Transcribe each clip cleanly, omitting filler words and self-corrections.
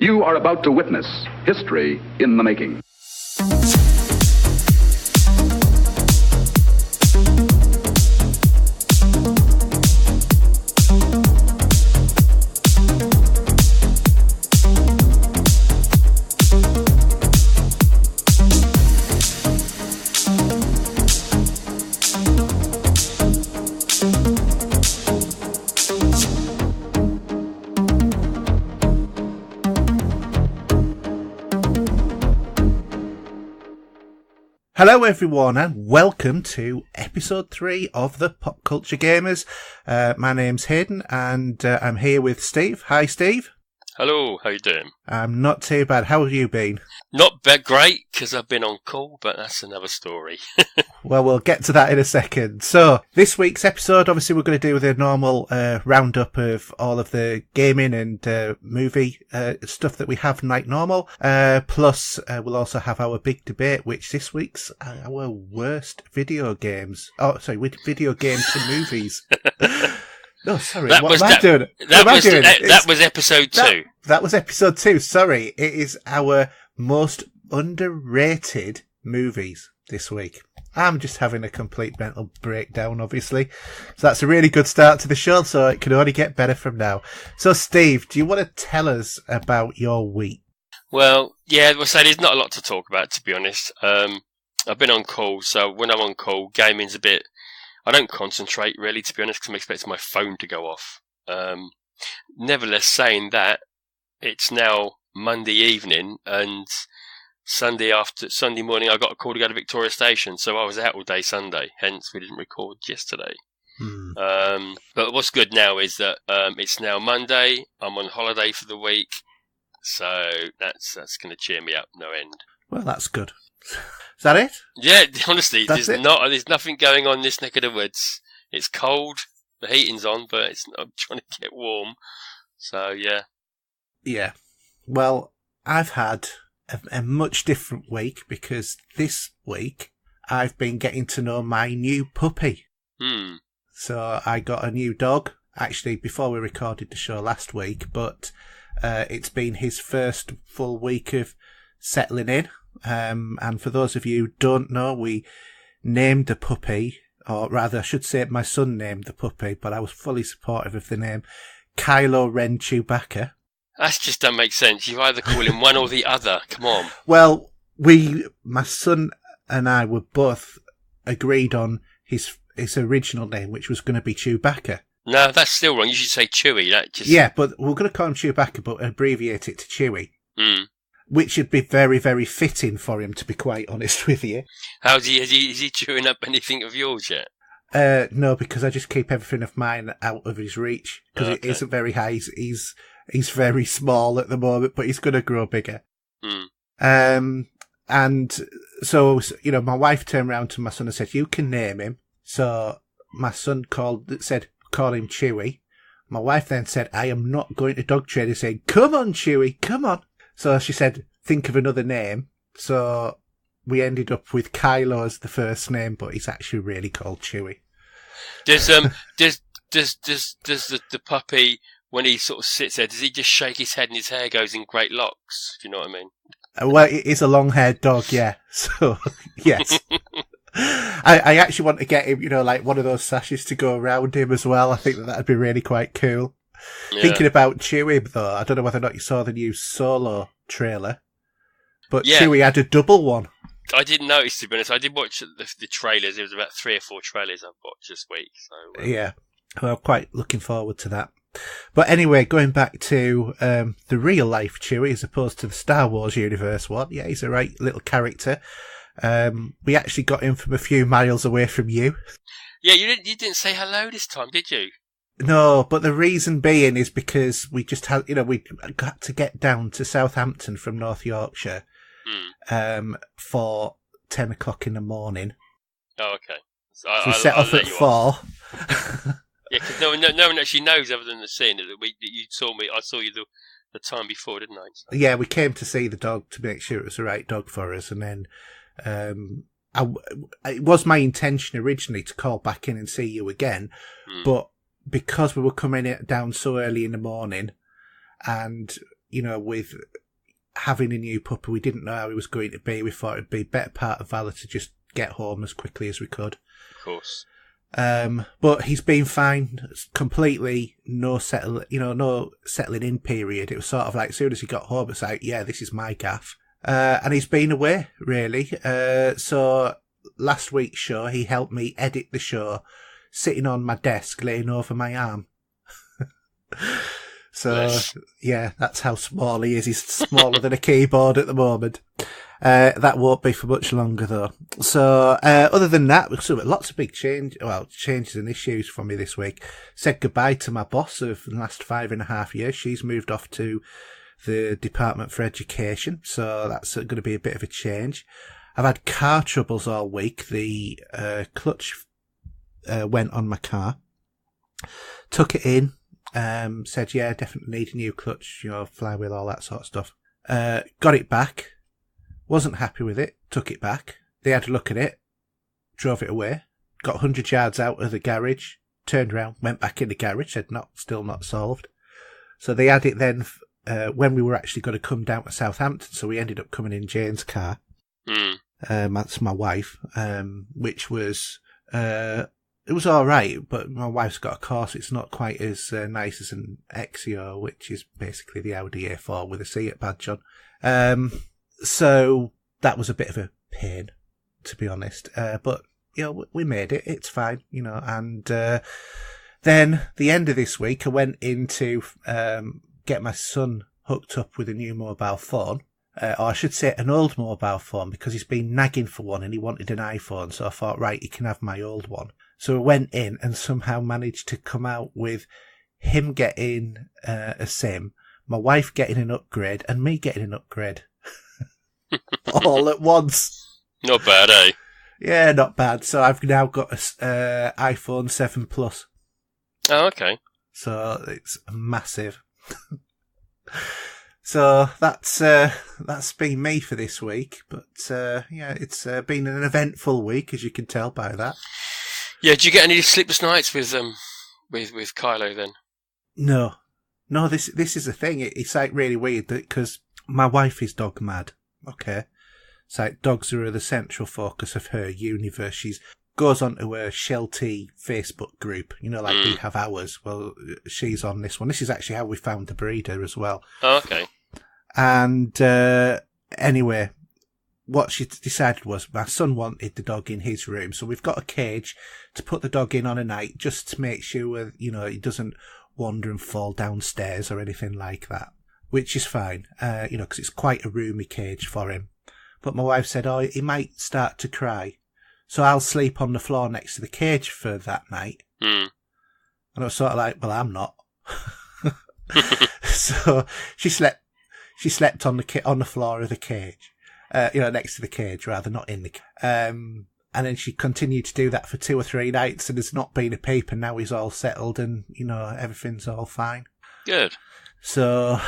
You are about to witness history in the making. Hello everyone and welcome to episode 3 of the Pop Culture Gamers. My name's Haydn and I'm here with Steve. Hi Steve. Hello, how you doing? I'm not too bad. How have you been? Not great, because I've been on call, but that's another story. Well, we'll get to that in a second. So, this week's episode, obviously we're going to do the normal roundup of all of the gaming and movie stuff that we have like normal. Plus, we'll also have our big debate, which this week's our worst video games. Oh, sorry, video game to movies. No, sorry. What am I doing? That was episode 2. That was episode 2. Sorry. It is our most underrated movies this week. I'm just having a complete mental breakdown, obviously. So that's a really good start to the show, so it can only get better from now. So, Steve, do you want to tell us about your week? Well, yeah, there's not a lot to talk about, to be honest. I've been on call, so when I'm on call, gaming's a bit... I don't concentrate, really, to be honest, because I'm expecting my phone to go off. Nevertheless, saying that, it's now Monday evening, and Sunday morning I got a call to go to Victoria Station, so I was out all day Sunday, hence we didn't record yesterday. But what's good now is that it's now Monday, I'm on holiday for the week, so that's going to cheer me up no end. Well, that's good. Is that it? Yeah, honestly, there's nothing going on in this neck of the woods. It's cold, the heating's on, but I'm trying to get warm. So, yeah. Yeah. Well, I've had a much different week because this week I've been getting to know my new puppy. So I got a new dog, actually, before we recorded the show last week, but it's been his first full week of settling in. And for those of you who don't know, we named the puppy, or rather I should say my son named the puppy, but I was fully supportive of the name, Kylo Ren Chewbacca. That just doesn't make sense. You either call him one or the other. Come on. Well, my son and I were both agreed on his original name, which was going to be Chewbacca. No, that's still wrong. You should say Chewie. Yeah, but we're going to call him Chewbacca, but abbreviate it to Chewie. Which would be very, very fitting for him, to be quite honest with you. Is he chewing up anything of yours yet? No, because I just keep everything of mine out of his reach, because It isn't very high. He's very small at the moment, but he's going to grow bigger. And so, my wife turned around to my son and said, "You can name him." So my son call him Chewie. My wife then said, "I am not going to dog training," saying, "Come on, Chewie, come on." So she said, "Think of another name." So we ended up with Kylo as the first name, but he's actually really called Chewie. Does the puppy, when he sort of sits there, does he just shake his head and his hair goes in great locks? If you know what I mean? Well, it is a long-haired dog, yeah. So yes. I actually want to get him, like one of those sashes to go around him as well. I think that'd be really quite cool. Yeah. Thinking about Chewie, though, I don't know whether or not you saw the new Solo trailer, but yeah. Chewie had a double one. I didn't notice, to be honest. I did watch the trailers. There was about 3 or 4 trailers I've watched this week. So yeah, well, I'm quite looking forward to that. But anyway, going back to the real-life Chewie as opposed to the Star Wars universe one, yeah, he's a right little character. We actually got him from a few miles away from you. Yeah, you didn't say hello this time, did you? No, but the reason being is because we just had, we got to get down to Southampton from North Yorkshire for 10 o'clock in the morning. Oh, okay. So we set off at 4. Yeah, because no one actually knows other than the scene that you saw me. I saw you the time before, didn't I? So. Yeah, we came to see the dog to make sure it was the right dog for us, and then it was my intention originally to call back in and see you again, but because we were coming down so early in the morning, and with having a new puppy, we didn't know how he was going to be. We thought it'd be better part of valor to just get home as quickly as we could. Of course. But he's been fine, completely no settling in period. It was sort of like, as soon as he got home, it's like, yeah, this is my gaff. And he's been away, really. So last week's show, he helped me edit the show, sitting on my desk, laying over my arm. So, yeah, that's how small he is. He's smaller than a keyboard at the moment. That won't be for much longer, though. So, other than that, so lots of big changes and issues for me this week. Said goodbye to my boss of the last 5.5 years. She's moved off to the Department for Education, so that's going to be a bit of a change. I've had car troubles all week. The clutch went on my car. Took it in. Said, yeah, definitely need a new clutch, flywheel, all that sort of stuff. Got it back. Wasn't happy with it. Took it back. They had a look at it. Drove it away. Got 100 yards out of the garage. Turned around, went back in the garage. Said, still not solved. So they had it then when we were actually going to come down to Southampton. So we ended up coming in Jane's car. That's my wife. Which was... it was all right, but my wife's got a Corsa. It's not quite as nice as an Exio, which is basically the Audi A4 with a Seat badge on. So that was a bit of a pain, to be honest. But, we made it. It's fine, And then the end of this week, I went in to get my son hooked up with a new mobile phone. Or I should say an old mobile phone, because he's been nagging for one and he wanted an iPhone. So I thought, right, he can have my old one. So I went in and somehow managed to come out with him getting a SIM, my wife getting an upgrade, and me getting an upgrade. All at once. Not bad, eh? Yeah, not bad. So I've now got a iPhone 7 Plus. Oh, okay. So it's massive. So that's been me for this week. But it's been an eventful week, as you can tell by that. Yeah, did you get any sleepless nights with Kylo then? No. This is the thing. It's like really weird because my wife is dog mad. Okay, it's like dogs are the central focus of her universe. She goes onto her Sheltie Facebook group. Like we have ours. Well, she's on this one. This is actually how we found the breeder as well. Oh, okay. And anyway, what she decided was my son wanted the dog in his room, so we've got a cage to put the dog in on a night just to make sure, he doesn't wander and fall downstairs or anything like that, which is fine, because it's quite a roomy cage for him. But my wife said, he might start to cry, so I'll sleep on the floor next to the cage for that night. And I was sort of like, well, I'm not. So she slept on the floor of the cage. Next to the cage, rather, not in the cage. And then she continued to do that for 2 or 3 nights, and there's not been a peep, and now he's all settled, and, everything's all fine. Good. So,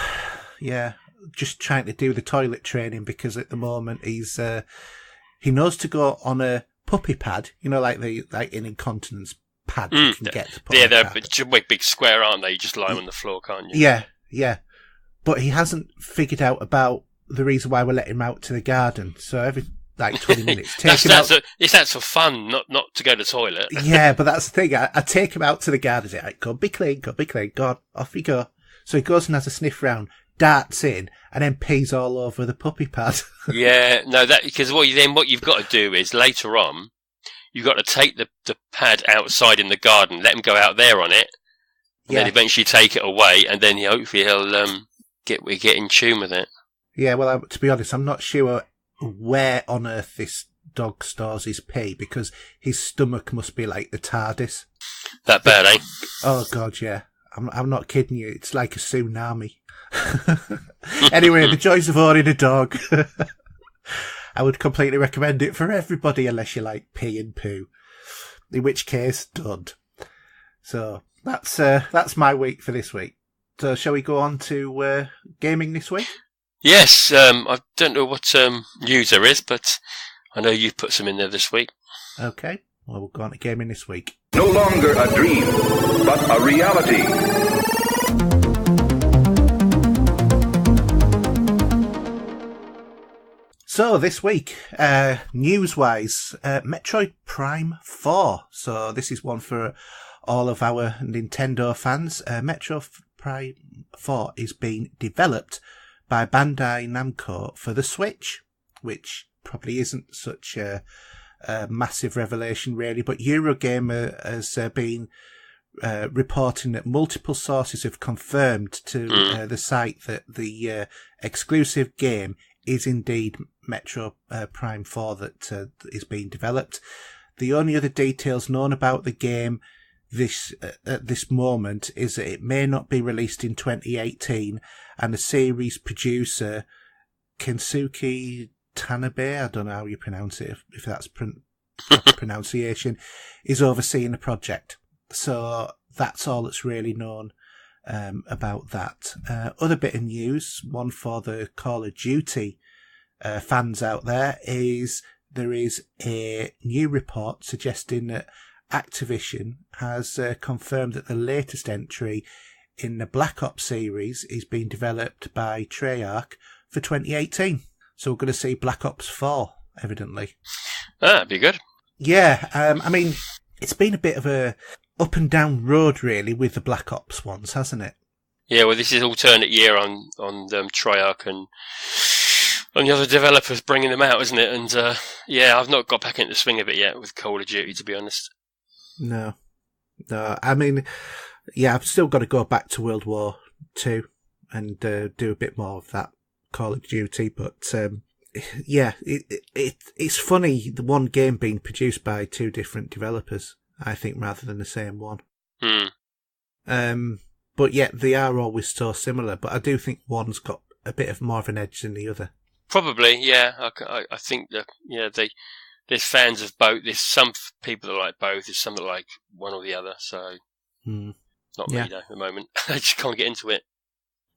yeah, just trying to do the toilet training, because at the moment he knows to go on a puppy pad, like an incontinence pad you can get to put on they're big square, aren't they? You just lie on the floor, can't you? Yeah. But he hasn't figured out about the reason why we're letting him out to the garden. So every 20 minutes, it's that for fun, not to go to the toilet. Yeah, but that's the thing. I take him out to the garden. I say, go be clean. Go on, off you go. So he goes and has a sniff round, darts in, and then pees all over the puppy pad. Yeah, no, because what you've got to do is later on, you've got to take the pad outside in the garden, let him go out there on it, and then eventually take it away, and then hopefully he'll get in tune with it. Yeah, well, to be honest, I'm not sure where on earth this dog stores his pee, because his stomach must be like the TARDIS. That bad, eh? Oh, God, yeah. I'm not kidding you. It's like a tsunami. Anyway, the joys of owning a dog. I would completely recommend it for everybody, unless you like pee and poo. In which case, don't. So, that's my week for this week. So, shall we go on to gaming this week? Yes, I don't know what news there is, but I know you've put some in there this week. Okay, well, we'll go on to gaming this week. No longer a dream, but a reality. So this week, news-wise, Metroid Prime 4. So this is one for all of our Nintendo fans. Metroid Prime 4 is being developed by Bandai Namco for the Switch, which probably isn't such a massive revelation really, but Eurogamer has been reporting that multiple sources have confirmed to the site that the exclusive game is indeed Metro Prime 4 that is being developed. The only other details known about the game at this moment is that it may not be released in 2018, and the series producer Kensuke Tanabe, I don't know how you pronounce it, if that's pronunciation, is overseeing the project. So that's all that's really known about that. Other bit of news, one for the Call of Duty fans out there, is there is a new report suggesting that Activision has confirmed that the latest entry in the Black Ops series is being developed by Treyarch for 2018. So we're going to see Black Ops 4, evidently. That'd be good. Yeah, I mean, it's been a bit of a up and down road, really, with the Black Ops ones, hasn't it? Yeah, well, this is alternate year on Treyarch and the other developers bringing them out, isn't it? And yeah, I've not got back into the swing of it yet with Call of Duty, to be honest. No, I mean, yeah, I've still got to go back to World War II and do a bit more of that Call of Duty, but yeah, it's funny, the one game being produced by two different developers, I think, rather than the same one. But yet they are always so similar, but I do think one's got a bit of more of an edge than the other. Probably, yeah. I think that, yeah, there's fans of both. There's some people that like both. There's some that like one or the other. So, not me though. At the moment, I just can't get into it.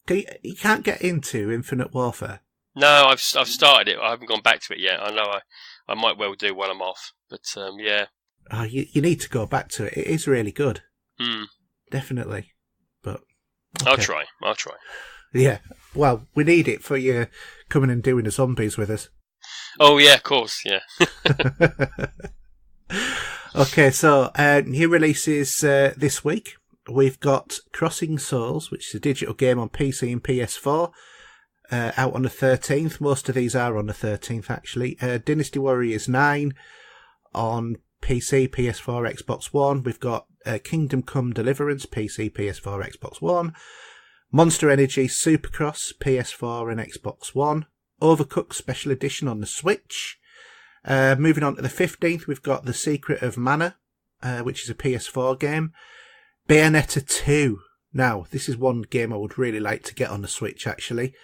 You can't get into Infinite Warfare. No, I've started it. I haven't gone back to it yet. I know I might well do while I'm off. But yeah. Oh, you need to go back to it. It is really good. Definitely. But okay. I'll try. Yeah. Well, we need it for you coming and doing the zombies with us. Oh, yeah, of course, yeah. Okay, so new releases this week. We've got Crossing Souls, which is a digital game on PC and PS4, out on the 13th. Most of these are on the 13th, actually. Dynasty Warriors 9 on PC, PS4, Xbox One. We've got Kingdom Come Deliverance, PC, PS4, Xbox One. Monster Energy Supercross, PS4 and Xbox One. Overcooked Special Edition on the Switch. Moving on to the 15th, we've got The Secret of Mana, which is a PS4 game. Bayonetta 2. Now, this is one game I would really like to get on the Switch, actually.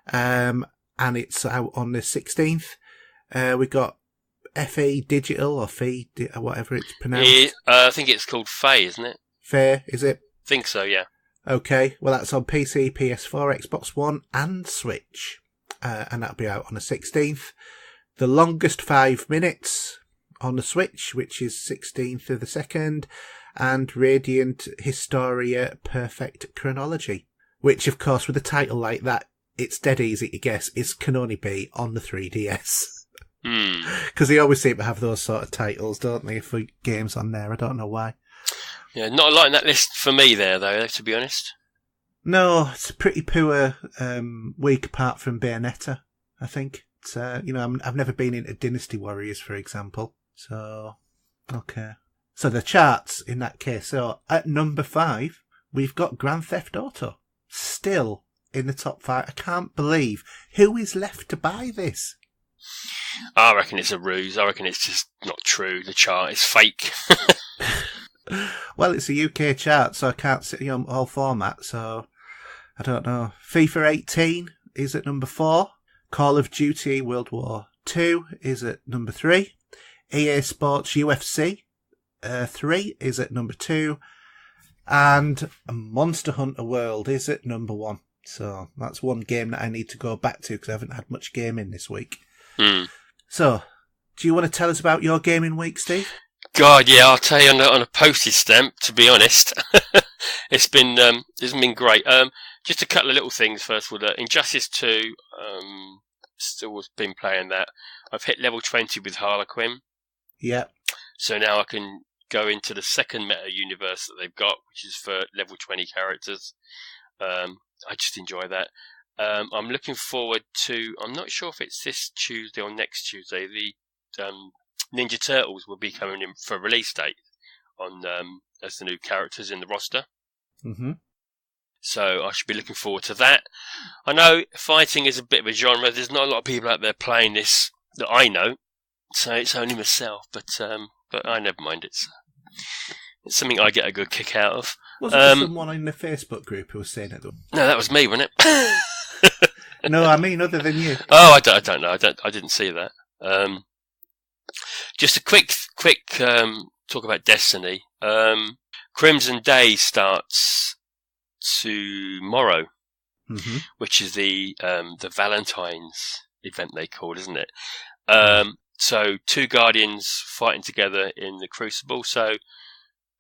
And it's out on the 16th. We've got FE Digital, or FE, whatever it's pronounced. I think it's called Faye, isn't it? Faye, is it? I think so, yeah. Okay, well that's on PC, PS4, Xbox One and Switch. And that'll be out on the 16th. The Longest 5 Minutes on the Switch, which is 16th of the 2nd. And Radiant Historia Perfect Chronology, which of course with a title like that, it's dead easy to guess, can only be on the 3DS. Because they always seem to have those sort of titles, don't they, for games on there. I don't know why. Yeah, not a lot in that list for me there, though, to be honest. No, it's a pretty poor week apart from Bayonetta, I think. It's, I've never been into Dynasty Warriors, for example. So, okay. So the charts in that case. So at number 5, we've got Grand Theft Auto. Still in the top 5. I can't believe who is left to buy this. I reckon it's a ruse. I reckon it's just not true. The chart is fake. Well, it's a UK chart, so I can't see on all formats, so I don't know. FIFA 18 is at number 4. Call of Duty World War II is at number 3. EA Sports UFC 3 is at number 2. And Monster Hunter World is at number 1. So that's one game that I need to go back to because I haven't had much gaming this week. So, do you want to tell us about your gaming week, Steve? God, yeah, I'll tell you on a postage stamp, to be honest. It's been great. Just a couple of little things, first of all. Injustice 2, still been playing that. I've hit level 20 with Harlequin. Yeah. So now I can go into the second meta universe that they've got, which is for level 20 characters. I just enjoy that. I'm looking forward to, I'm not sure if it's this Tuesday or next Tuesday, the Ninja Turtles will be coming in for release date on as the new characters in the roster. Mm-hmm. So I should be looking forward to that. I know fighting is a bit of a genre. There's not a lot of people out there playing this that I know, so it's only myself. But I never mind. It's something I get a good kick out of. Was it someone in the Facebook group who was saying it? Though? No, that was me, wasn't it? No, I mean other than you. Oh, I don't know. I didn't see that. Just a quick talk about Destiny. Crimson Day starts tomorrow, mm-hmm. which is the Valentine's event they call, isn't it? So 2 Guardians fighting together in the Crucible. So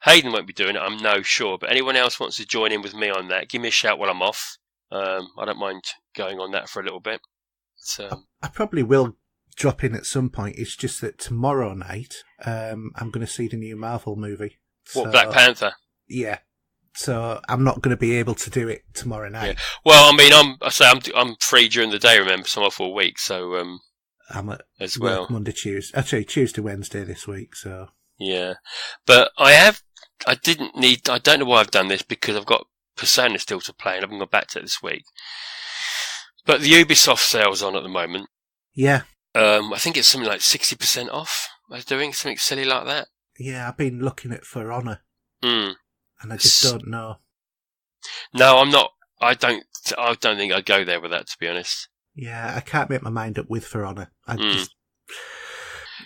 Haydn won't be doing it, I'm no sure. But anyone else wants to join in with me on that, give me a shout while I'm off. I don't mind going on that for a little bit. So I probably will drop in at some point. It's just that tomorrow night, I'm going to see the new Marvel movie. What, Black Panther? Yeah. So I'm not going to be able to do it tomorrow night. Yeah. Well, I mean, I'm free during the day. Remember, so I'm off all week. So I'm at as work well Monday, Tuesday. Actually, Tuesday, Wednesday this week. So yeah, but I don't know why I've done this because I've got Persona still to play and I haven't gone back to it this week. But the Ubisoft sale's on at the moment. Yeah. I think it's something like 60% off. They're doing something silly like that. Yeah, I've been looking at For Honor. And I just don't know. No, I'm not. I don't think I'd go there with that, to be honest. Yeah, I can't make my mind up with For Honor. I know,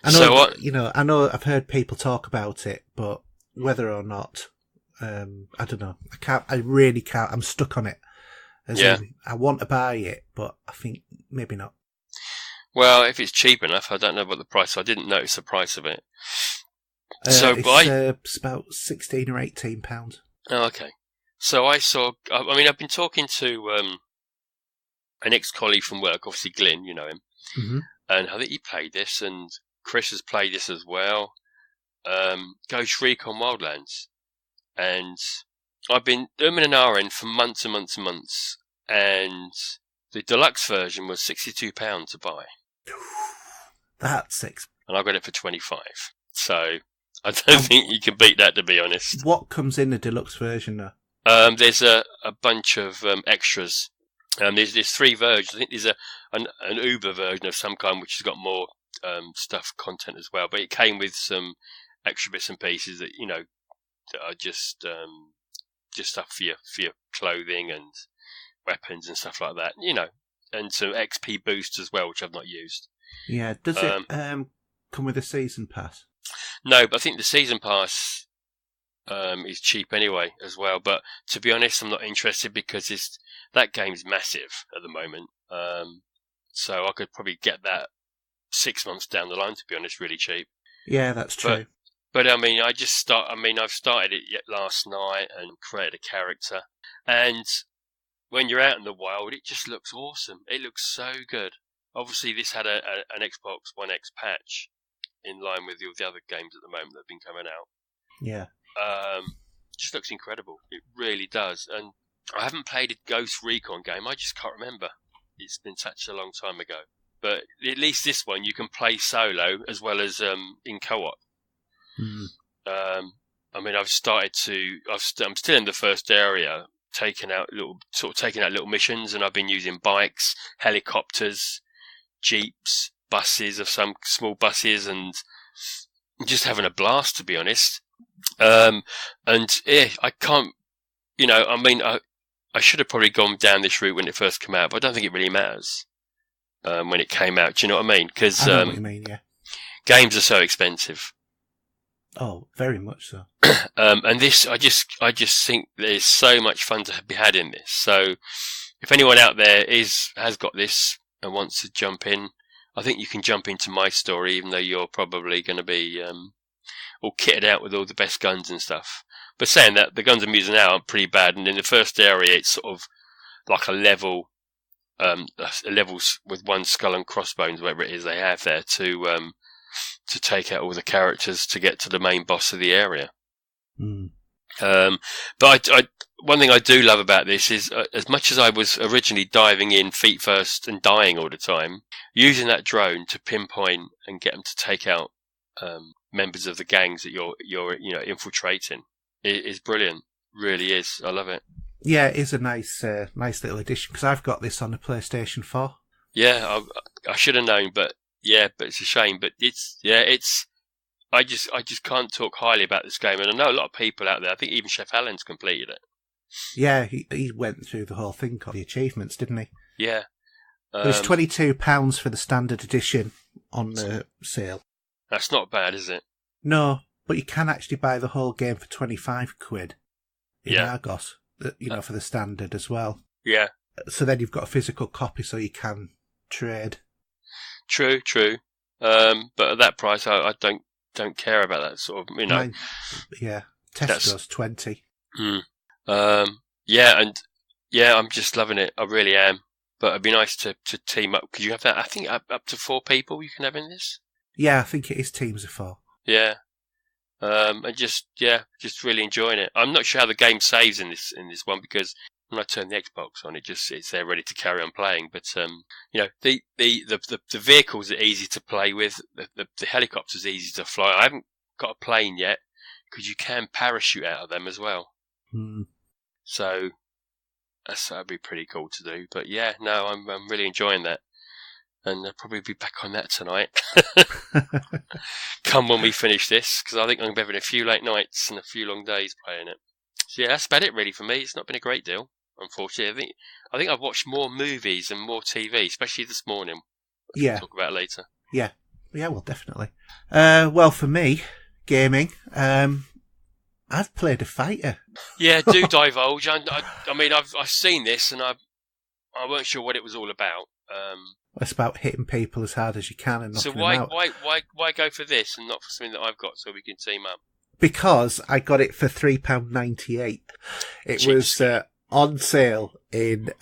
So what? I know I've heard people talk about it, but whether or not, I don't know. I really can't. I'm stuck on it. I want to buy it, but I think maybe not. Well, if it's cheap enough, I don't know what the price. I didn't notice the price of it. It's about £16 or £18. Oh, okay. So I saw. I mean, I've been talking to an ex-colleague from work, obviously Glyn, you know him, mm-hmm. and I think he played this, and Chris has played this as well. Ghost Recon Wildlands, and I've been and ahhing for months and months and months, and the deluxe version was £62 to buy. That's expensive. And I got it for 25. So I don't think you can beat that, to be honest. What comes in the deluxe version though? There's a bunch of extras. There's 3 versions. I think there's an Uber version of some kind, which has got more content as well. But it came with some extra bits and pieces that that are just stuff for your clothing and weapons and stuff like that. And some XP boosts as well, which I've not used. Yeah. Does it come with a season pass? No, but I think the season pass is cheap anyway as well. But to be honest, I'm not interested because that game's massive at the moment. So I could probably get that 6 months down the line, to be honest, really cheap. Yeah, that's true. But I mean, I've started it last night and created a character. And when you're out in the wild, it just looks awesome. It looks so good. Obviously, this had an Xbox One X patch in line with the other games at the moment that have been coming out. Yeah. Just looks incredible. It really does. And I haven't played a Ghost Recon game. I just can't remember. It's been such a long time ago. But at least this one you can play solo as well as in co-op. Mm. I mean, I'm still in the first area, taking out little missions, and I've been using bikes, helicopters, jeeps, buses of some small buses, and just having a blast, to be honest. And yeah, I can't, I mean, I should have probably gone down this route when it first came out, but I don't think it really matters when it came out. Do you know what I mean? Because I know what you mean, yeah. Games are so expensive. Oh, very much so. And this, I just think there's so much fun to be had in this. So, if anyone out there has got this and wants to jump in, I think you can jump into my story, even though you're probably going to be all kitted out with all the best guns and stuff. But saying that, the guns I'm using now are pretty bad, and in the first area, it's sort of like a level levels with one skull and crossbones, whatever it is they have there, to take out all the characters to get to the main boss of the area. But one thing I do love about this is, as much as I was originally diving in feet first and dying all the time, using that drone to pinpoint and get them to take out members of the gangs that you're infiltrating is brilliant. Really is. I love it. Yeah, it is a nice little addition, because I've got this on the PlayStation 4. Yeah, I should have known, but it's a shame. But I just can't talk highly about this game, and I know a lot of people out there. I think even Chef Allen's completed it. Yeah, he went through the whole thing, got the achievements, didn't he? Yeah. There's £22 for the standard edition on the sale. That's not bad, is it? No, but you can actually buy the whole game for £25 in Argos, for the standard as well. Yeah. So then you've got a physical copy, so you can trade. True. But at that price, I don't care about that sort of, Tesco's 20. I'm just loving it. I really am. But it'd be nice to team up. Could you have that? I think up to 4 people you can have in this. Yeah, I think it is teams of 4. Yeah. And just really enjoying it. I'm not sure how the game saves in this one, because when I turn the Xbox on, it's there ready to carry on playing. But the vehicles are easy to play with. The helicopter's easy to fly. I haven't got a plane yet, because you can parachute out of them as well. So that'd be pretty cool to do. But I'm really enjoying that. And I'll probably be back on that tonight. Come when we finish this, because I think I'm going to be having a few late nights and a few long days playing it. So that's about it really for me. It's not been a great deal, unfortunately. I think I've watched more movies and more TV, especially this morning. We'll talk about it later. Yeah, well, definitely. Well, for me, gaming, I've played a fighter. Yeah, do divulge. I mean, I've seen this, and I weren't sure what it was all about. It's about hitting people as hard as you can and knocking them out. So why go for this and not for something that I've got, so we can team up? Because I got it for £3.98. It was on sale in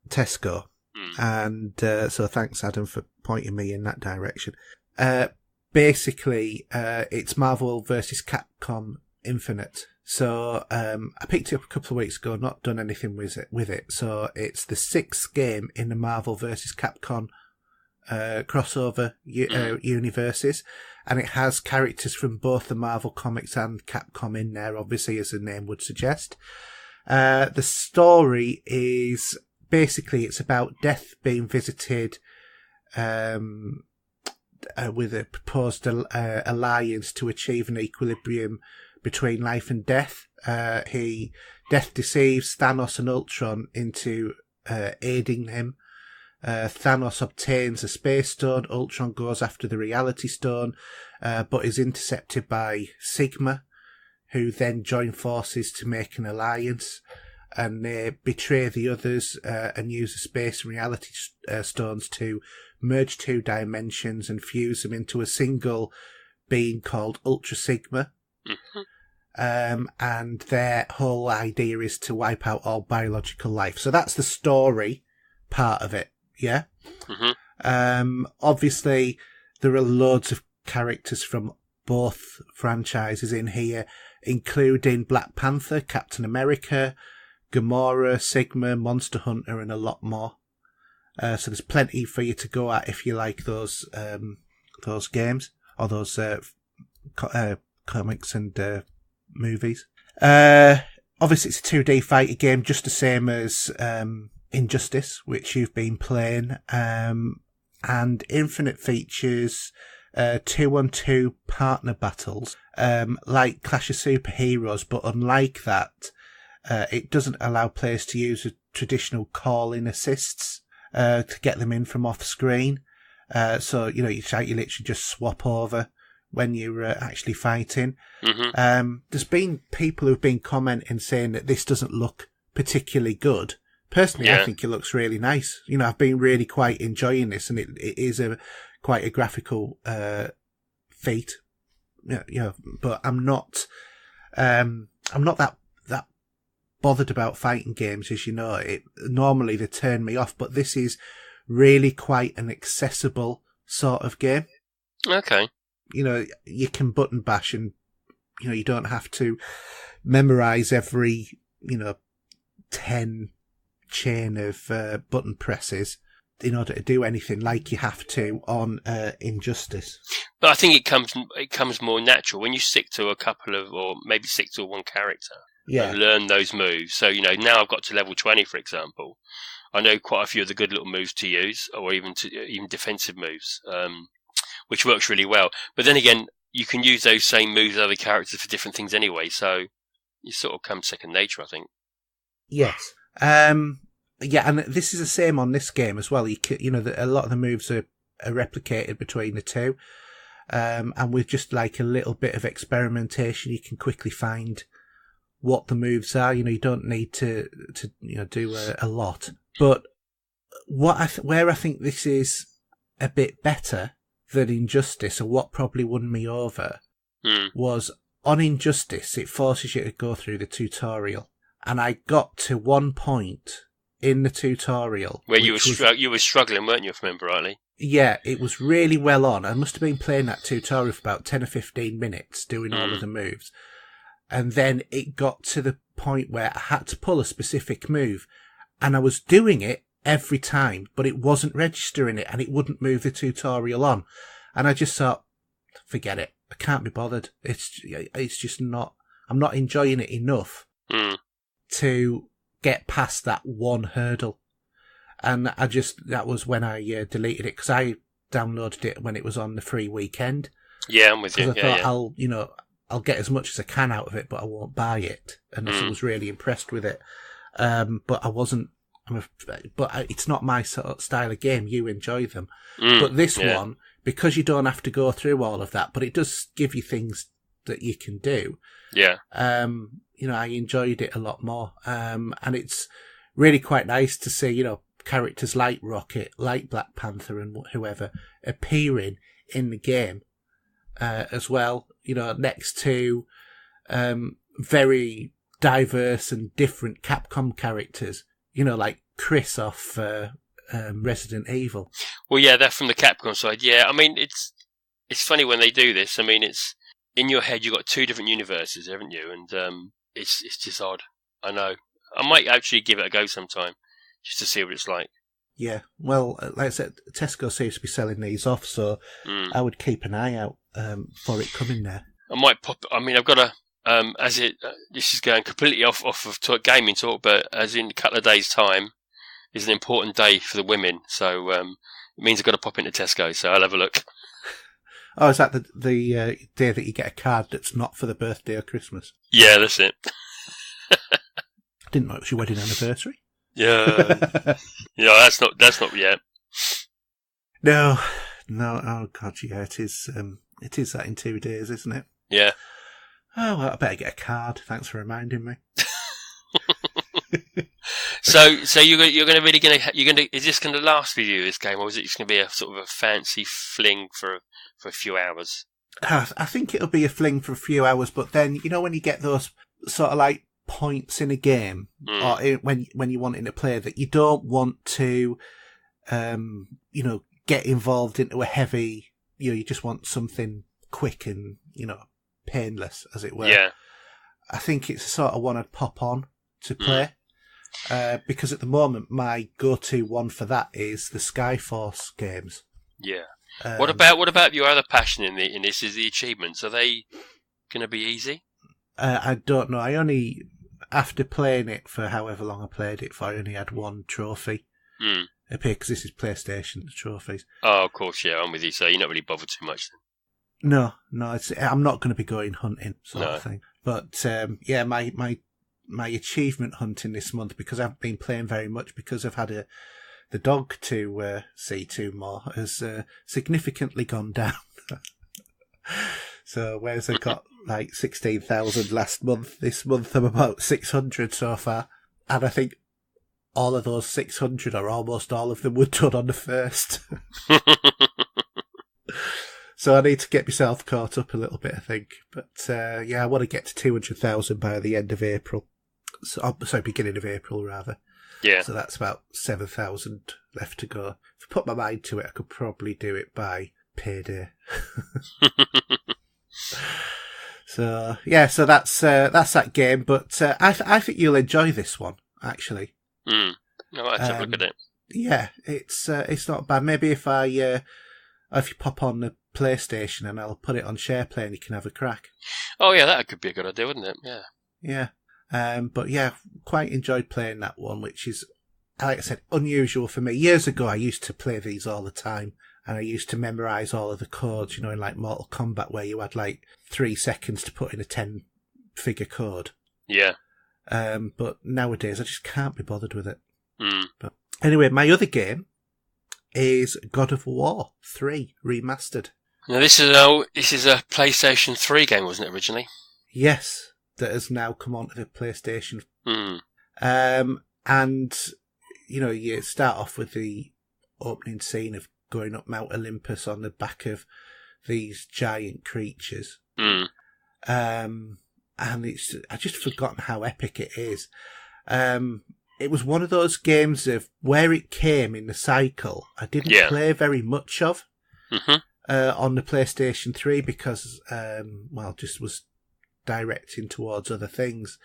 Tesco, and so thanks, Adam, for pointing me in that direction. Basically, it's Marvel vs. Capcom Infinite. So I picked it up a couple of weeks ago, not done anything with it. So it's the 6th game in the Marvel vs. Capcom crossover universes, and it has characters from both the Marvel comics and Capcom in there, obviously, as the name would suggest. The story is basically, it's about Death being visited with a proposed alliance to achieve an equilibrium between life and death. Death deceives Thanos and Ultron into aiding him. Thanos obtains a space stone. Ultron goes after the reality stone, but is intercepted by Sigma, who then join forces to make an alliance, and they betray the others and use the space and reality stones to merge 2 dimensions and fuse them into a single being called Ultra Sigma. And their whole idea is to wipe out all biological life. So that's the story part of it, yeah? Obviously, there are loads of characters from both franchises in here, including Black Panther, Captain America, Gamora, Sigma, Monster Hunter, and a lot more. So there's plenty for you to go at if you like those games, or those comics and movies. Obviously it's a 2D fighter game, just the same as Injustice, which you've been playing, and Infinite features 2-on-2 partner battles, like Clash of Superheroes, but unlike that, it doesn't allow players to use traditional call-in assists to get them in from off screen. So you literally just swap over when you're actually fighting. There's been people who've been commenting saying that this doesn't look particularly good. Personally, I think it looks really nice. I've been really quite enjoying this, and it is quite a graphical feat. But I'm not that bothered about fighting games, as you know. Normally they turn me off, but this is really quite an accessible sort of game. Okay. You know, you can button bash and, you know, you don't have to memorise every, 10 chain of button presses in order to do anything like you have to on Injustice. But I think it comes more natural when you stick to a couple of, or maybe stick to one character. Yeah. And learn those moves. So, now I've got to level 20, for example. I know quite a few of the good little moves to use, or even defensive moves, which works really well. But then again, you can use those same moves as other characters for different things anyway, so you sort of come second nature, I think. Yes. Yeah, and this is the same on this game as well. A lot of the moves are replicated between the two. And with just like a little bit of experimentation, you can quickly find what the moves are. You don't need to do a lot. But where I think this is a bit better than Injustice, or what probably won me over, was on Injustice, it forces you to go through the tutorial. And I got to one point in the tutorial where you were struggling, weren't you, if I remember rightly? Yeah, it was really well on. I must have been playing that tutorial for about 10 or 15 minutes, doing all of the moves. And then it got to the point where I had to pull a specific move. And I was doing it every time, but it wasn't registering it, and it wouldn't move the tutorial on. And I just thought, forget it. I can't be bothered. It's just not... I'm not enjoying it enough to get past that one hurdle. And that was when I deleted it, because I downloaded it when it was on the free weekend. Yeah, I'm with you. I thought I'll get as much as I can out of it, but I won't buy it. And I was really impressed with it. But I wasn't. It's not my sort of style of game. You enjoy them, but this one, because you don't have to go through all of that, but it does give you things that you can do. Yeah. I enjoyed it a lot more. And it's really quite nice to see, characters like Rocket, like Black Panther and whoever appearing in the game, as well, next to, very diverse and different Capcom characters, like Chris off, Resident Evil. Well, yeah, they're from the Capcom side. Yeah. I mean, it's funny when they do this. I mean, it's in your head, you've got two different universes, haven't you? And, it's just odd. I know. I might actually give it a go sometime, just to see what it's like. Yeah, well, like I said, Tesco seems to be selling these off, so I would keep an eye out for it coming there. I might pop. I mean, I've got to. This is going completely off of gaming talk, but as in a couple of days' time is an important day for the women, so it means I've got to pop into Tesco. So I'll have a look. Oh, is that the day that you get a card that's not for the birthday or Christmas? Yeah, that's it. I didn't know it was your wedding anniversary. Yeah. Yeah, that's not yet. No, oh God, yeah, it is that in 2 days, isn't it? Yeah. Oh, well, I better get a card. Thanks for reminding me. So you're is this going to last for you, this game, or is it just going to be a sort of a fancy fling for a few hours? I think it'll be a fling for a few hours, but then when you get those sort of like points in a game, or when you're wanting to play that you don't want to, get involved into a heavy. You just want something quick and painless, as it were. Yeah. I think it's the sort of one I'd pop on to play. Because at the moment my go-to one for that is the Skyforce games. Yeah. What about your other passion in this? Is the achievements? Are they going to be easy? I don't know. I only, after playing it for however long I played it for, I only had one trophy appear, because this is PlayStation trophies. Oh, of course, yeah, I'm with you. So you're not really bothered too much then. No, I'm not going to be going hunting sort of thing. But my achievement hunting this month, because I haven't been playing very much, because I've had the dog to see to more, has significantly gone down. So whereas I got like 16,000 last month, this month I'm about 600 so far. And I think all of those 600, or almost all of them, were done on the first. So I need to get myself caught up a little bit, I think. But I want to get to 200,000 by the end of April. sorry, beginning of April rather. Yeah. So that's about 7,000 left to go. If I put my mind to it, I could probably do it by payday. So yeah, so that's that game. But I think you'll enjoy this one actually. No, I have to look at it. Yeah, it's not bad. Maybe if you pop on the PlayStation and I'll put it on SharePlay and you can have a crack. Oh yeah, that could be a good idea, wouldn't it? Yeah. Yeah. But yeah, quite enjoyed playing that one, which is, like I said, unusual for me. Years ago, I used to play these all the time, and I used to memorise all of the codes, in like Mortal Kombat, where you had like 3 seconds to put in a 10-figure code. Yeah. But nowadays, I just can't be bothered with it. But anyway, my other game is God of War 3 Remastered. Now, this is a PlayStation 3 game, wasn't it, originally? Yes. That has now come onto the PlayStation. And, you start off with the opening scene of going up Mount Olympus on the back of these giant creatures. And I just forgotten how epic it is. It was one of those games of where it came in the cycle, I didn't play very much of on the PlayStation 3 because, just was directing towards other things.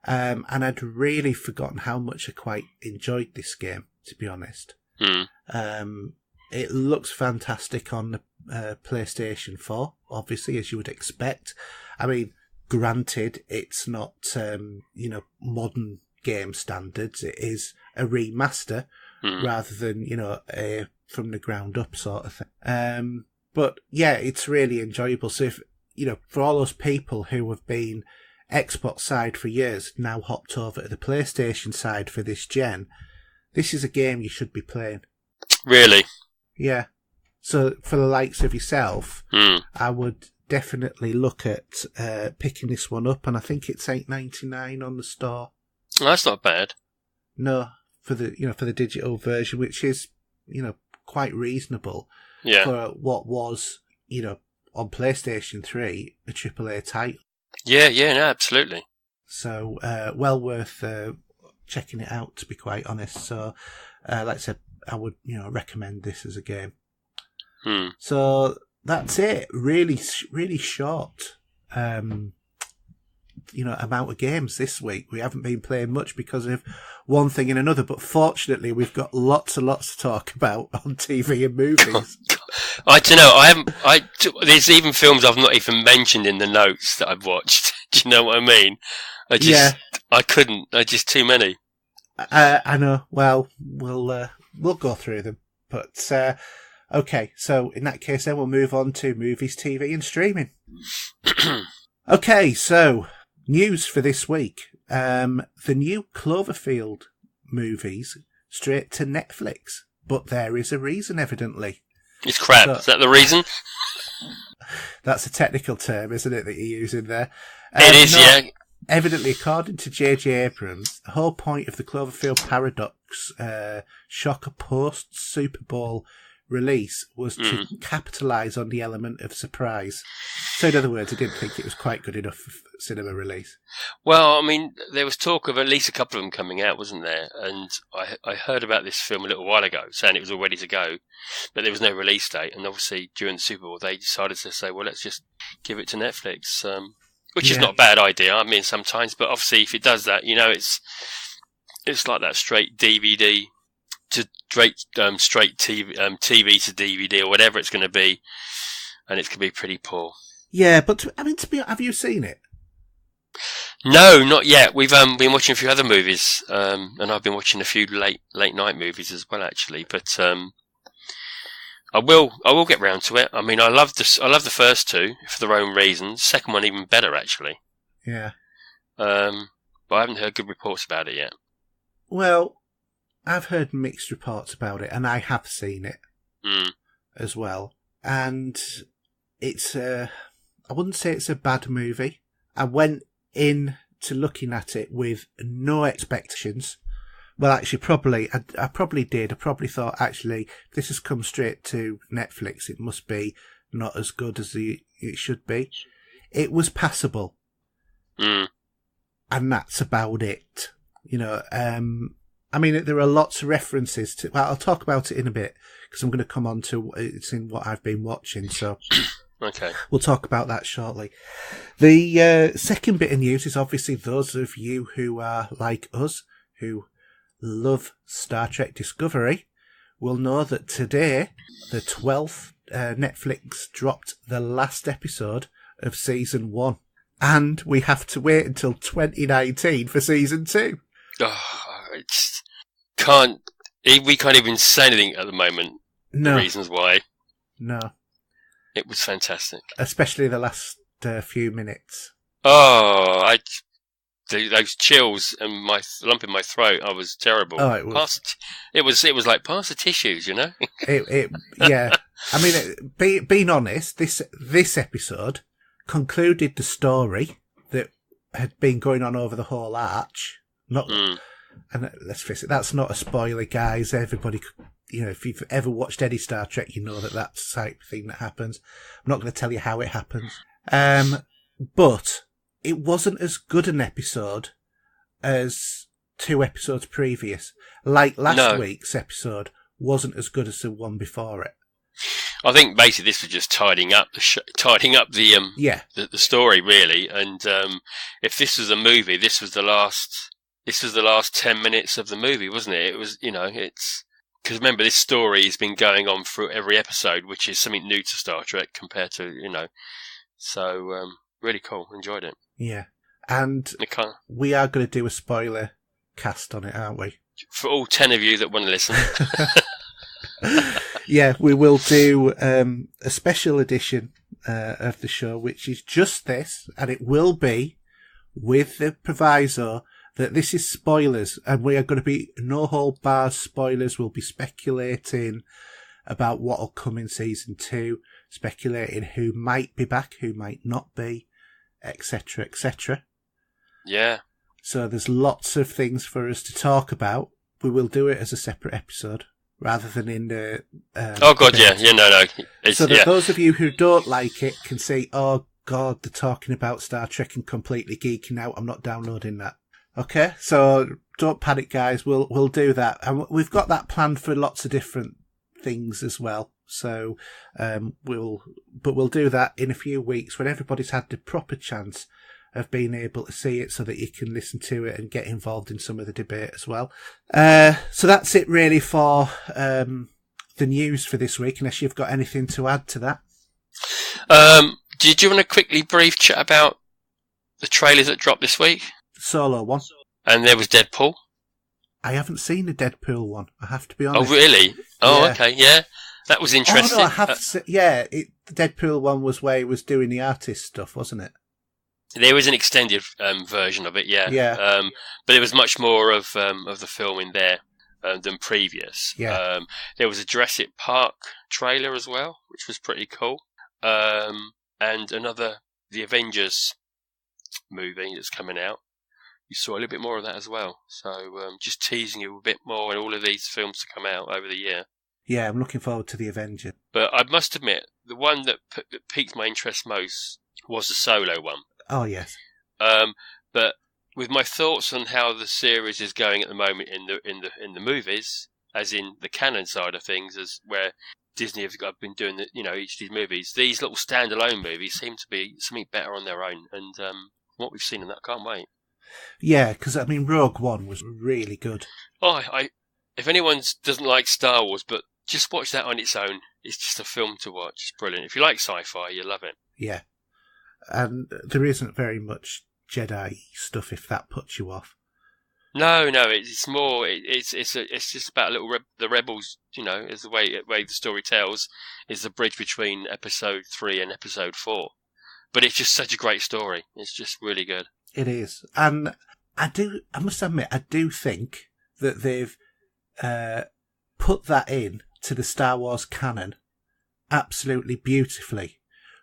And I'd really forgotten how much I quite enjoyed this game, to be honest. It looks fantastic on the PlayStation 4, obviously, as you would expect. I mean, granted, it's not, modern game standards. It is a remaster rather than, a from the ground up sort of thing. But yeah, it's really enjoyable. So if, for all those people who have been Xbox side for years, now hopped over to the PlayStation side for this gen, this is a game you should be playing. Really? Yeah. So for the likes of yourself, I would definitely look at picking this one up, and I think it's $8.99 on the store. Well, that's not bad. No, for the digital version, which is quite reasonable. Yeah. For what was on PlayStation 3 a AAA title. Yeah, no, absolutely. So well worth checking it out, to be quite honest. So like I said, I would recommend this as a game. So that's it. Really, really short. Amount of games this week. We haven't been playing much because of one thing and another, but fortunately we've got lots and lots to talk about on TV and movies. I don't know. There's even films I've not even mentioned in the notes that I've watched. Do you know what I mean? I couldn't. They're just too many. I know. Well, we'll go through them. But okay, so in that case, then we'll move on to movies, TV, and streaming. Okay, so news for this week. The new Cloverfield movies straight to Netflix, but there is a reason, evidently. It's crap. Is that the reason? That's a technical term, isn't it, that you're using there? It is, yeah. Evidently, according to J.J. Abrams, the whole point of the Cloverfield paradox shocker post-Super Bowl release was to capitalise on the element of surprise. So in other words, I didn't think it was quite good enough for cinema release. Well, I mean, there was talk of at least a couple of them coming out, wasn't there? And I heard about this film a little while ago, saying it was all ready to go, but there was no release date. And obviously, during the Super Bowl, they decided to say, well, let's just give it to Netflix, which is not a bad idea, I mean, sometimes. But obviously, if it does that, it's like that straight DVD to straight TV to DVD or whatever it's going to be, and it's going to be pretty poor. Yeah, but have you seen it? No, not yet. We've been watching a few other movies, and I've been watching a few late night movies as well, actually. But I will get round to it. I mean, I love the first two for their own reasons. Second one even better, actually. Yeah. But I haven't heard good reports about it yet. Well, I've heard mixed reports about it, and I have seen it as well. And it's I wouldn't say it's a bad movie. I went in to looking at it with no expectations. Well, actually, I probably did. I probably thought, actually, this has come straight to Netflix. It must be not as good as it should be. It was passable. and that's about it. You know, I mean, there are lots of references to. Well, I'll talk about it in a bit because I'm going to come on to it's in what I've been watching. So, okay, we'll talk about that shortly. The second bit of news is obviously those of you who are like us, who love Star Trek Discovery, will know that today, the 12th, Netflix dropped the last episode of season 1, and we have to wait until 2019 for season 2. Oh, we can't even say anything at the moment. No. The reasons why. No. It was fantastic. Especially the last few minutes. Oh, those chills and my lump in my throat. I was terrible. Oh, it was. It was like pass the tissues, you know. Yeah. I mean, being honest, this episode concluded the story that had been going on over the whole arch. And let's face it, that's not a spoiler, guys. Everybody, you know, if you've ever watched any Star Trek, you know that that's the type of thing that happens. I'm not going to tell you how it happens. But it wasn't as good an episode as 2 episodes previous. Like last week's episode wasn't as good as the one before it. I think basically this was just tidying up the story, really. And if this was a movie, this was the last 10 minutes of the movie, wasn't it? It was, you know, it's because remember this story has been going on through every episode, which is something new to Star Trek compared to, you know. So really cool, enjoyed it. Yeah, and we are going to do a spoiler cast on it, aren't we? For all 10 of you that want to listen. Yeah, we will do a special edition of the show, which is just this, and it will be with the proviso that this is spoilers, and we are going to be no hold bars spoilers. We'll be speculating about what will come in season 2, speculating who might be back, who might not be, etc., etc. Yeah. So there's lots of things for us to talk about. We will do it as a separate episode rather than in the. Oh God, yeah, no. So that those of you who don't like it can say, "Oh God, they're talking about Star Trek and completely geeking out. I'm not downloading that." Okay, so don't panic, guys. We'll do that, and we've got that planned for lots of different things as well. So we'll do that in a few weeks when everybody's had the proper chance of being able to see it, so that you can listen to it and get involved in some of the debate as well. So that's it really for the news for this week. Unless you've got anything to add to that. Did you want to quickly brief chat about the trailers that dropped this week? Solo one. And there was Deadpool. I haven't seen the Deadpool one, I have to be honest. Oh, really? Oh, yeah. Okay, yeah. That was interesting. Oh, no, I have the Deadpool one was where he was doing the artist stuff, wasn't it? There was an extended version of it, yeah. Yeah. But there was much more of the film in there than previous. Yeah. There was a Jurassic Park trailer as well, which was pretty cool. And the Avengers movie that's coming out. You saw a little bit more of that as well. So just teasing you a bit more in all of these films to come out over the year. Yeah, I'm looking forward to the Avenger. But I must admit, the one that piqued my interest most was the Solo one. Oh, yes. But with my thoughts on how the series is going at the moment in the movies, as in the canon side of things, as where Disney have been doing each of these movies, these little standalone movies seem to be something better on their own. And what we've seen in that, I can't wait. Yeah, because I mean, Rogue One was really good. Oh, if anyone doesn't like Star Wars, but just watch that on its own. It's just a film to watch. It's brilliant. If you like sci-fi, you'll love it. Yeah. And there isn't very much Jedi stuff if that puts you off. No, it's more. It's just about the rebels. Is the way the story tells is the bridge between episode 3 and episode 4. But it's just such a great story. It's just really good. It is, and I must admit, I do think that they've put that in to the Star Wars canon absolutely beautifully.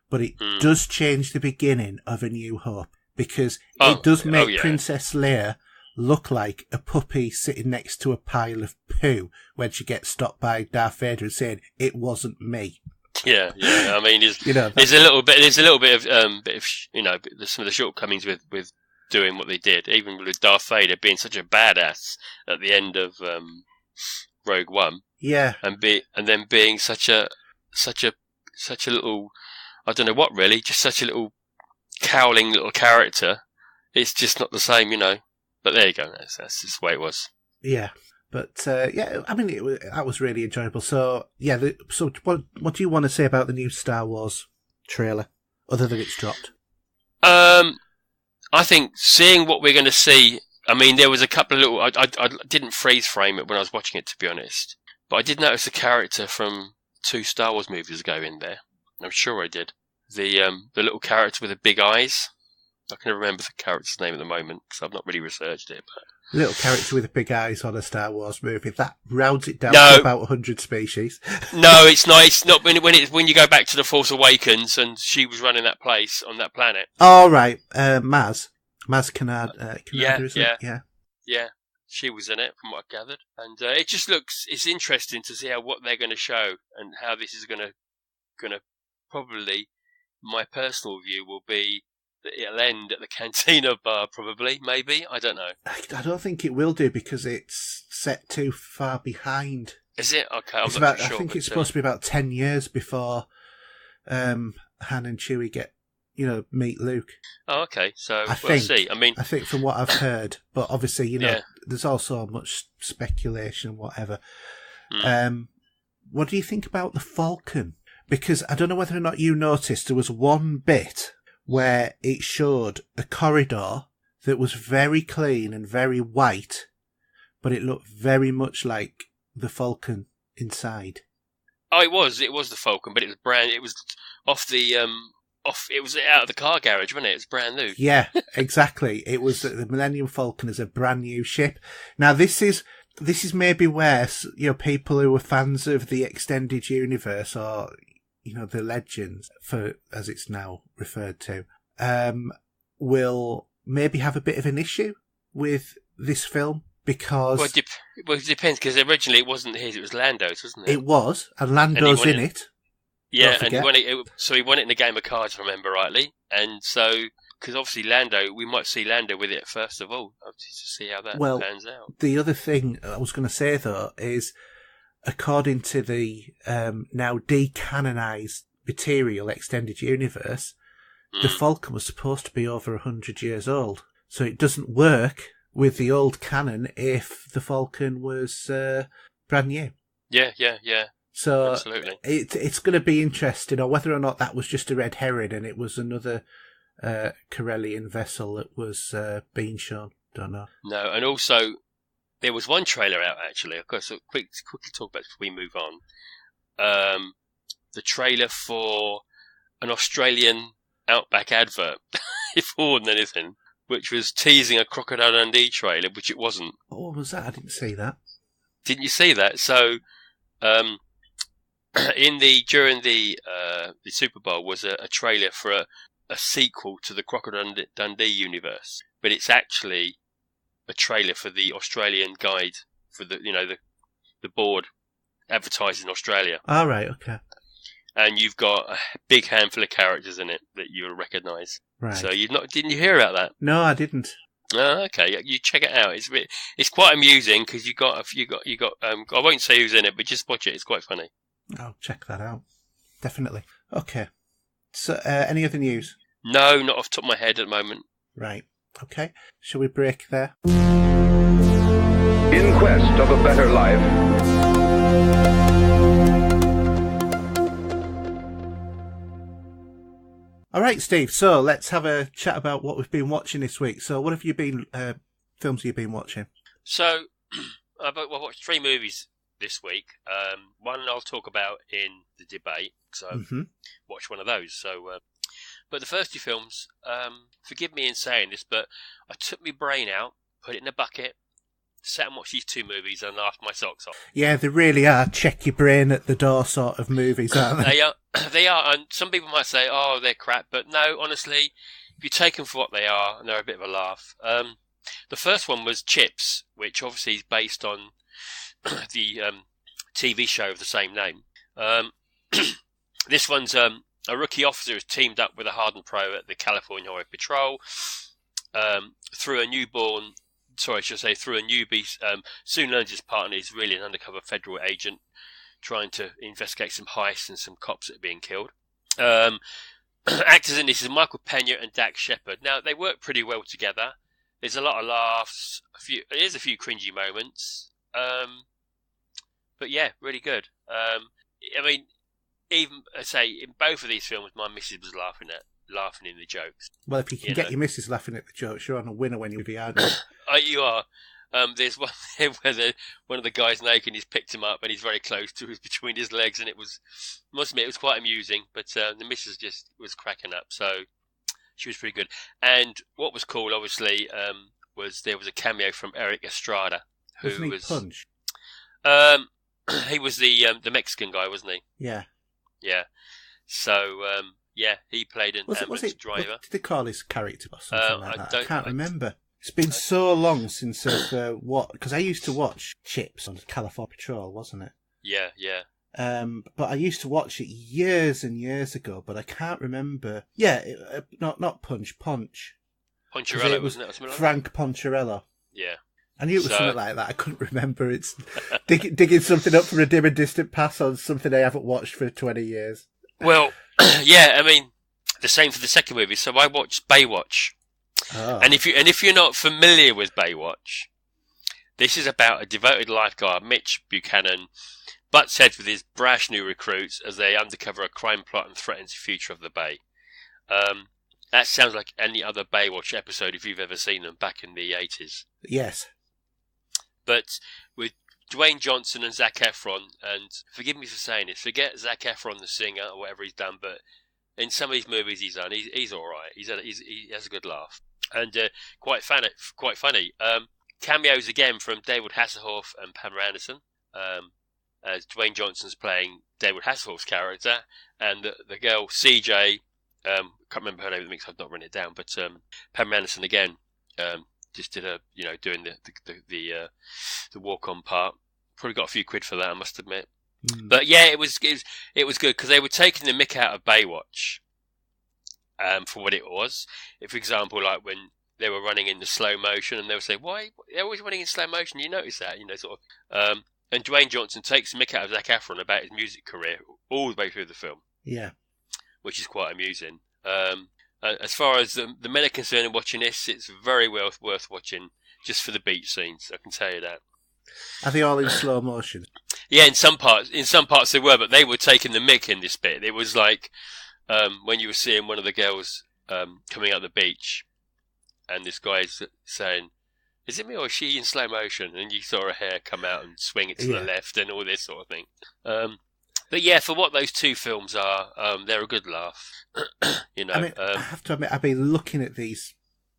But it does change the beginning of A New Hope, because it does make Princess Leia look like a puppy sitting next to a pile of poo when she gets stopped by Darth Vader and saying, "It wasn't me." Yeah. I mean, there's a little bit of some of the shortcomings with doing what they did, even with Darth Vader being such a badass at the end of Rogue One. Yeah, and then being such a little, I don't know what really, just such a little cowling little character. It's just not the same, But there you go. That's just the way it was. Yeah. But I mean, that was really enjoyable. So yeah, so what do you want to say about the new Star Wars trailer, other than it's dropped? I think seeing what we're going to see. I mean, there was a couple of little. I didn't freeze frame it when I was watching it, to be honest. But I did notice a character from 2 Star Wars movies ago in there. I'm sure I did. The little character with the big eyes. I can never remember the character's name at the moment because I've not really researched it. But little character with the big eyes on a Star Wars movie, that rounds it down to about 100 species. No, it's not. It's not when you go back to The Force Awakens and she was running that place on that planet. Oh right, Maz Kanata, yeah. She was in it, from what I gathered, and it just it's interesting to see what they're going to show and how this is going to probably. My personal view will be that it'll end at the Cantina bar, probably, maybe. I don't know. I don't think it will do because it's set too far behind. Is it? Okay, I'm not sure. I think it's supposed to be about 10 years before Han and Chewie get, meet Luke. Oh, okay. So we'll see. I think from what I've heard, but obviously, there's also much speculation, whatever. What do you think about the Falcon? Because I don't know whether or not you noticed, there was one bit where it showed a corridor that was very clean and very white, but it looked very much like the Falcon inside. Oh, it was the Falcon, but it was brand. It was off the it was out of the car garage, wasn't it? It was brand new. Yeah, exactly. It was the Millennium Falcon is a brand new ship. Now this is maybe where people who are fans of the extended universe or the Legends, as it's now referred to, will maybe have a bit of an issue with this film because... Well, it depends, because originally it wasn't his, it was Lando's, wasn't it? It was, and Lando's in it. Yeah, and he won it in a game of cards, if I remember rightly. And so, because obviously Lando, we might see Lando with it first of all, to see how that pans out. The other thing I was going to say, though, is according to the now decanonised material extended universe, the Falcon was supposed to be over 100 years old. So it doesn't work with the old canon if the Falcon was brand new. Yeah. So absolutely. It's going to be interesting, or whether or not that was just a red herring and it was another Corellian vessel that was being shown. Don't know. No, and also there was one trailer out actually. Of course, so quickly talk about it before we move on. The trailer for an Australian Outback advert, if more than anything, which was teasing a Crocodile Dundee trailer, which it wasn't. What was that? I didn't see that. Didn't you see that? So, during the Super Bowl was a trailer for a sequel to the Crocodile Dundee universe, but it's actually a trailer for the Australian guide for the board advertising in Australia. All right, okay. And you've got a big handful of characters in it that you'll recognise. Right. So didn't you hear about that? No, I didn't. Oh, okay. You check it out. It's quite amusing because you got. I won't say who's in it, but just watch it. It's quite funny. I'll check that out. Definitely. Okay. So, any other news? No, not off the top of my head at the moment. Right. Okay. Shall we break there? In quest of a better life. All right, Steve. So let's have a chat about what we've been watching this week. So, what have you been films have you been watching? So, I've watched 3 movies this week. One I'll talk about in the debate, so watch one of those. So, but the first 2 films, forgive me in saying this, but I took my brain out, put it in a bucket, sat and watched these 2 movies, and laughed my socks off. Yeah, they really are check your brain at the door sort of movies, aren't they? They are, and some people might say, "Oh, they're crap," but no, honestly, if you take them for what they are, and they're a bit of a laugh. The first one was Chips, which obviously is based on the TV show of the same name. This one's a rookie officer who's teamed up with a hardened pro at the California Highway Patrol, through a newbie, soon learns his partner is really an undercover federal agent trying to investigate some heists and some cops that are being killed. Actors in this is Michael Pena and Dax Shepard. Now, they work pretty well together. There's a lot of laughs. There's a few cringy moments. But yeah, really good. I mean, even I say in both of these films, my missus was laughing in the jokes. Well, if you can get your missus laughing at the jokes, you're on a winner when you're behind. You are. There's one there where one of the guys naked, and he's picked him up, and he's very close to between his legs, and must admit, it was quite amusing. But the missus just was cracking up, so she was pretty good. And what was cool, obviously, was there was a cameo from Eric Estrada, who was Punch. He was the Mexican guy, wasn't he? Yeah. Yeah. So he played an ambulance driver. What did they call his character or something like that? I can't remember. It's been so long since I've because I used to watch Chips on California Patrol, wasn't it? Yeah. But I used to watch it years and years ago, but I can't remember. Yeah, not Punch. Poncherello, wasn't it? Or something Frank like Poncherello. Yeah. I knew it was something like that. I couldn't remember. It's digging something up from a dim and distant past on something I haven't watched for 20 years. Well, yeah, I mean, the same for the second movie. So I watched Baywatch. Oh. And if you're not familiar with Baywatch, this is about a devoted lifeguard, Mitch Buchanan, butts heads with his brash new recruits as they undercover a crime plot and threatens the future of the Bay. That sounds like any other Baywatch episode if you've ever seen them back in the 80s. Yes. But with Dwayne Johnson and Zac Efron, and forgive me for saying this, forget Zac Efron the singer or whatever he's done, but in some of these movies he's done, he's all right. He has a good laugh. And quite funny. Cameos again from David Hasselhoff and Pamela Anderson, as Dwayne Johnson's playing David Hasselhoff's character, and the girl CJ, can't remember her name because I've not written it down, but Pamela Anderson again, just did doing the walk on part. Probably got a few quid for that, I must admit. But yeah, it was good because they were taking the mick out of Baywatch. For what it was. If, for example, like when they were running in the slow motion, and they would say, "Why they're always running in slow motion?" You notice that, sort of. And Dwayne Johnson takes the mick out of Zac Efron about his music career all the way through the film. Yeah, which is quite amusing. As far as the men are concerned in watching this, it's very well worth watching just for the beach scenes. I can tell you that. Are they all in slow motion? Yeah, in some parts they were, but they were taking the mick in this bit. It was like. When you were seeing one of the girls coming out the beach, and this guy's saying, "Is it me or is she in slow motion?" And you saw her hair come out and swing it to the left and all this sort of thing. But yeah, for what those two films are, they're a good laugh. I mean, I have to admit, I've been looking at these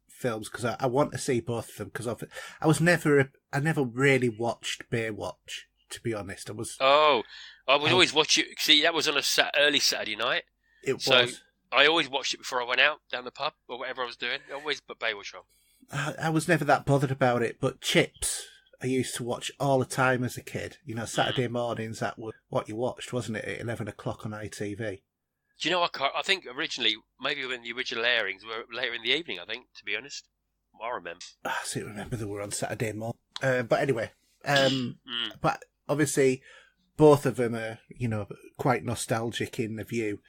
films because I want to see both of them because I never really watched Baywatch, to be honest. I would always watch it. See, that was on early Saturday night. It was. So I always watched it before I went out down the pub or whatever I was doing. I always put Baywatch on. I was never that bothered about it, but Chips I used to watch all the time as a kid. Saturday mornings, that was what you watched, wasn't it, at 11 o'clock on ITV? Do you know, I think originally, maybe when the original airings were later in the evening, I think, to be honest. I remember. I seem to remember they were on Saturday morning. But anyway, but obviously both of them are, quite nostalgic in the view.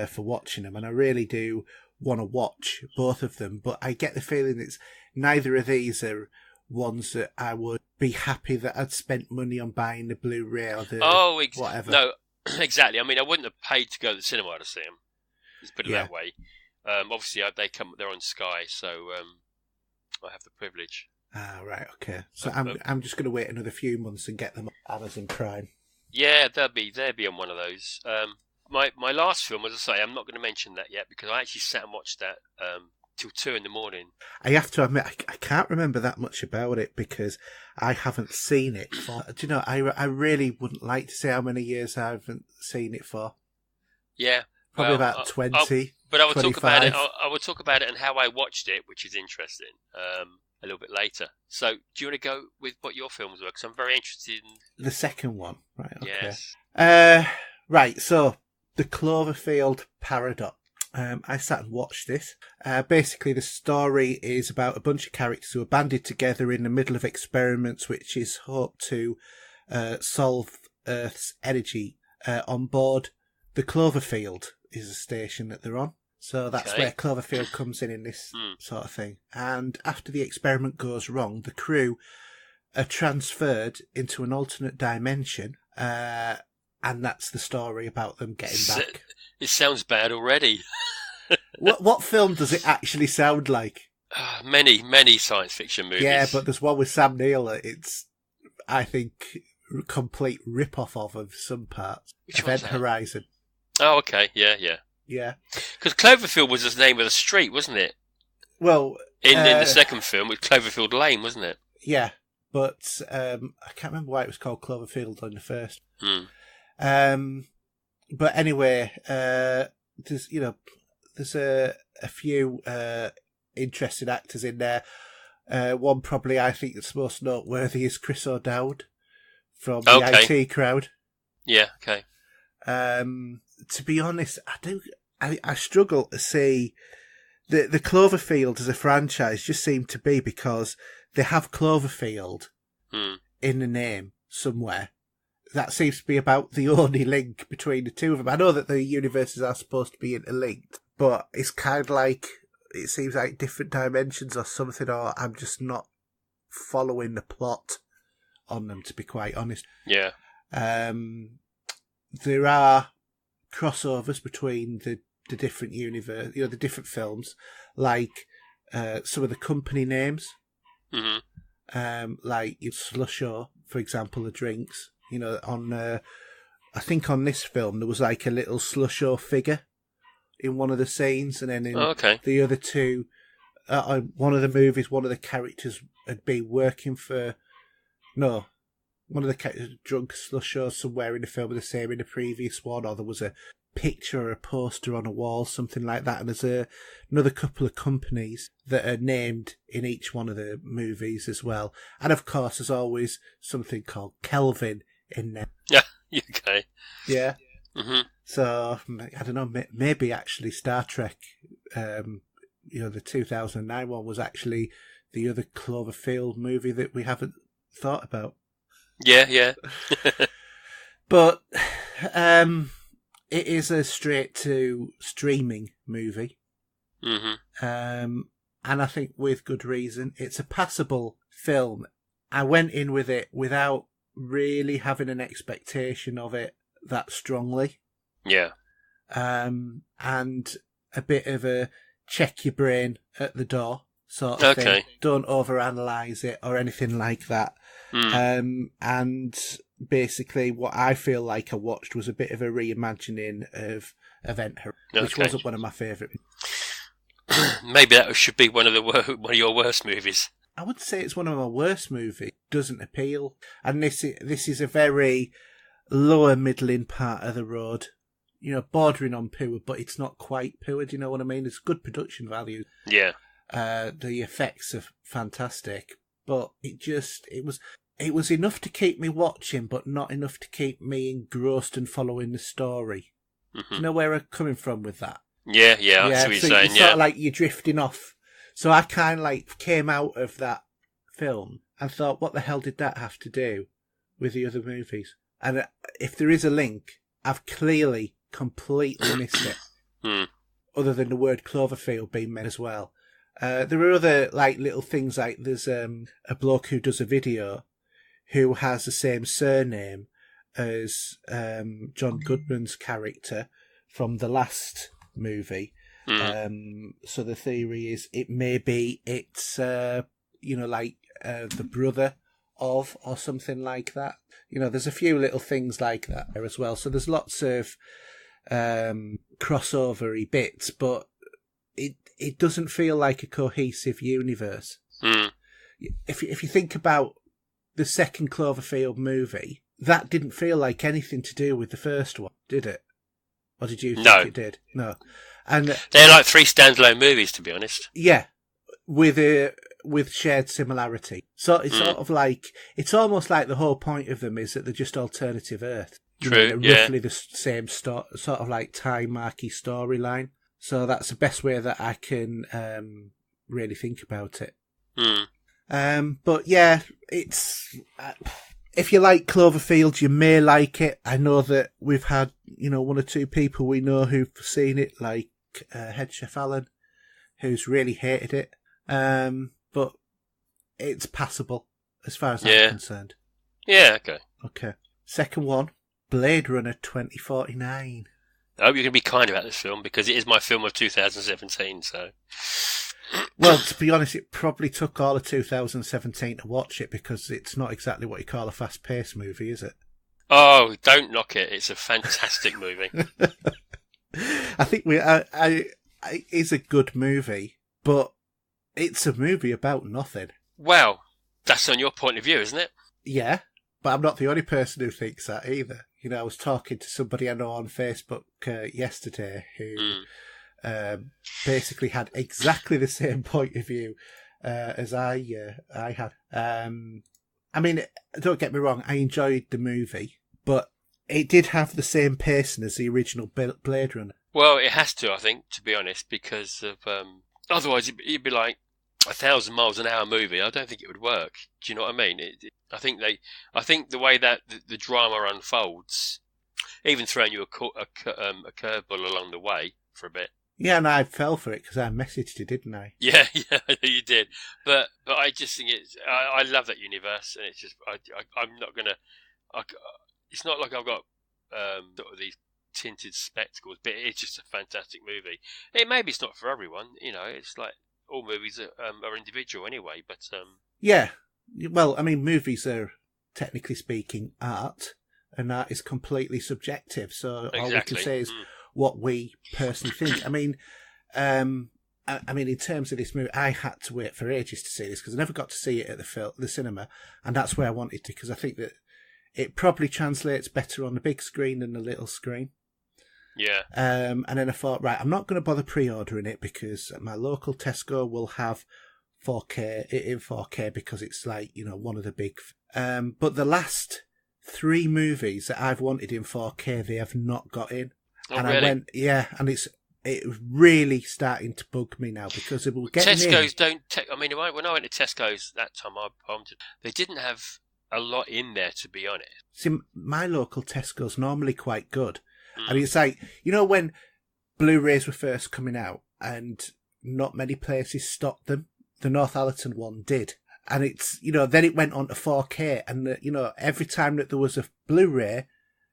For watching them, and I really do want to watch both of them, but I get the feeling it's neither of these are ones that I would be happy that I'd spent money on buying the Blu-ray or the whatever. No, exactly. I mean, I wouldn't have paid to go to the cinema to see them. Let's put it that way. Obviously, they're on Sky, so I have the privilege. Ah, right, okay. So I'm just going to wait another few months and get them on Amazon Prime. Yeah, they'll be on one of those. My last film, as I say, I'm not going to mention that yet because I actually sat and watched that till 2 in the morning. I have to admit, I can't remember that much about it because I haven't seen it for... Do you know, I really wouldn't like to say how many years I haven't seen it for. Yeah. Probably about 20, But I will 25. talk about it. I will talk about it and how I watched it, which is interesting, a little bit later. So, do you want to go with what your films were? Because I'm very interested in... The second one. Right, okay. Yes. Right, so... The Cloverfield Paradox. I sat and watched this. Basically, the story is about a bunch of characters who are banded together in the middle of experiments, which is hoped to solve Earth's energy on board the Cloverfield is a station that they're on. So that's where Cloverfield comes in this sort of thing. And after the experiment goes wrong, the crew are transferred into an alternate dimension, and that's the story about them getting back. It sounds bad already. What film does it actually sound like? Many science fiction movies. Yeah, but there's one with Sam Neill. It's, I think, complete rip-off of some parts. Which Event one's that? Horizon. Oh, okay. Yeah. Yeah. Because Cloverfield was the name of the street, wasn't it? Well, in the second film, it was Cloverfield Lane, wasn't it? Yeah, but I can't remember why it was called Cloverfield on the first. But anyway, there's a few interesting actors in there. One probably I think that's most noteworthy is Chris O'Dowd from the IT Crowd. Yeah, okay. To be honest, I struggle to see the Cloverfield as a franchise just seem to be because they have Cloverfield in the name somewhere. That seems to be about the only link between the two of them. I know that the universes are supposed to be interlinked, but it's kind of like, it seems like different dimensions or something, or I'm just not following the plot on them, to be quite honest. Yeah. There are crossovers between the different universe, the different films, like some of the company names, like Slusho, for example, the drinks. On I think on this film there was like a little Slusho figure in one of the scenes, and then in the other two, one of the movies, one of the characters had been working for one of the characters drunk Slusho somewhere in the film, the same in the previous one, or there was a picture or a poster on a wall, something like that. And there's another couple of companies that are named in each one of the movies as well. And of course, there's always something called Kelvin in there. Yeah, okay. Yeah. Mm-hmm. So, I don't know, maybe actually Star Trek, the 2009 one was actually the other Cloverfield movie that we haven't thought about. Yeah. But it is a straight-to-streaming movie. And I think with good reason. It's a passable film. I went in with it without really having an expectation of it that strongly. Yeah. And a bit of a check your brain at the door sort of thing. Don't overanalyze it or anything like that. And basically what I feel like I watched was a bit of a reimagining of Event Horizon, which wasn't one of my favourite. Maybe that should be one of your worst movies. I would say it's one of my worst movies. It doesn't appeal. And this is a very lower middling part of the road. Bordering on poor, but it's not quite poor, do you know what I mean? It's good production value. Yeah. The effects are fantastic, but it was enough to keep me watching, but not enough to keep me engrossed and following the story. Do you know where I'm coming from with that? Yeah, I see what you're saying, It's sort of like you're drifting off. So I kind of came out of that film and thought, what the hell did that have to do with the other movies? And if there is a link, I've clearly completely missed it. Other than the word Cloverfield being made as well. There are other little things, like there's a bloke who does a video who has the same surname as John Goodman's character from the last movie. So the theory is it's the brother of, or something like that. There's a few little things like that there as well. So there's lots of crossover-y bits, but it doesn't feel like a cohesive universe. If you think about the second Cloverfield movie, that didn't feel like anything to do with the first one, did it? Or did you think it did? No. And they're like three standalone movies, to be honest. Yeah, with shared similarity. So it's sort of like, it's almost like the whole point of them is that they're just alternative Earth. True, they're roughly the same sort of like time-marky storyline. So that's the best way that I can really think about it. But yeah, it's... if you like Cloverfield, you may like it. I know that we've had, one or two people we know who've seen it, like Head Chef Alan, who's really hated it. But it's passable as far as I'm concerned. Yeah, okay. Okay. Second one, Blade Runner 2049. I hope you're going to be kind about this film, because it is my film of 2017, so... Well, to be honest, it probably took all of 2017 to watch it, because it's not exactly what you call a fast-paced movie, is it? Oh, don't knock it. It's a fantastic movie. I think it's a good movie, but it's a movie about nothing. Well, that's on your point of view, isn't it? Yeah, but I'm not the only person who thinks that either. I was talking to somebody I know on Facebook yesterday who basically had exactly the same point of view as I had. I mean, don't get me wrong, I enjoyed the movie, but it did have the same pacing as the original Blade Runner. Well, it has to, I think, to be honest, because of otherwise it'd be like 1,000 miles an hour movie. I don't think it would work. Do you know what I mean? I think the way that the drama unfolds, even throwing you a curveball along the way for a bit. Yeah, and I fell for it because I messaged you, didn't I? Yeah, you did. But I just think I love that universe, and it's just I'm not gonna. It's not like I've got sort of these tinted spectacles, but it's just a fantastic movie. Maybe it's not for everyone, It's like all movies are individual anyway. But yeah, well, I mean, movies are technically speaking art, and art is completely subjective. So all we can say is what we personally think. I mean, in terms of this movie, I had to wait for ages to see this because I never got to see it at the cinema, and that's where I wanted to, because I think that it probably translates better on the big screen than the little screen. Yeah. And then I thought, right, I'm not going to bother pre-ordering it because my local Tesco will have 4K in 4K because it's like, one of the big. But the last 3 movies that I've wanted in 4K, they have not got in. Oh, and really? I went, and it's really starting to bug me now because it will get Tesco's don't. When I went to Tesco's that time, they didn't have a lot in there, to be honest. See, my local Tesco's normally quite good. I mean, it's like, when Blu-rays were first coming out and not many places stocked them, the Northallerton one did. And it's, then it went on to 4K, and, every time that there was a Blu-ray,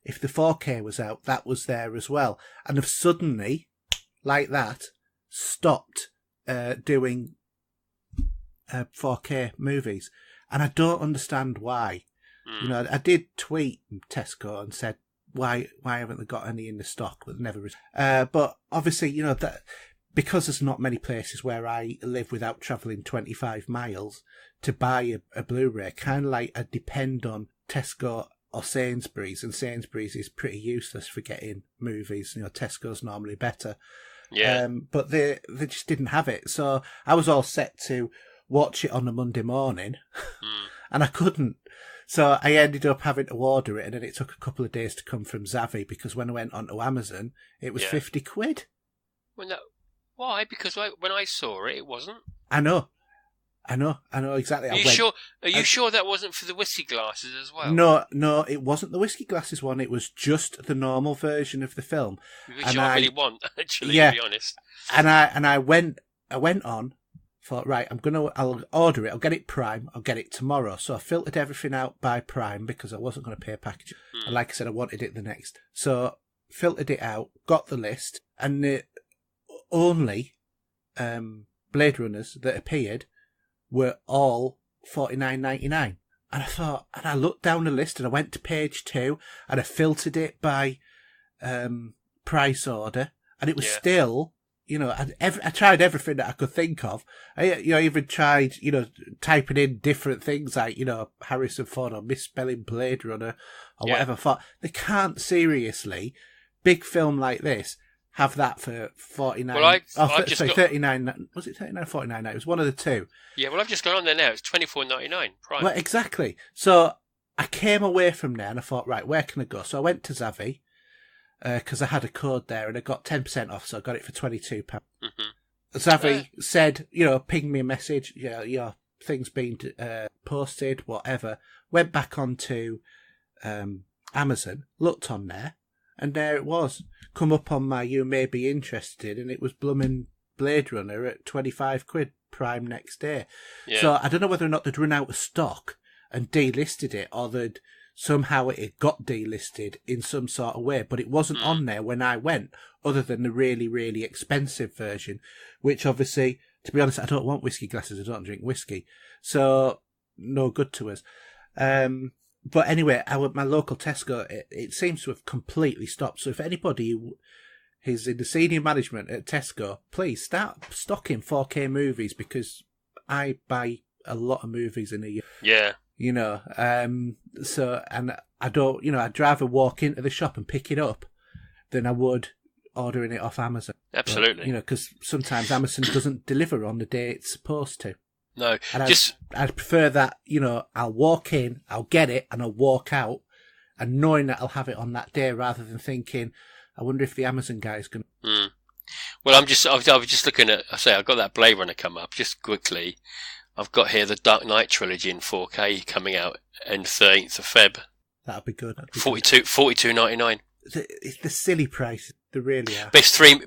if the 4K was out, that was there as well. And they've suddenly, like that, stopped doing 4K movies. And I don't understand why. I did tweet Tesco and said, why haven't they got any in the stock? But never. But obviously, that because there's not many places where I live without travelling 25 miles to buy a Blu-ray, kind of like I depend on Tesco or Sainsbury's, and Sainsbury's is pretty useless for getting movies. Tesco's normally better. Yeah. But they just didn't have it. So I was all set to watch it on a Monday morning, and I couldn't. So I ended up having to order it, and then it took a couple of days to come from Zavvi, because when I went onto Amazon, it was 50 quid. Well, no. Why? Because when I saw it, it wasn't. I know exactly. Are you sure that wasn't for the whiskey glasses as well? No, it wasn't the whiskey glasses one. It was just the normal version of the film, which I really want, actually. Yeah, to be honest. And I went on. Thought, right, I'll order it. I'll get it Prime. I'll get it tomorrow. So I filtered everything out by Prime because I wasn't going to pay a package. And like I said, I wanted it the next. So filtered it out, got the list, and the only Blade Runners that appeared were all $49.99. And I thought, and I looked down the list and I went to page 2 and I filtered it by price order, and it was still. I tried everything that I could think of. I even tried, typing in different things like, Harrison Ford or misspelling Blade Runner or whatever. I thought, they can't seriously, big film like this, have that for 49. Well, I've just 39. Was it 39 or 49? It was one of the two. Yeah, well, I've just gone on there now. It's $24.99 Prime. Well, exactly. So I came away from there and I thought, right, where can I go? So I went to Zavvi. because I had a code there and I got 10% off, so I got it for £22. Zavi said, ping me a message, your thing's been posted, whatever. Went back onto Amazon, looked on there, and there it was. Come up on my you may be interested, and it was blooming Blade Runner at £25 Prime next day. Yeah. So I don't know whether or not they'd run out of stock and delisted it, or that somehow it got delisted in some sort of way, but it wasn't on there when I went, other than the really, really expensive version, which obviously, to be honest, I don't want whiskey glasses, I don't drink whiskey, so no good to us. But anyway, my local Tesco, it seems to have completely stopped, so if anybody who's in the senior management at Tesco, please start stocking 4K movies, because I buy a lot of movies in a year. Yeah. So, and I don't, I'd rather walk into the shop and pick it up than I would ordering it off Amazon. Absolutely. But, because sometimes Amazon doesn't deliver on the day it's supposed to. No, and I'd prefer that, I'll walk in, I'll get it, and I'll walk out, and knowing that I'll have it on that day, rather than thinking, I wonder if the Amazon guy's going to... Well, I was just looking at, I've got that Blade Runner come up, just quickly. I've got here the Dark Knight trilogy in 4K coming out on 13th of Feb. That'd be good. $42.99. It's the silly price. They really are. But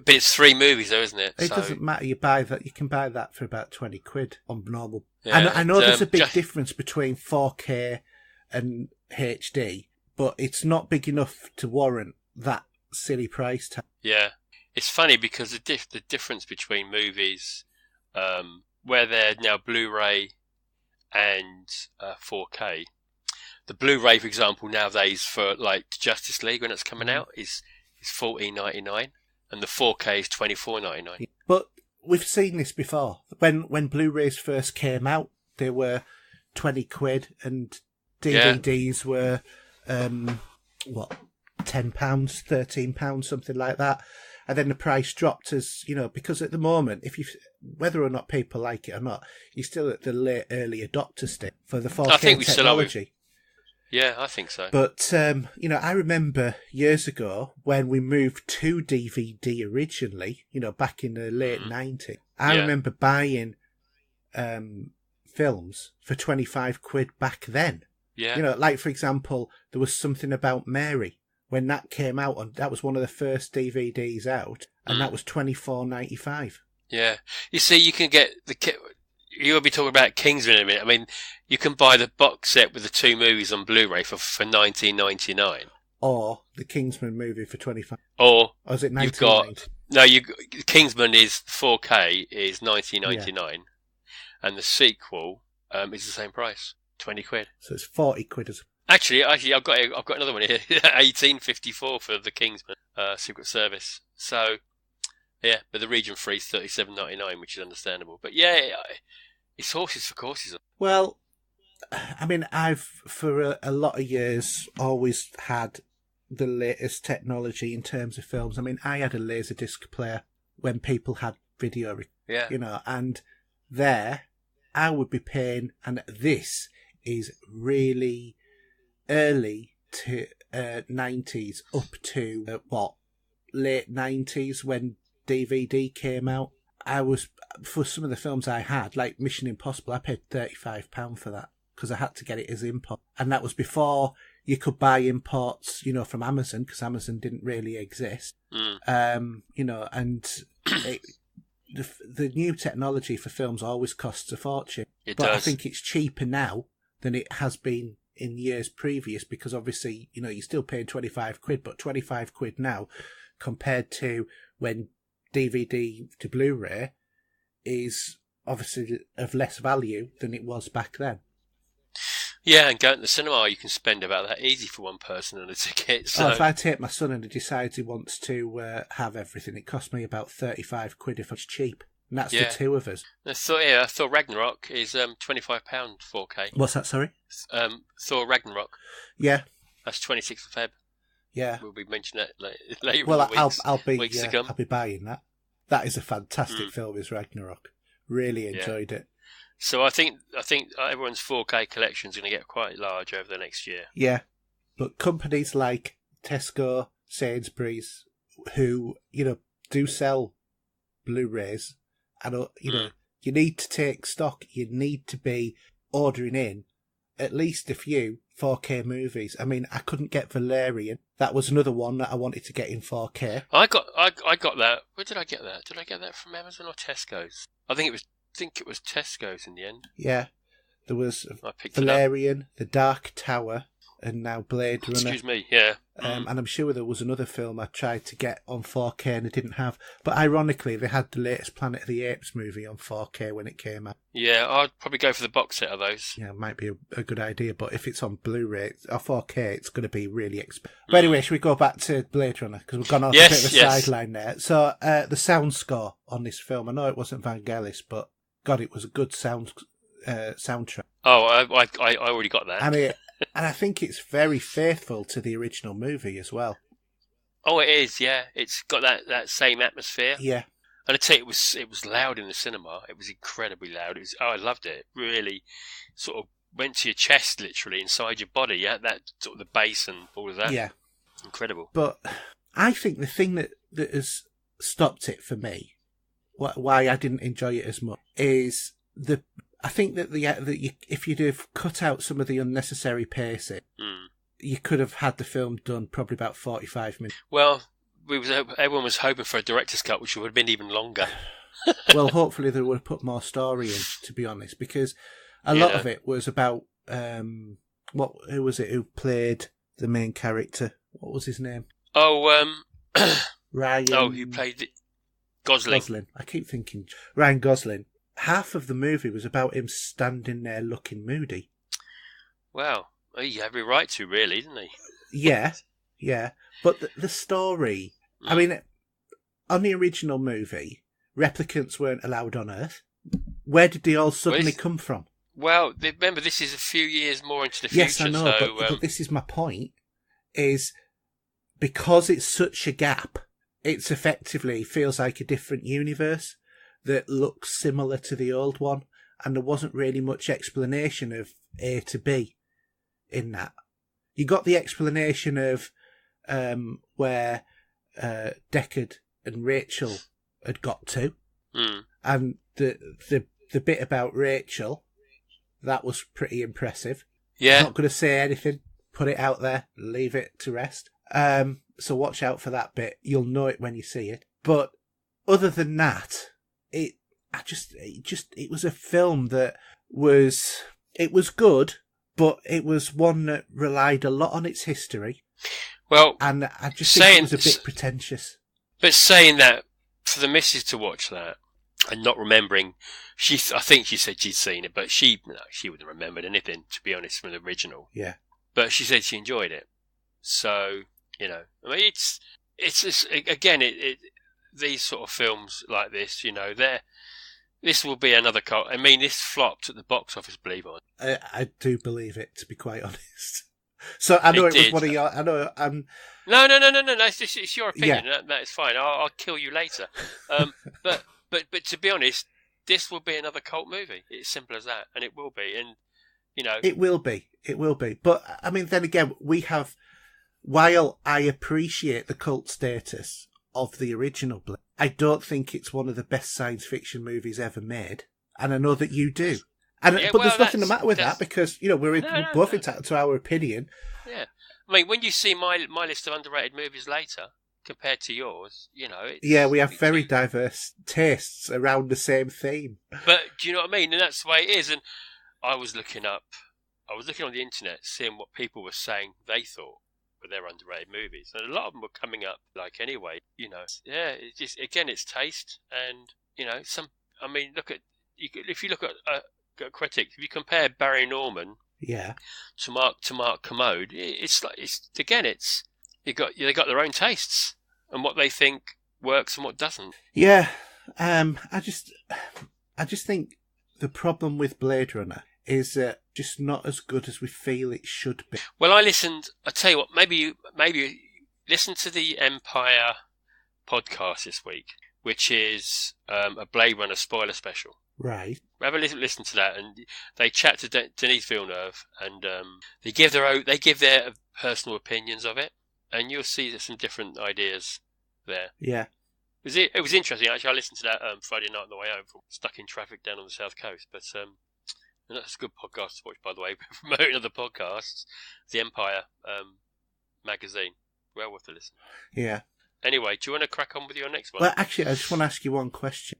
it's three movies though, isn't it? It doesn't matter. You can buy that for about £20 on normal. Yeah, I know there's a big difference between 4K and HD, but it's not big enough to warrant that silly price tag. Yeah. It's funny because the difference between movies, where they're now Blu-ray and 4K. The Blu-ray, for example, nowadays for like Justice League when it's coming out is $14.99, and the 4K is $24.99. But we've seen this before. When Blu-rays first came out, they were £20, and DVDs were £10, £13, something like that. And then the price dropped as, because at the moment, whether or not people like it or not, you're still at the late early adopter stage for the 4K technology. Yeah, I think so. But, I remember years ago when we moved to DVD originally, back in the late 90s, I remember buying films for £25 back then. Yeah. Like, for example, there was Something About Mary. When that came out, and that was one of the first DVDs out, and that was $24.95. Yeah, you see, you can get you'll be talking about Kingsman in a minute. I mean, you can buy the box set with the two movies on Blu-ray for $19.99, or the Kingsman movie for $25. Or is it $19.99? Kingsman is 4K is $19.99, and the sequel is the same price, £20. So it's £40. Actually, I've got another one here, $18.54 for the Kingsman Secret Service. So, yeah, but the region free is $37.99, which is understandable. But yeah, it's horses for courses. Well, I mean, I've for a lot of years always had the latest technology in terms of films. I mean, I had a Laserdisc player when people had video, and there I would be paying, and this is really early to 90s up to late 90s when DVD came out. I was, for some of the films I had, like Mission Impossible, I paid £35 for that because I had to get it as import, and that was before you could buy imports from Amazon, because Amazon didn't really exist. And the new technology for films always costs a fortune. It does. I think it's cheaper now than it has been in years previous, because obviously, you're still paying £25, but £25 now compared to when DVD to Blu-ray is obviously of less value than it was back then. Yeah, and going to the cinema, you can spend about that easy for one person on a ticket. So if I take my son and he decides he wants to have everything, it costs me about £35 if it's cheap. And that's the two of us. I thought Ragnarok is £25 4K. What's that, sorry? Thor Ragnarok. Yeah. That's 26th of Feb. Yeah. We'll be mentioning that later. Well, I'll be buying that. That is a fantastic film, is Ragnarok. Really enjoyed it. So I think everyone's 4K collection is going to get quite large over the next year. Yeah. But companies like Tesco, Sainsbury's, who, do sell Blu-rays, and, you need to take stock. You need to be ordering in at least a few 4K movies. I mean, I couldn't get Valerian. That was another one that I wanted to get in 4K. I got that. Where did I get that? Did I get that from Amazon or Tesco's? I think it was Tesco's in the end. Yeah. There was Valerian, The Dark Tower, and now Blade Runner. Excuse me, yeah. And I'm sure there was another film I tried to get on 4K and I didn't have. But ironically, they had the latest Planet of the Apes movie on 4K when it came out. Yeah, I'd probably go for the box set of those. Yeah, it might be a good idea. But if it's on Blu-ray or 4K, it's going to be really expensive. But anyway, should we go back to Blade Runner? Because we've gone off a bit of a sideline there. So the sound score on this film, I know it wasn't Vangelis, but God, it was a good soundtrack. Oh, I already got that. And I think it's very faithful to the original movie as well. Oh, it is, yeah. It's got that same atmosphere. Yeah. And I tell you, it was loud in the cinema. It was incredibly loud. I loved it. It really sort of went to your chest, literally, inside your body. Yeah, that sort of the bass and all of that. Yeah. Incredible. But I think the thing that has stopped it for me, why I didn't enjoy it as much, is I think that if you'd have cut out some of the unnecessary pacing, you could have had the film done probably about 45 minutes. Well, everyone was hoping for a director's cut, which would have been even longer. Well, hopefully they would have put more story in, to be honest, because a lot of it was about who was it who played the main character? What was his name? Oh, Ryan. Oh, who played it? Gosling. I keep thinking Ryan Gosling. Half of the movie was about him standing there looking moody. Well, he had every right to, really, didn't he? Yeah. But the story, I mean, on the original movie, replicants weren't allowed on Earth. Where did they all suddenly come from? Well, remember, this is a few years more into the future. Yes, I know, but this is my point, is because it's such a gap, it's effectively feels like a different universe that looks similar to the old one, and there wasn't really much explanation of A to B in that. You got the explanation of where Deckard and Rachel had got to, and the bit about Rachel, that was pretty impressive. Yeah. I'm not going to say anything, put it out there, leave it to rest. So watch out for that bit. You'll know it when you see it. But other than that, it was a film that was good, but it was one that relied a lot on its history. Well, and I just think it was a bit pretentious. But saying that, for the missus to watch that and not remembering, I think she said she'd seen it, but she wouldn't have remembered anything, to be honest, from the original. Yeah. But she said she enjoyed it. So, I mean, it's again, these sort of films like this, this will be another cult. I mean, this flopped at the box office, believe it or not. I do believe it, to be quite honest. So I know it was one of your. I know. No. It's your opinion. Yeah. That is fine. I'll kill you later. But to be honest, this will be another cult movie. It's simple as that, and it will be. And it will be. It will be. But I mean, then again, we have. While I appreciate the cult status of the original Blade, I don't think it's one of the best science fiction movies ever made, and I know that you do. And but there's nothing the matter with that because we're both entitled to our opinion. Yeah, I mean, when you see my list of underrated movies later compared to yours, we have very diverse tastes around the same theme. But do you know what I mean? And that's the way it is. And I was looking on the internet, seeing what people were saying they thought were their underrated movies, and a lot of them were coming up anyway. It's just again, it's taste, and if you look at critics, if you compare Barry Norman, to Mark Commode, they got their own tastes and what they think works and what doesn't. Yeah, I just think the problem with Blade Runner is just not as good as we feel it should be. Well, I tell you what, maybe you listen to the Empire podcast this week, which is a Blade Runner spoiler special. Right. Have a listen to that, and they chat to Denis Villeneuve, and they give their personal opinions of it, and you'll see there's some different ideas there. Yeah. It was interesting, actually. I listened to that Friday night on the way home, stuck in traffic down on the south coast. But and that's a good podcast to watch, by the way. Promoting other podcasts, the Empire magazine, well worth a listen. Yeah. Anyway, do you want to crack on with your next one? Well, actually, I just want to ask you one question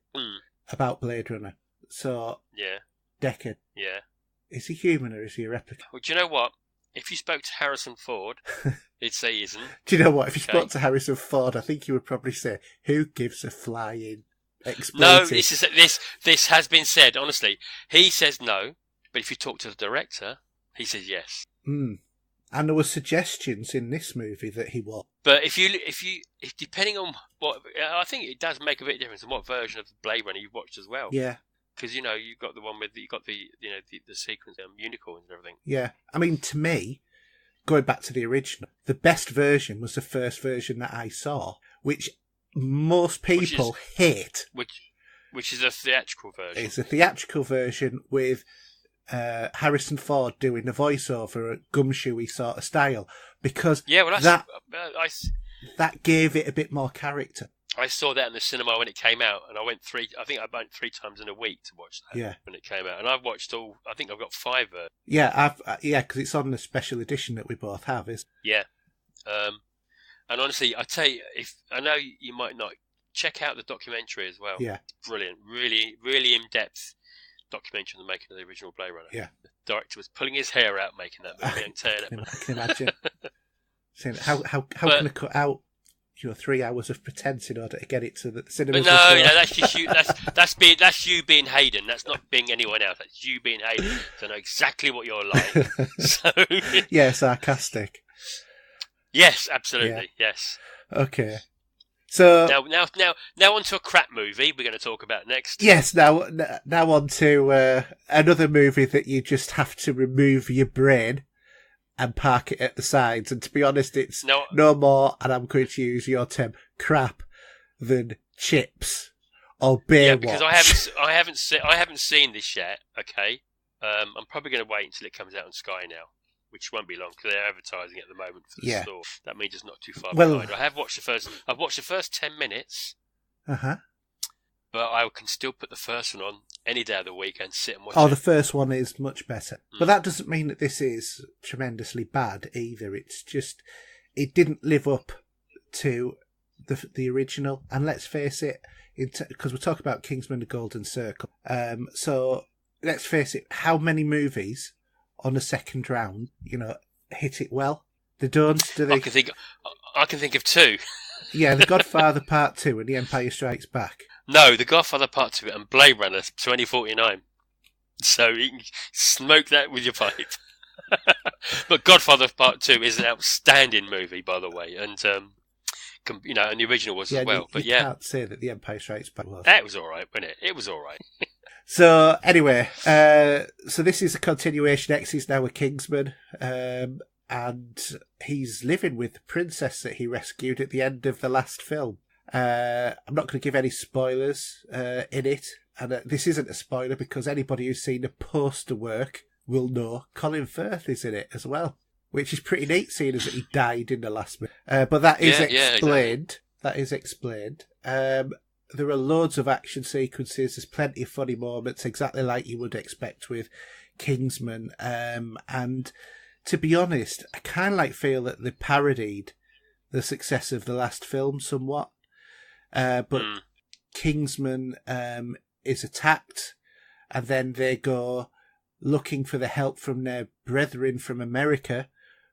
about Blade Runner. So, yeah, Deckard. Yeah. Is he human or is he a replica? Well, do you know what? If you spoke to Harrison Ford, he'd say he isn't. Do you know what? If you spoke to Harrison Ford, I think he would probably say, "Who gives a flying expletive?" No, this has been said. Honestly, he says no, but if you talk to the director, he says yes. And there were suggestions in this movie that he was. But if depending on what, I think it does make a bit of difference in what version of Blade Runner you've watched as well. Yeah. Because you've got the one with the sequence unicorns and everything. Yeah, I mean, to me, going back to the original, the best version was the first version that I saw, which most people hate. Which is a theatrical version. It's a theatrical version with Harrison Ford doing the voiceover at gumshoey sort of style, because that gave it a bit more character. I saw that in the cinema when it came out, and I went three times in a week to watch that when it came out. And I've watched I think I've got 5 versions. Yeah, because it's on the special edition that we both have, Yeah. And honestly, I tell you, I know you might not, check out the documentary as well. Yeah. It's brilliant. Really, really in-depth documentary on the making of the original Blade Runner. Yeah. The director was pulling his hair out making that movie and tearing it. I can imagine. How can I cut out 3 hours of pretense in order to get it to the cinema? But no, that's just you. That's you being Haydn. That's not being anyone else. That's you being Haydn. So I know exactly what you're like. So yeah, sarcastic. Yes, absolutely. Yeah. Yes. Okay. So now on to a crap movie we're going to talk about next. Yes. Now on to another movie that you just have to remove your brain and park it at the sides. And to be honest, it's no more, and I'm going to use your term, crap, than Chips or Baywatch. Yeah, because I haven't seen this yet. Okay, I'm probably going to wait until it comes out on Sky now, which won't be long because they're advertising at the moment for the store. That means it's not too far behind. I've watched the first 10 minutes. But I can still put the first one on any day of the week and sit and watch it. Oh, the first one is much better. But that doesn't mean that this is tremendously bad either. It's just, it didn't live up to the original. And let's face it, because we're talking about Kingsman: The Golden Circle. So let's face it, how many movies on the second round, hit it well? They don't, do they? I can think of 2. Yeah, The Godfather Part 2 and The Empire Strikes Back. No, The Godfather Part 2 and Blade Runner 2049. So you can smoke that with your pipe. But Godfather Part 2 is an outstanding movie, by the way. And, and the original was as well. You can't say that The Empire Strikes Back was. That was all right, wasn't it? It was all right. So, anyway, so this is a continuation. X is now a Kingsman. And he's living with the princess that he rescued at the end of the last film. I'm not going to give any spoilers in it, and this isn't a spoiler because anybody who's seen the poster work will know Colin Firth is in it as well, which is pretty neat, seeing as that he died in the last movie. But that is explained. Exactly. That is explained. There are loads of action sequences. There's plenty of funny moments, exactly like you would expect with Kingsman. And to be honest, I kind of feel that they parodied the success of the last film somewhat. But Kingsman is attacked, and then they go looking for the help from their brethren from America,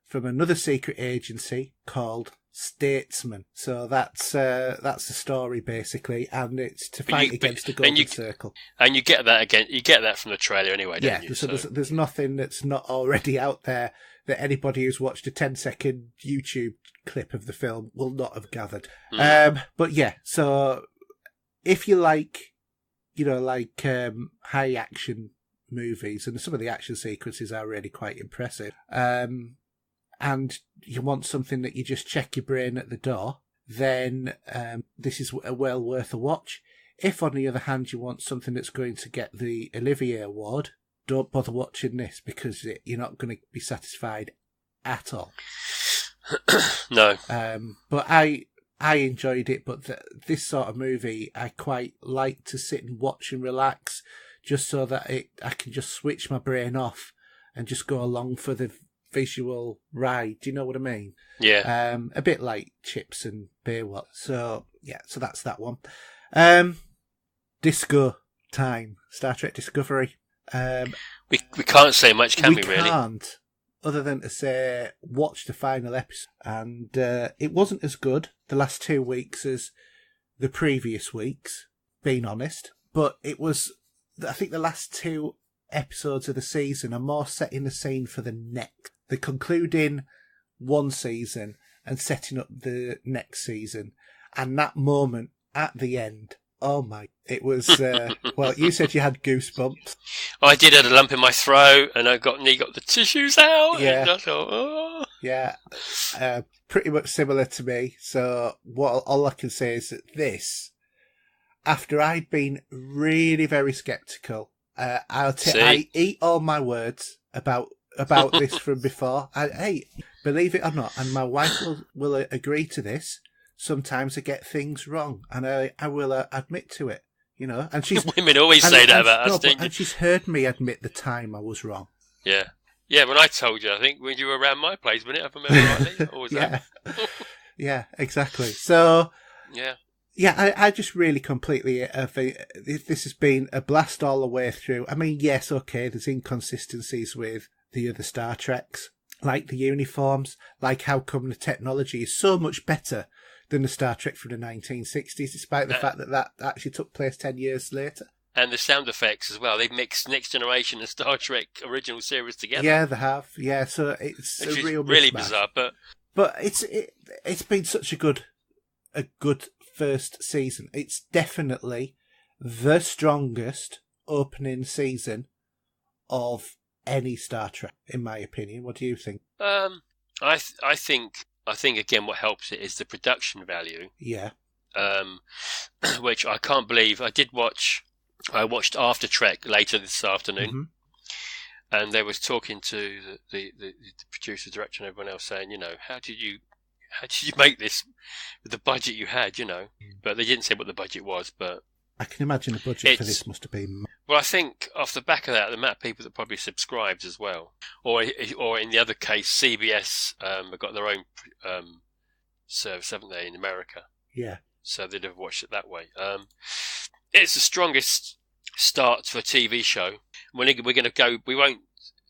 from another secret agency called Statesman. So that's the story basically, and it's to fight against the Golden Circle. And you get that again. You get that from the trailer anyway, don't you? So there's nothing that's not already out there that anybody who's watched a 10-second YouTube clip of the film will not have gathered. But yeah, so if you like, high action movies, and some of the action sequences are really quite impressive, and you want something that you just check your brain at the door, then this is well worth a watch. If, on the other hand, you want something that's going to get the Olivier Award, don't bother watching this because you're not going to be satisfied at all. No. But I enjoyed it. But this sort of movie, I quite like to sit and watch and relax, just so that I can just switch my brain off and just go along for the visual ride. Do you know what I mean? Yeah. A bit like Chips and Baywatch. So yeah, so that's that one. Disco time, Star Trek Discovery. We can't say much, can we really? We can't, other than to say, watch the final episode. And it wasn't as good the last 2 weeks as the previous weeks, being honest. But it was, I think the last 2 episodes of the season are more setting the scene for the next. They're concluding one season and setting up the next season. And that moment at the end, oh my, it was, well, you said you had goosebumps. I did have a lump in my throat, and I got the tissues out. Yeah. And I thought, oh. Yeah, pretty much similar to me. So all I can say is that this, after I'd been really very sceptical, I eat all my words about this from before. Hey, believe it or not, and my wife will agree to this. Sometimes I get things wrong, and I will admit to it, you know. And she's women always say that about us, don't you? And she's heard me admit the time I was wrong. Yeah, yeah. When I told you, I think when you were around my place, wasn't it? If I remember rightly, or was that? Yeah, exactly. So yeah, I just really completely. This has been a blast all the way through. I mean, yes, okay, there's inconsistencies with the other Star Treks, like the uniforms, like how come the technology is so much better than the Star Trek from the 1960s, despite the fact that actually took place 10 years later. And the sound effects as well. They've mixed Next Generation and Star Trek original series together. Yeah, they have. Yeah, so it's which a real really mismatch. Bizarre, but it's been such a good first season. It's definitely the strongest opening season of any Star Trek, in my opinion. What do you think? I think again, what helps it is the production value. Yeah. Which I can't believe. I watched After Trek later this afternoon, and they was talking to the producer, director, and everyone else, saying, you know, how did you make this with the budget you had, you know? But they didn't say what the budget was, but I can imagine the budget for this must have been. Well, I think off the back of that, the amount of people that probably subscribed as well, or in the other case, CBS have got their own service, haven't they, in America? Yeah. So they'd have watched it that way. It's the strongest start to a TV show. We're going to go. We won't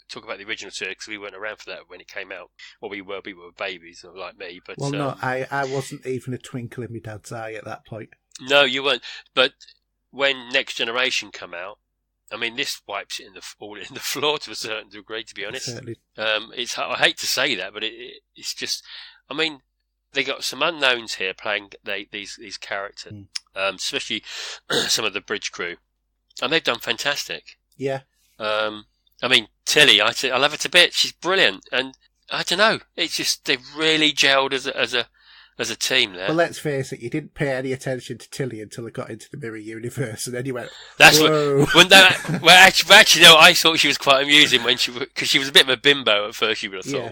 talk about the original series because we weren't around for that when it came out. Well, we were babies, like me. But no, I wasn't even a twinkle in my dad's eye at that point. No, you weren't. But when Next Generation come out, I mean, this wipes it all in the floor to a certain degree. To be honest, certainly. I hate to say that, but it's just. I mean, they got some unknowns here playing these characters, especially some of the bridge crew, and they've done fantastic. Yeah. I mean, Tilly, I love her to bits. She's brilliant, and I don't know. It's just they've really gelled as a team there. Well, let's face it, you didn't pay any attention to Tilly until it got into the Mirror Universe, and then you went, that's whoa. Actually, no, I thought she was quite amusing because she was a bit of a bimbo at first, you would have thought,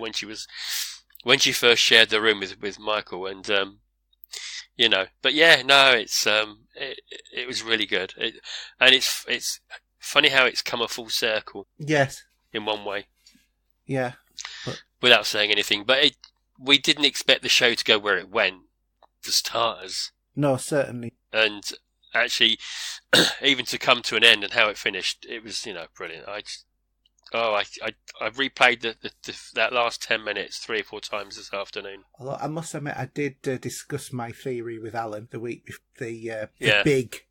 when she first shared the room with Michael, and, you know, but yeah, no, it was really good. And it's funny how it's come a full circle. Yes. In one way. Yeah. Without saying anything, but we didn't expect the show to go where it went, for starters. No, certainly. And actually, even to come to an end and how it finished, it was, you know, brilliant. I replayed that last 10 minutes 3 or 4 times this afternoon. Although I must admit, I did discuss my theory with Alan the week before the big,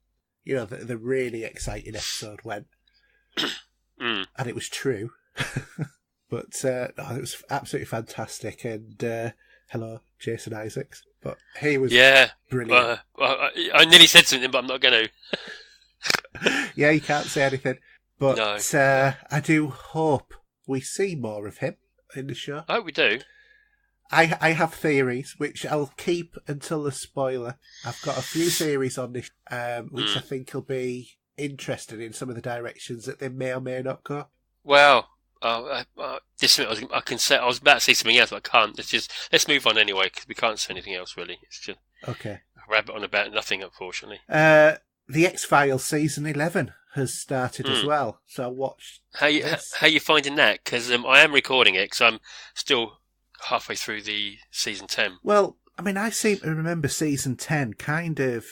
you know, the really exciting episode went. And it was true. But it was absolutely fantastic. And hello, Jason Isaacs. But he was brilliant. I nearly said something, but I'm not going to. Yeah, you can't say anything. But no. I do hope we see more of him in the show. Oh, we do. I have theories, which I'll keep until the spoiler. I've got a few theories on this, which I think will be interested in some of the directions that they may or may not go. Well, I can say I was about to say something else, but I can't. Let's move on anyway because we can't say anything else really. It's just okay. A rabbit on about nothing, unfortunately. The X-Files season 11 has started as well, so I watched. How you finding that? Because I am recording it because I'm still halfway through the season 10. Well, I mean, I seem to remember season 10 kind of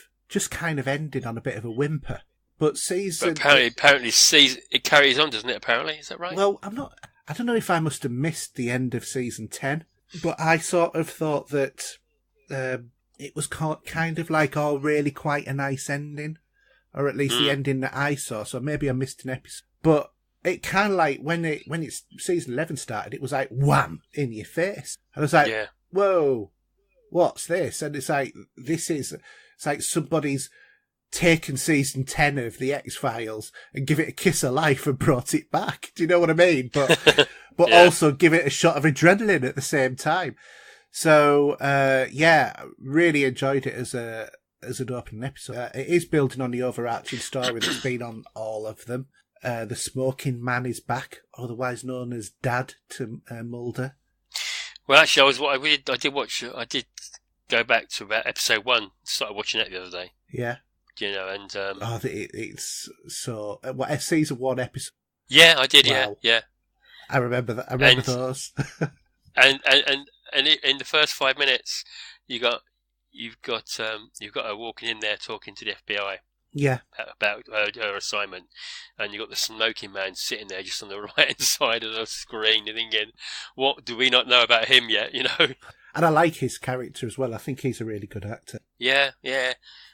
ending on a bit of a whimper. But apparently it carries on, doesn't it? Apparently, is that right? Well, I don't know if I must have missed the end of season 10, but I sort of thought that it was kind of like really quite a nice ending, or at least the ending that I saw. So maybe I missed an episode. But it kind of like when it's season 11 started, it was like wham in your face. I was like, whoa, what's this? And it's like it's like somebody's taken season 10 of the X-Files and give it a kiss of life and brought it back. Do you know what I mean? But also give it a shot of adrenaline at the same time. So really enjoyed it as an opening episode. It is building on the overarching story that's been on all of them. The smoking man is back, otherwise known as Dad to Mulder. Well, actually, I did go back to about episode 1. Started watching that the other day. Yeah. You know, and it's so season 1 episode. Yeah, I did. Wow. Yeah. I remember that. I remember those. and in the first 5 minutes, you've got her walking in there talking to the FBI. Yeah. About her assignment, and you got the smoking man sitting there just on the right hand side of the screen, and thinking, "What do we not know about him yet?" You know. And I like his character as well. I think he's a really good actor. Yeah.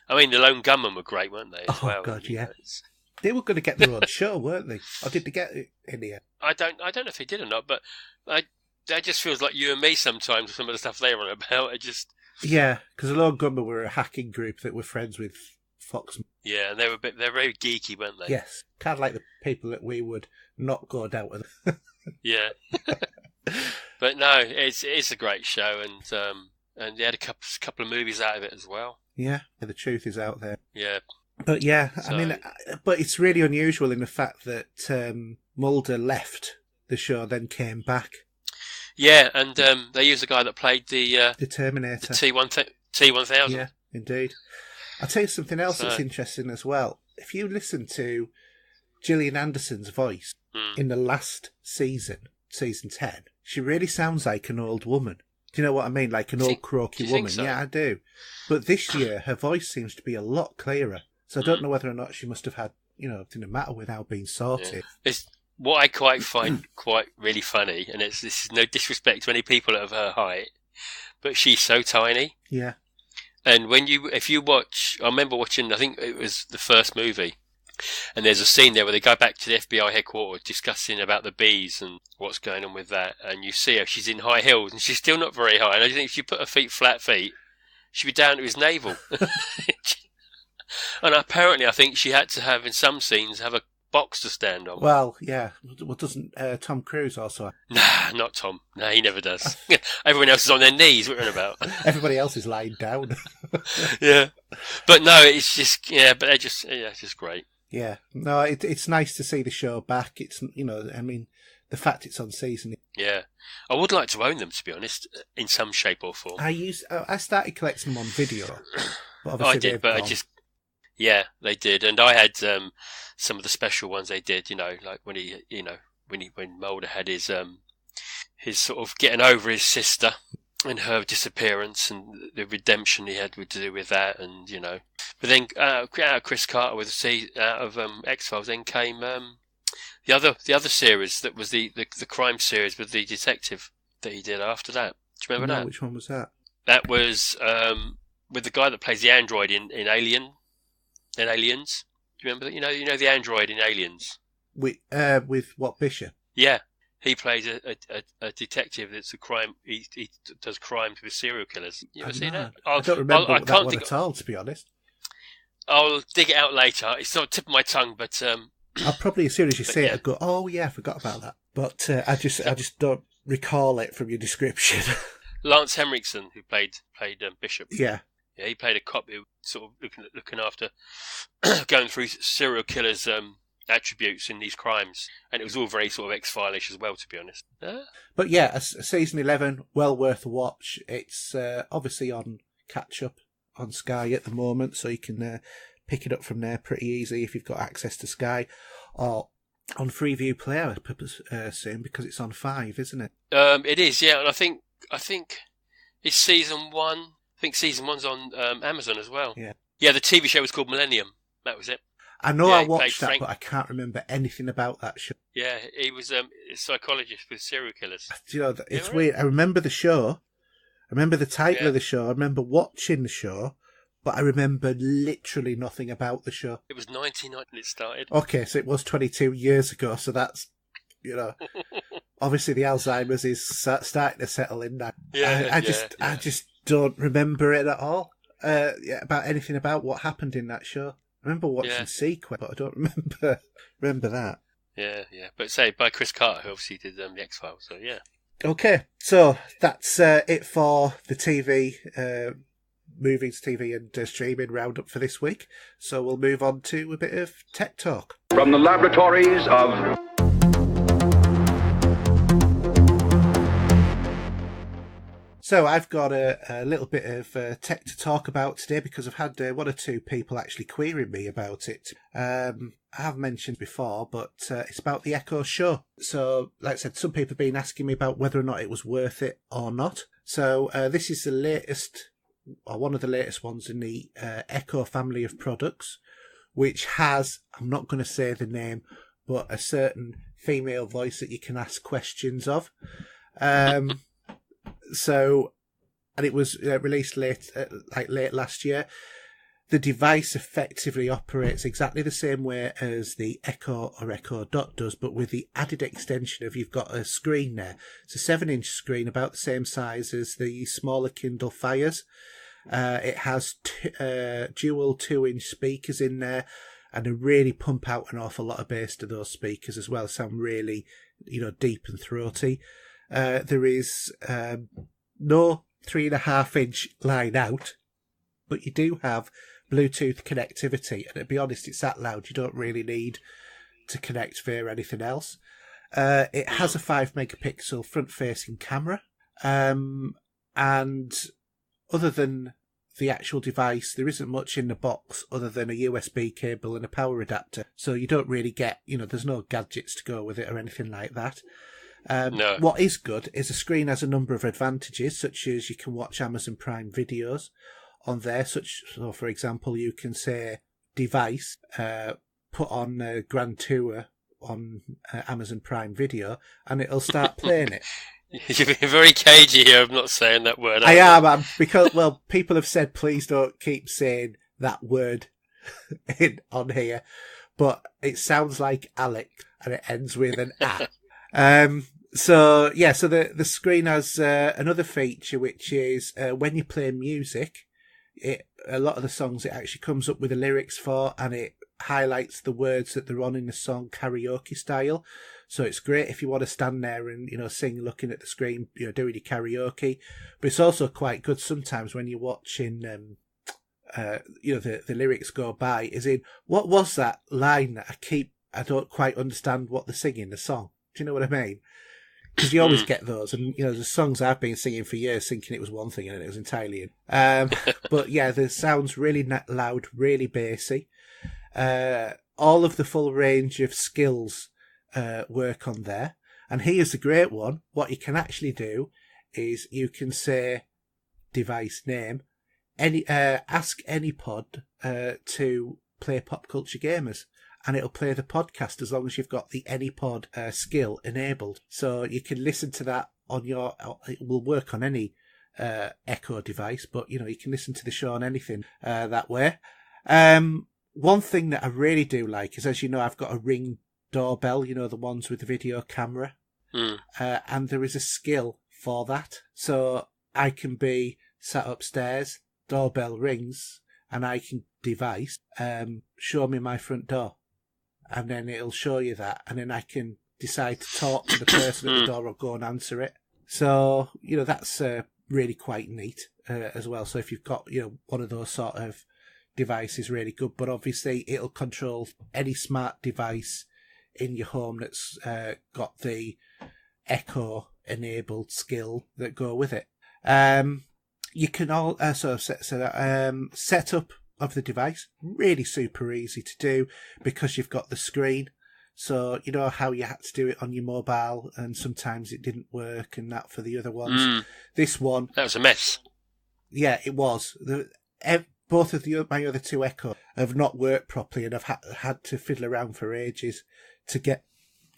I mean, the Lone Gunmen were great, weren't they? God, yeah. They were going to get their own show, weren't they? Or did they get it in the end? I don't know if they did or not, but that just feels like you and me sometimes with some of the stuff they were on about. Yeah, because the Lone Gunmen were a hacking group that were friends with Fox. Yeah, and they're very geeky, weren't they? Yes, kind of like the people that we would not go down with. Yeah. But no, it's a great show, and they had a couple of movies out of it as well. Yeah, the truth is out there. Yeah. But yeah, I mean, but it's really unusual in the fact that Mulder left the show, then came back. Yeah, and they used the guy that played the Terminator. The T-1000. Yeah, indeed. I'll tell you something else that's interesting as well. If you listen to Gillian Anderson's voice in the last season 10, she really sounds like an old woman. Do you know what I mean? Like an old croaky woman. So? Yeah, I do. But this year, her voice seems to be a lot clearer. So I don't know whether or not she must have had, didn't matter with how being sorted. Yeah. It's what I find quite really funny, and this is no disrespect to any people of her height, but she's so tiny. Yeah. And if you watch, I remember watching, I think it was the first movie, and there's a scene there where they go back to the FBI headquarters discussing about the bees and what's going on with that, and you see her, she's in high heels, and she's still not very high, and I think if she put her flat feet, she'd be down to his navel. And apparently I think she had to have, in some scenes, have a box to stand on. Well, yeah. Well, doesn't Tom Cruise also? Nah, not Tom. No, he never does. Everyone else is on their knees. What are you about? Everybody else is lying down. Yeah. But no, it's just, but they're just, it's just great. Yeah. No, it's nice to see the show back. It's, I mean, the fact it's on season. Yeah. I would like to own them, to be honest, in some shape or form. I started collecting them on video. But I did, but yeah, they did. And I had some of the special ones they did, like when Mulder had his sort of getting over his sister and her disappearance and the redemption he had to do with that, and But then out of Chris Carter out of X-Files, then came the other series that was the crime series with the detective that he did after that. Do you remember that? Which one was that? That was with the guy that plays the android in Aliens. Do you remember that? You know the android in Aliens. With what, Bishop? Yeah, he plays a detective that's a crime. He does crimes with serial killers. You ever seen that? I don't remember that one at all, to be honest. I'll dig it out later. It's on the tip of my tongue, but I'll probably, as soon as you say it, I'll go, oh yeah, I forgot about that. But I just don't recall it from your description. Lance Henriksen, who played Bishop. Yeah. Yeah, he played a cop who sort of looking after going through serial killers' attributes in these crimes, and it was all very sort of X-File-ish as well, to be honest. But yeah, season 11, well worth a watch. It's obviously on catch-up on Sky at the moment, so you can pick it up from there pretty easy if you've got access to Sky, or on Freeview Player soon, because it's on 5, isn't it? It is, yeah, and I think it's season 1. I think season 1's on Amazon as well. Yeah, the TV show was called Millennium. That was it. I know I watched that, but I can't remember anything about that show. Yeah, he was a psychologist with serial killers. You know, it's weird. I remember the show. I remember the title of the show. I remember watching the show, but I remember literally nothing about the show. It was 1990 when it started. Okay, so it was 22 years ago, so that's, you know, obviously the Alzheimer's is starting to settle in now. I just don't remember it at all. About anything about what happened in that show. I remember watching Sequence, but I don't remember that. Yeah. But say by Chris Carter, who obviously did the X-Files. So yeah. Okay, so that's it for the TV, movies, TV, and streaming roundup for this week. So we'll move on to a bit of tech talk from the laboratories of. So I've got a little bit of tech to talk about today because I've had one or two people actually querying me about it. I have mentioned before, but it's about the Echo Show. So, like I said, some people have been asking me about whether or not it was worth it or not. So this is the latest, or one of the latest ones in the Echo family of products, which has, I'm not going to say the name, but a certain female voice that you can ask questions of. So, and it was released late last year. The device effectively operates exactly the same way as the Echo or Echo Dot does, but with the added extension of you've got a screen there. It's a 7-inch screen, about the same size as the smaller Kindle Fires. It has dual 2-inch speakers in there, and they really pump out an awful lot of bass to those speakers as well. Sound really, deep and throaty. There is no 3.5-inch line out, but you do have Bluetooth connectivity. And to be honest, it's that loud. You don't really need to connect via anything else. It has a 5-megapixel front-facing camera. And other than the actual device, there isn't much in the box other than a USB cable and a power adapter. So you don't really get, there's no gadgets to go with it or anything like that. No. What is good is the screen has a number of advantages, such as you can watch Amazon Prime videos on there. So, for example, you can say device, put on Grand Tour on Amazon Prime Video, and it'll start playing it. You're being very cagey here of not saying that word. I am, because people have said please don't keep saying that word on here, but it sounds like Alex, and it ends with an A. So the screen has another feature, which is when you play music, a lot of the songs it actually comes up with the lyrics for, and it highlights the words that they're on in the song karaoke style. So it's great if you want to stand there and sing, looking at the screen, doing your karaoke. But it's also quite good sometimes when you're watching, the lyrics go by. Is in what was that line that I don't quite understand what they're singing the song. Do you know what I mean? Because you always get those, and the songs I've been singing for years, thinking it was one thing and it was entirely in. But yeah, the sound's really loud, really bassy. All of the full range of skills work on there, and here's the great one. What you can actually do is you can say device name, ask any pod to play Pop Culture Gamers. And it'll play the podcast as long as you've got the AnyPod skill enabled. So you can listen to that on it will work on any Echo device, but you can listen to the show on anything that way. One thing that I really do like is, as you know, I've got a Ring doorbell, the ones with the video camera. And there is a skill for that. So I can be sat upstairs, doorbell rings, and I can device, show me my front door. And then it'll show you that, and then I can decide to talk to the person at the door or go and answer it. So, that's really quite neat as well. So if you've got, one of those sort of, device is really good, but obviously it'll control any smart device in your home that's got the Echo enabled skill that go with it. You can also set up of the device, really super easy to do because you've got the screen. So you know how you had to do it on your mobile and sometimes it didn't work and that for the other ones. This one... That was a mess. Yeah, it was. Both of my other two Echo have not worked properly and I've had to fiddle around for ages to get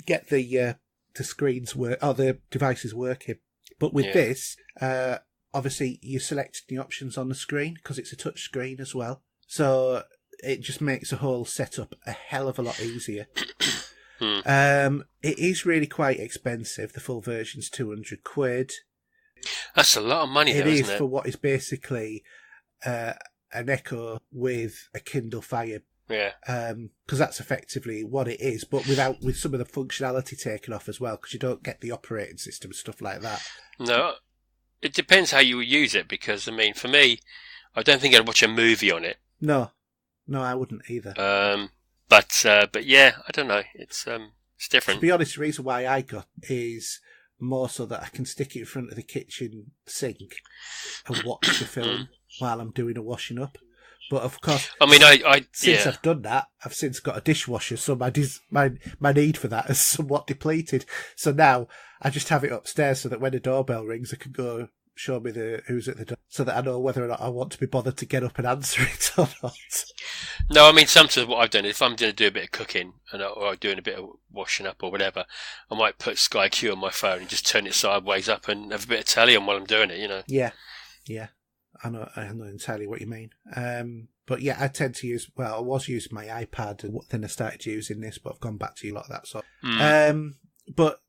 the screens work or the devices working. But with this, obviously you select the options on the screen because it's a touch screen as well. So it just makes the whole setup a hell of a lot easier. It is really quite expensive. The full version's £200. That's a lot of money, though, isn't it? It is for what is basically an Echo with a Kindle Fire. Yeah. Because that's effectively what it is, but with some of the functionality taken off as well, because you don't get the operating system and stuff like that. No, it depends how you use it, because, I mean, for me, I don't think I'd watch a movie on it. No, I wouldn't either. But yeah, I don't know. It's different. To be honest, the reason why I got is more so that I can stick it in front of the kitchen sink and watch the film while I'm doing a washing up. But of course, I mean, I've done that, I've since got a dishwasher, so my need for that is somewhat depleted. So now I just have it upstairs so that when the doorbell rings, I can go show me who's at the door, so that I know whether or not I want to be bothered to get up and answer it or not. No, I mean, sometimes what I've done is if I'm going to do a bit of cooking or I'm doing a bit of washing up or whatever, I might put Sky Q on my phone and just turn it sideways up and have a bit of telly on while I'm doing it, you know. Yeah. I know entirely what you mean. But yeah, I tend to I was using my iPad and then I started using this, but I've gone back to a lot of that sort. But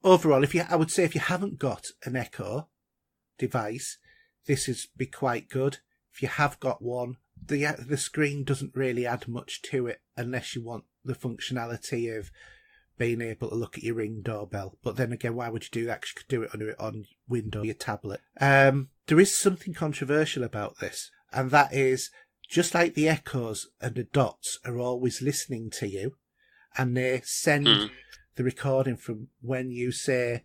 overall, I would say if you haven't got an Echo device, this is be quite good. If you have got one, the screen doesn't really add much to it unless you want the functionality of being able to look at your Ring doorbell. But then again, why would you do that? 'Cause you could do it on Windows, your tablet. There is something controversial about this, and that is just like the Echoes and the Dots are always listening to you, and they send the recording from when you say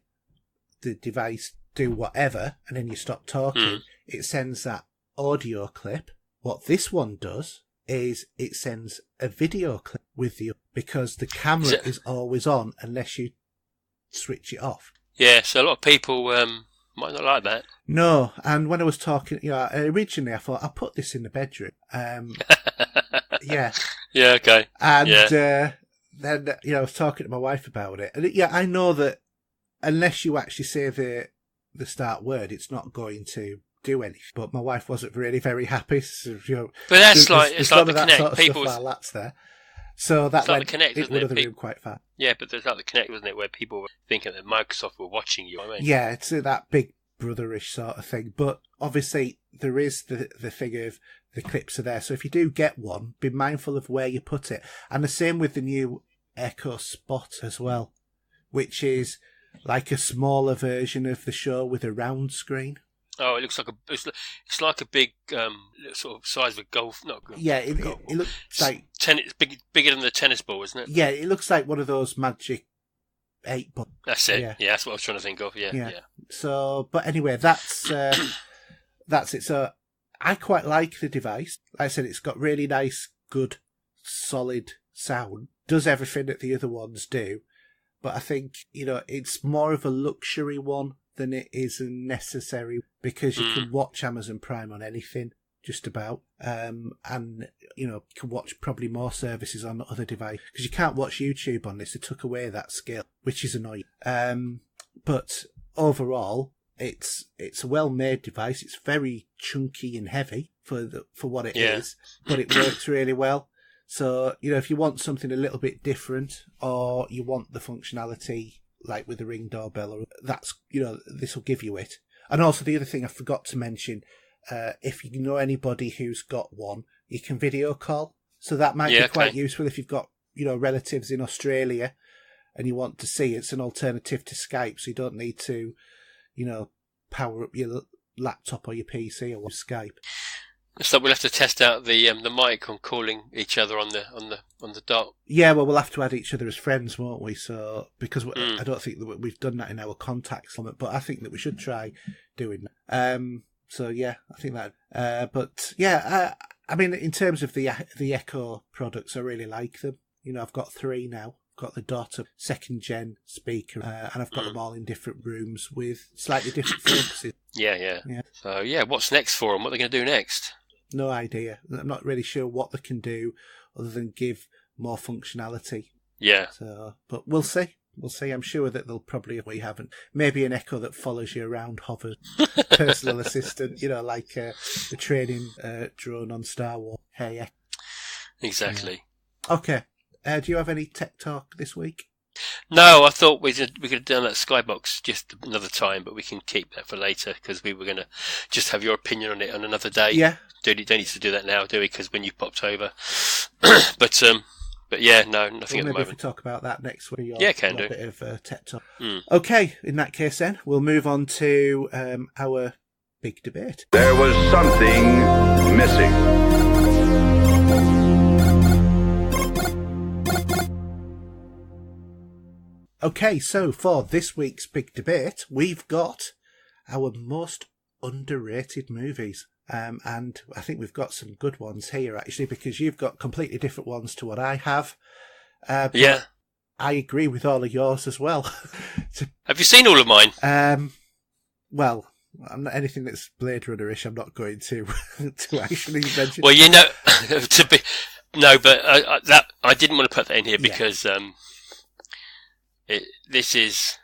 the device do whatever, and then you stop talking, it sends that audio clip. What this one does is it sends a video clip with you because the camera is always on unless you switch it off. Yeah, so a lot of people might not like that. No, and when I was talking, originally I thought I'll put this in the bedroom. Yeah. Yeah, okay. And then, I was talking to my wife about it. And I know that unless you actually say the start word, it's not going to do anything. But my wife wasn't really very happy. So, but that's it's like the Kinect. Sort of people while that's there. So that went Kinect, it would have been quite fast. Yeah, but there's like the Kinect, wasn't it, where people were thinking that Microsoft were watching you. I mean. Yeah, it's that big brotherish sort of thing. But obviously there is the thing of the clips are there. So if you do get one, be mindful of where you put it. And the same with the new Echo Spot as well, which is like a smaller version of the show with a round screen. Oh, it looks like it's like a big sort of size of a golf. Yeah, it looks like tennis, bigger than the tennis ball, isn't it? Yeah, it looks like one of those Magic 8 balls. That's it. Yeah, that's what I was trying to think of. Yeah. So, but anyway, that's it. So, I quite like the device. Like I said, it's got really nice, good, solid sound. Does everything that the other ones do, but I think it's more of a luxury one than it is necessary because you can watch Amazon Prime on anything, just about. And, you can watch probably more services on other devices because you can't watch YouTube on this. They took away that skill, which is annoying. But overall, it's a well-made device. It's very chunky and heavy for what it is, but it works really well. So, if you want something a little bit different or you want the functionality like with the Ring doorbell, or that's, this will give you it. And also the other thing I forgot to mention, if you know anybody who's got one, you can video call. So that might be quite useful if you've got, relatives in Australia and you want to see. It's an alternative to Skype, so you don't need to, power up your laptop or your PC or Skype. So we'll have to test out the mic on calling each other on the dot. Yeah, well, we'll have to add each other as friends, won't we? So because I don't think that we've done that in our contacts, but I think that we should try doing that. So yeah, I think that. But yeah, I mean, in terms of the Echo products, I really like them. I've got 3 now. I've got the Dot, a 2nd gen speaker, and I've got them all in different rooms with slightly different focuses. Yeah. So yeah, what's next for them? What are they going to do next? No idea. I'm not really sure what they can do other than give more functionality. Yeah. So, but we'll see. We'll see. I'm sure that they'll probably, we haven't, maybe an Echo that follows you around, hover, personal assistant, like the training drone on Star Wars. Hey, Echo. Exactly. Yeah. Okay. Do you have any tech talk this week? No, I thought we could have done that Skybox just another time, but we can keep that for later because we were going to just have your opinion on it on another day. Yeah. Don't need to do that now, do we? Because when you popped over. But yeah, no, nothing at the moment. Maybe if we talk about that next week. Yeah, can do. A bit of tech talk. Okay, in that case then, we'll move on to our big debate. There was something missing. Okay, so for this week's big debate, we've got our most underrated movies. And I think we've got some good ones here, actually, because you've got completely different ones to what I have. Yeah. I agree with all of yours as well. Have you seen all of mine? Well, I'm not anything that's Blade Runner-ish. I'm not going to actually mention. Well, but I didn't want to put that in here because this is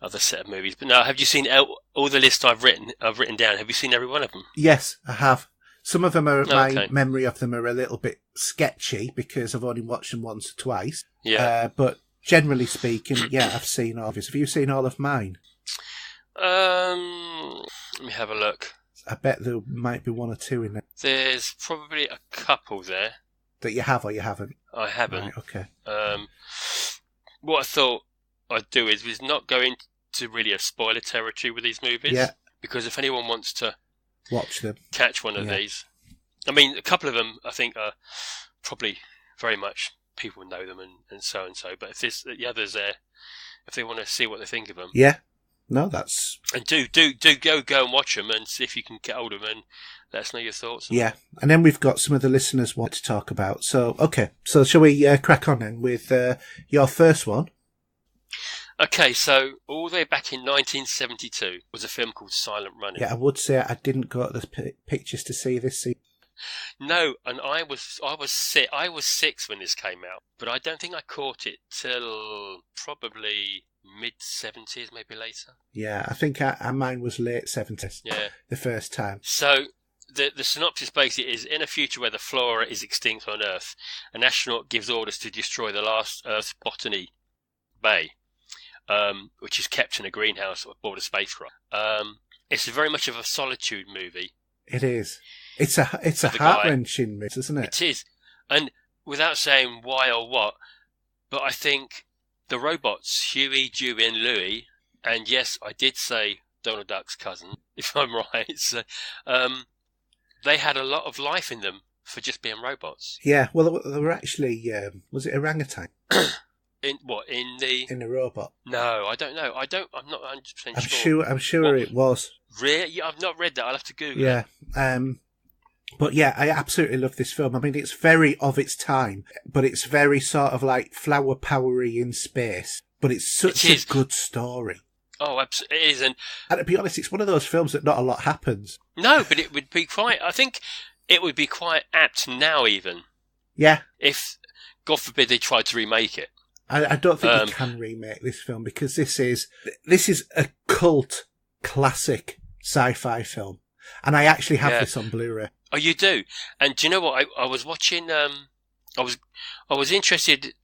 other set of movies. But no, have you seen all the list I've written down? Have you seen every one of them? Yes, I have. Some of them are my memory of them are a little bit sketchy because I've only watched them once or twice. Yeah. But generally speaking, yeah, I've seen all of this. Have you seen all of mine? Let me have a look. I bet there might be 1 or 2 in there. There's probably a couple there. That you have or you haven't? I haven't. Right, okay. What I thought I'd do is not go into really a spoiler territory with these movies. Yeah. Because if anyone wants to watch them, catch one of these, I mean, a couple of them I think are probably very much people know them and so. But if the others there, if they want to see what they think of them, yeah, no, that's and do go and watch them and see if you can get hold of them and let us know your thoughts. Yeah, and then we've got some of the listeners want to talk about. So okay, so shall we crack on then with your first one? Okay, so all the way back in 1972 was a film called Silent Running. Yeah, I would say I didn't go to the pictures to see this scene. No, and I was 6 when this came out, but I don't think I caught it till probably mid-70s, maybe later. Yeah, I think mine was late 70s. Yeah, the first time. So the synopsis basically is: in a future where the flora is extinct on Earth, an astronaut gives orders to destroy the last Earth's Botany Bay, which is kept in a greenhouse aboard a spacecraft. It's very much of a solitude movie. It is. It's a heart-wrenching movie, isn't it? It is. And without saying why or what, but I think the robots, Huey, Dewey and Louie, and yes, I did say Donald Duck's cousin, if I'm right, so, they had a lot of life in them for just being robots. Yeah, well, they were actually, was it orangutan? In what? In a robot? No, I don't know. I'm not 100% sure. I'm sure it was. Really? Yeah, I've not read that. I'll have to Google it. Yeah. But yeah, I absolutely love this film. I mean, it's very of its time, but it's very sort of like flower powery in space. But it's such a good story. Oh, absolutely, it is. And to be honest, it's one of those films that not a lot happens. No, but it would be quite. I think it would be quite apt now, even. Yeah. If, God forbid, they tried to remake it. I don't think you can remake this film because this is a cult classic sci-fi film, and I actually have this on Blu-ray. Oh, you do? And do you know what? I was watching. I was interested.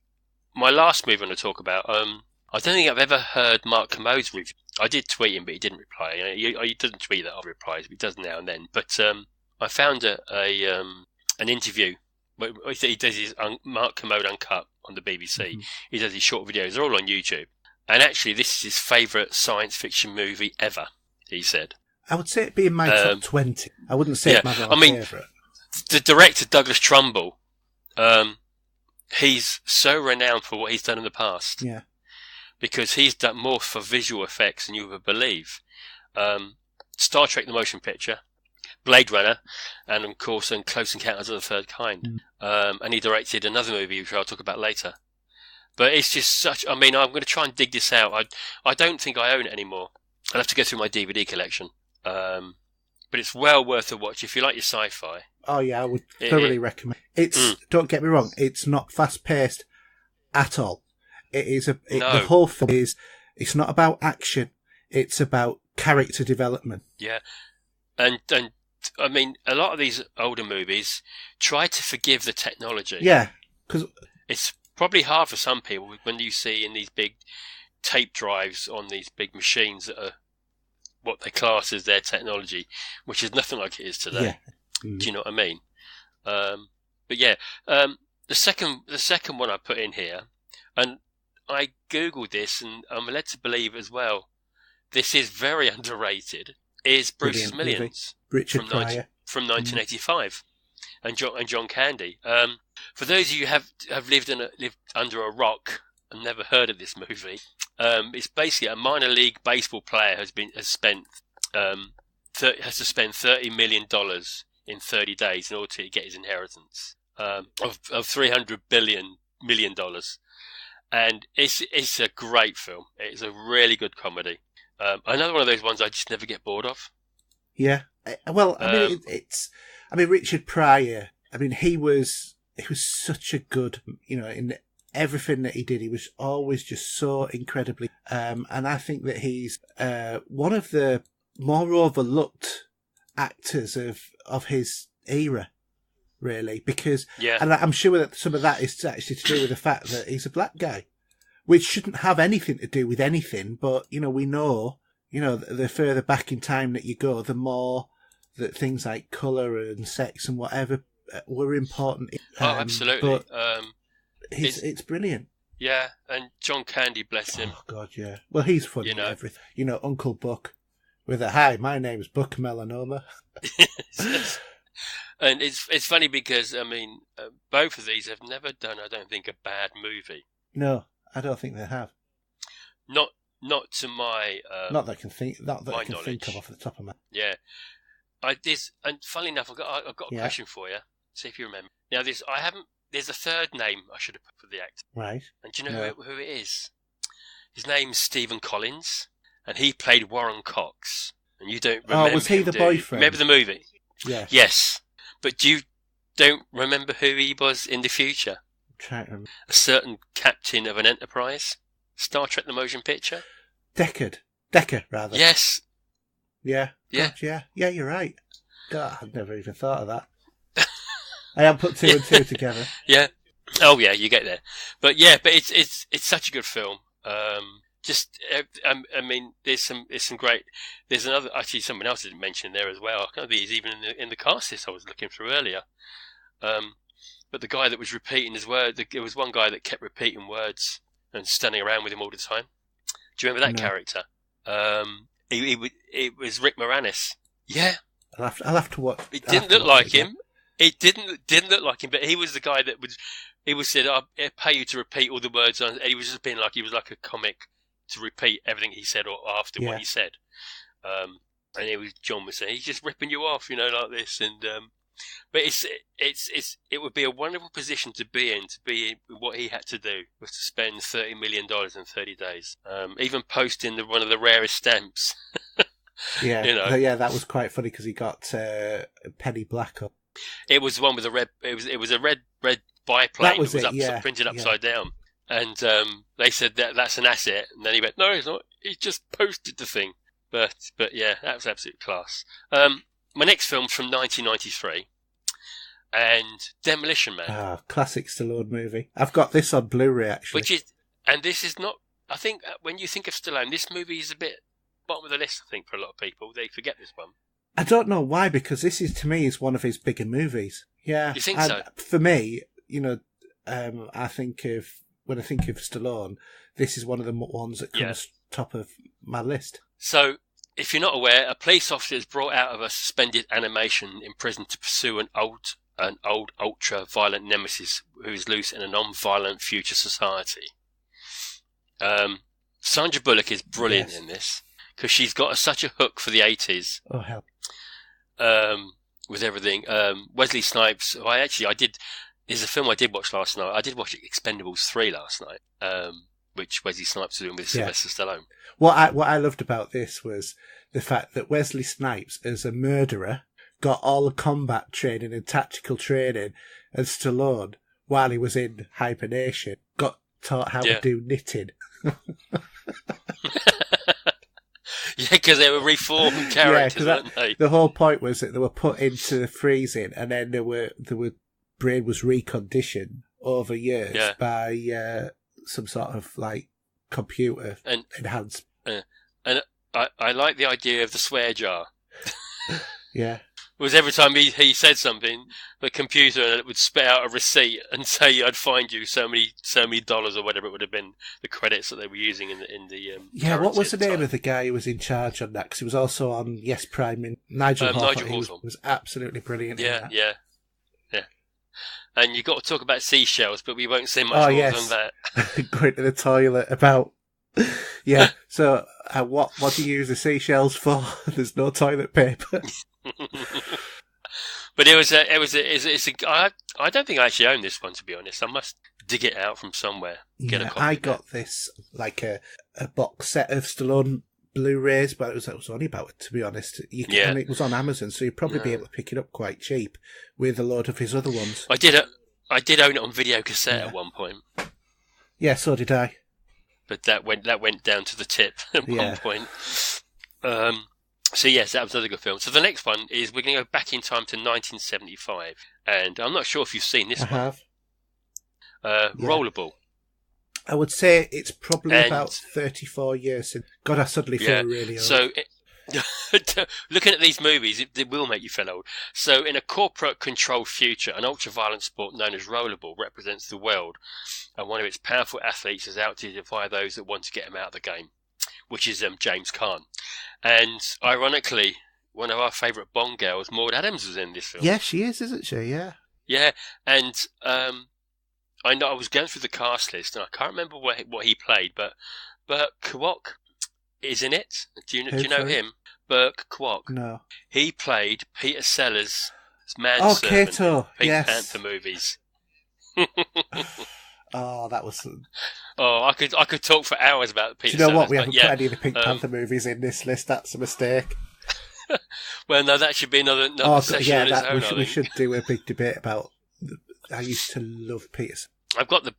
My last movie I want to talk about. I don't think I've ever heard Mark Commode's review. I did tweet him, but he didn't reply. He doesn't tweet that I replies, but he does now and then. But I found an interview. He does his Mark Commode Uncut on the BBC. Mm-hmm. He does his short videos. They're all on YouTube. And actually, this is his favourite science fiction movie ever, he said. I would say it'd be in my top 20. I wouldn't say it's my favourite. The director, Douglas Trumbull, he's so renowned for what he's done in the past. Yeah. Because he's done more for visual effects than you would believe. Star Trek the Motion Picture, Blade Runner, and of course Close Encounters of the Third Kind. And he directed another movie which I'll talk about later. But it's just such... I mean, I'm going to try and dig this out. I don't think I own it anymore. I'll have to go through my DVD collection. But it's well worth a watch if you like your sci-fi. Oh yeah, I would thoroughly recommend. It's don't get me wrong, it's not fast-paced at all. It is the whole film is. It's not about action. It's about character development. Yeah, and I mean, a lot of these older movies try to forgive the technology. Yeah, because it's probably hard for some people when you see in these big tape drives on these big machines that are what they class as their technology, which is nothing like it is today. Yeah. Do you know what I mean? But yeah, the second one I put in here, and I googled this, and I'm led to believe as well, this is very underrated. Is Bruce's Millions Richard Pryor from 1985, and John Candy. For those of you who have lived under a rock and never heard of this movie, it's basically a minor league baseball player has to spend $30 million in 30 days in order to get his inheritance of $300 million. And it's a great film. It's a really good comedy. Another one of those ones I just never get bored of. Yeah. Well, I mean, Richard Pryor, I mean, he was such a good, in everything that he did, he was always just so incredibly, and I think that he's one of the more overlooked actors of his era, really, because, and I'm sure that some of that is actually to do with the fact that he's a black guy, which shouldn't have anything to do with anything, but, we know, the further back in time that you go, the more that things like colour and sex and whatever were important. Absolutely. But it's brilliant. Yeah, and John Candy, bless him. Oh, God, yeah. Well, he's funny in everything. Uncle Buck with a, "Hi, my name's Buck Melanoma." And it's funny because, I mean, both of these have never done, I don't think, a bad movie. No, I don't think they have. Not to my not that I can think of off the top of my. Yeah, and funnily enough, I've got a question for you. See if you remember. Now, there's a third name I should have put for the actor. Right. And do you know who it is? His name's Stephen Collins, and he played Warren Cox. And you don't remember. Oh, was he the boyfriend? Remember the movie? Yeah. Yes, but you don't remember who he was in the future? I'm trying to remember. A certain captain of an Enterprise. Star Trek the Motion Picture? Decker, rather. Yes. Yeah. Yeah. God, yeah. Yeah, you're right. God, I'd never even thought of that. I have put two and two together. Yeah. Oh, yeah, you get there. But yeah, it's such a good film. I mean, there's some great. There's someone else didn't mention there as well. I can't think he's even in the cast list I was looking through earlier. But the guy that was repeating his word, there was one guy that kept repeating words and standing around with him all the time. Do you remember that character? It was Rick Moranis. Yeah. I'll have to watch. It didn't look like him. It didn't look like him, but he was the guy that said, "I'll pay you to repeat all the words," and he was just being like, he was like a comic to repeat everything he said or after what he said. And John was saying, he's just ripping you off, like this, and but it would be a wonderful position to be in what he had to do was to spend $30 million in 30 days, even posting one of the rarest stamps. Yeah, yeah, that was quite funny because he got Penny Black up. It was the one with the red. It was a red biplane. That was printed upside down, and they said that's an asset. And then he went, "No, it's not. He just posted the thing." But yeah, that was absolute class. My next film's from 1993, and Demolition Man. Ah, classic Stallone movie. I've got this on Blu-ray actually. This is not. I think when you think of Stallone, this movie is a bit bottom of the list. I think for a lot of people, they forget this one. I don't know why, because this is, to me, is one of his bigger movies. Yeah. You think so? For me, I think when I think of Stallone, this is one of the ones that comes top of my list. So If you're not aware, a police officer is brought out of a suspended animation in prison to pursue an old ultra-violent nemesis who is loose in a non-violent future society. Sandra Bullock is brilliant in this because she's got such a hook for the 80s. Oh, hell. With everything. Wesley Snipes, there's a film I did watch last night. I did watch Expendables 3 last night, which Wesley Snipes was doing with Sylvester Stallone. What I loved about this was the fact that Wesley Snipes, as a murderer, got all the combat training and tactical training, and Stallone, while he was in hibernation, got taught how to do knitting. Yeah, because they were reformed characters, weren't they? The whole point was that they were put into the freezing, and then brain was reconditioned over years by some sort of like computer enhanced. And I like the idea of the swear jar. Yeah. Was every time he said something, the computer would spit out a receipt and say, "I'd find you so many dollars," or whatever it would have been, the credits that they were using in the what was the name of the guy who was in charge on that? Because he was also on Yes Prime. Nigel Hawthorne was absolutely brilliant. Yeah. And you've got to talk about seashells, but we won't say much more than that. Going to the toilet about. Yeah. So, what do you use the seashells for? There's no toilet paper. But I don't think I actually own this one, to be honest. I must dig it out from somewhere. Get a copy. I got this like a box set of Stallone Blu-rays, but it was only about, to be honest. And it was on Amazon, so you'd probably be able to pick it up quite cheap with a load of his other ones. I did own it on video cassette at one point. Yeah, so did I. But that went down to the tip at one point. So yes, that was another good film. So the next one is we're going to go back in time to 1975, and I'm not sure if you've seen this one. I have. Rollerball. I would say it's probably about 34 years since. God, I suddenly feel really old. So, looking at these movies, it will make you feel old. So, in a corporate-controlled future, an ultra-violent sport known as rollerball represents the world, and one of its powerful athletes is out to defy those that want to get him out of the game, which is James Caan. And, ironically, one of our favourite Bond girls, Maud Adams, was in this film. Yeah, she is, isn't she? Yeah. Yeah, and I know I was going through the cast list, and I can't remember what he played, but Burke Kwok is in it. Do you know him? Burke Kwok. No. He played Peter Sellers' manservant Kato. in Pink Panther movies. Oh, that was. Oh, I could talk for hours about Peter. Do you know Sellers, what? We haven't put any of the Pink Panther movies in this list. That's a mistake. Well, no, that should be another session on its own. We should do a big debate about. I used to love Peter. I've got the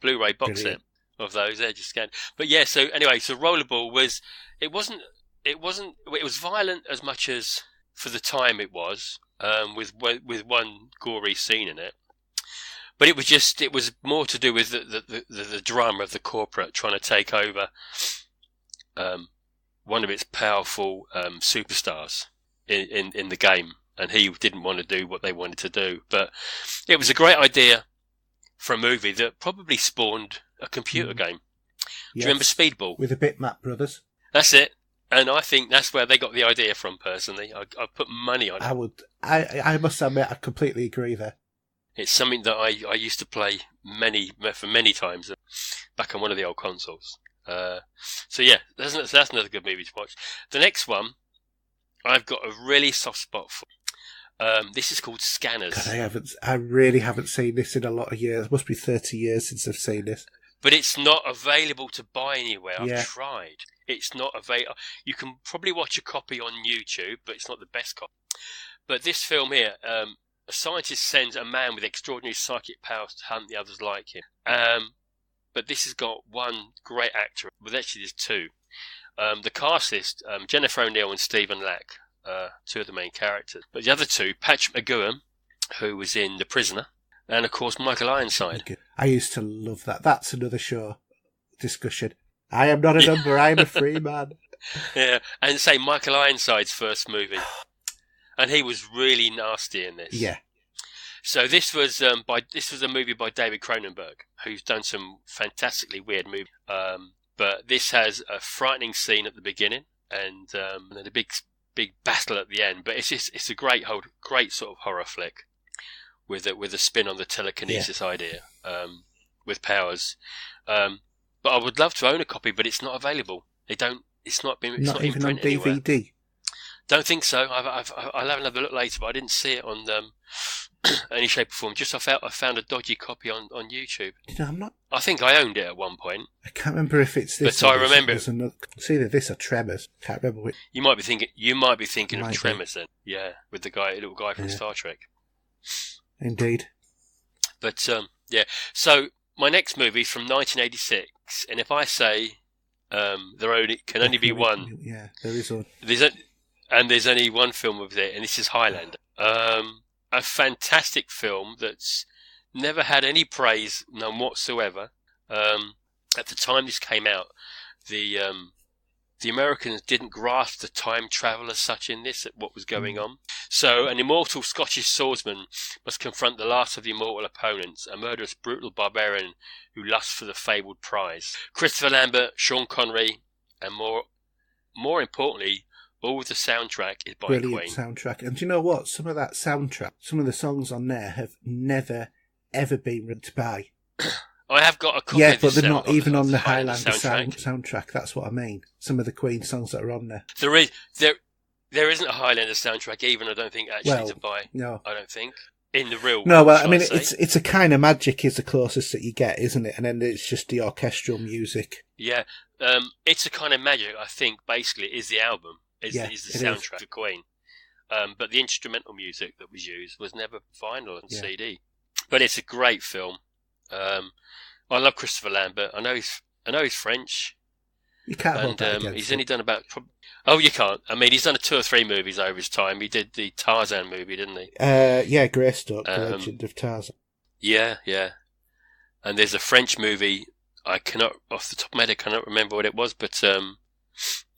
Blu-ray box set of those. They're just scanned. But yeah, so anyway, so Rollerball was it was violent as much as for the time it was, with one gory scene in it. But it was more to do with the drama of the corporate trying to take over one of its powerful superstars in the game, and he didn't want to do what they wanted to do. But it was a great idea for a movie that probably spawned a computer game. Do you remember Speedball? With the Bitmap brothers. That's it. And I think that's where they got the idea from, personally. I put money on it. I must admit, I completely agree there. It's something that I used to play many times back on one of the old consoles. So yeah, that's another good movie to watch. The next one, I've got a really soft spot for. This is called Scanners. God, I really haven't seen this in a lot of years. It must be 30 years since I've seen this. But it's not available to buy anywhere. I've tried. It's not available. You can probably watch a copy on YouTube, but it's not the best copy. But this film here, a scientist sends a man with extraordinary psychic powers to hunt the others like him. But this has got one great actor. Well, actually, there's two. The cast list, Jennifer O'Neill and Stephen Lack, two of the main characters. But the other two, Patrick McGoohan, who was in The Prisoner, and of course Michael Ironside. I used to love that. That's another show discussion. I am not a number, I am a free man. Yeah, and say Michael Ironside's first movie. And he was really nasty in this. Yeah. So this was a movie by David Cronenberg, who's done some fantastically weird movies. But this has a frightening scene at the beginning, and the big battle at the end. But it's a great sort of horror flick with a spin on the telekinesis idea, with powers. But I would love to own a copy, but it's not available. It's not even on DVD. Anywhere. Don't think so. I'll have another look later, but I didn't see it on any shape or form. Just I found a dodgy copy on YouTube. I think I owned it at one point. I can't remember if it's this. But I remember it's either this or Tremors. Can't remember which. You might be thinking of Tremors then. Yeah, with the little guy from Star Trek. Indeed. But yeah. So my next movie is from 1986, and if I say there can only be one. Yeah, there is one. There's only one film with it, and this is Highlander. A fantastic film that's never had any praise, none whatsoever. At the time this came out, the Americans didn't grasp the time travel as such in this, what was going on. So an immortal Scottish swordsman must confront the last of the immortal opponents, a murderous, brutal barbarian who lusts for the fabled prize. Christopher Lambert, Sean Connery, and more importantly, all the soundtrack is by Queen. Brilliant soundtrack. And do you know what? Some of that soundtrack, some of the songs on there have never, ever been written by. I have got a copy of this. Yeah, but they're not even on the Highlander soundtrack. That's what I mean. Some of the Queen songs that are on there. There isn't a Highlander soundtrack even, I don't think, actually, to buy. No. I don't think. In the real No, world, well, I mean, it's a kind of magic is the closest that you get, isn't it? And then it's just the orchestral music. Yeah. It's a kind of magic, I think, basically, is the album. Is the soundtrack to Queen. But the instrumental music that was used was never vinyl and CD. But it's a great film. I love Christopher Lambert. I know he's French. You can't hold that against he's only done about... Oh, you can't. I mean, he's done 2 or 3 movies over his time. He did the Tarzan movie, didn't he? Yeah, Greystoke, The Legend of Tarzan. Yeah. And there's a French movie, off the top of my head, I cannot remember what it was, but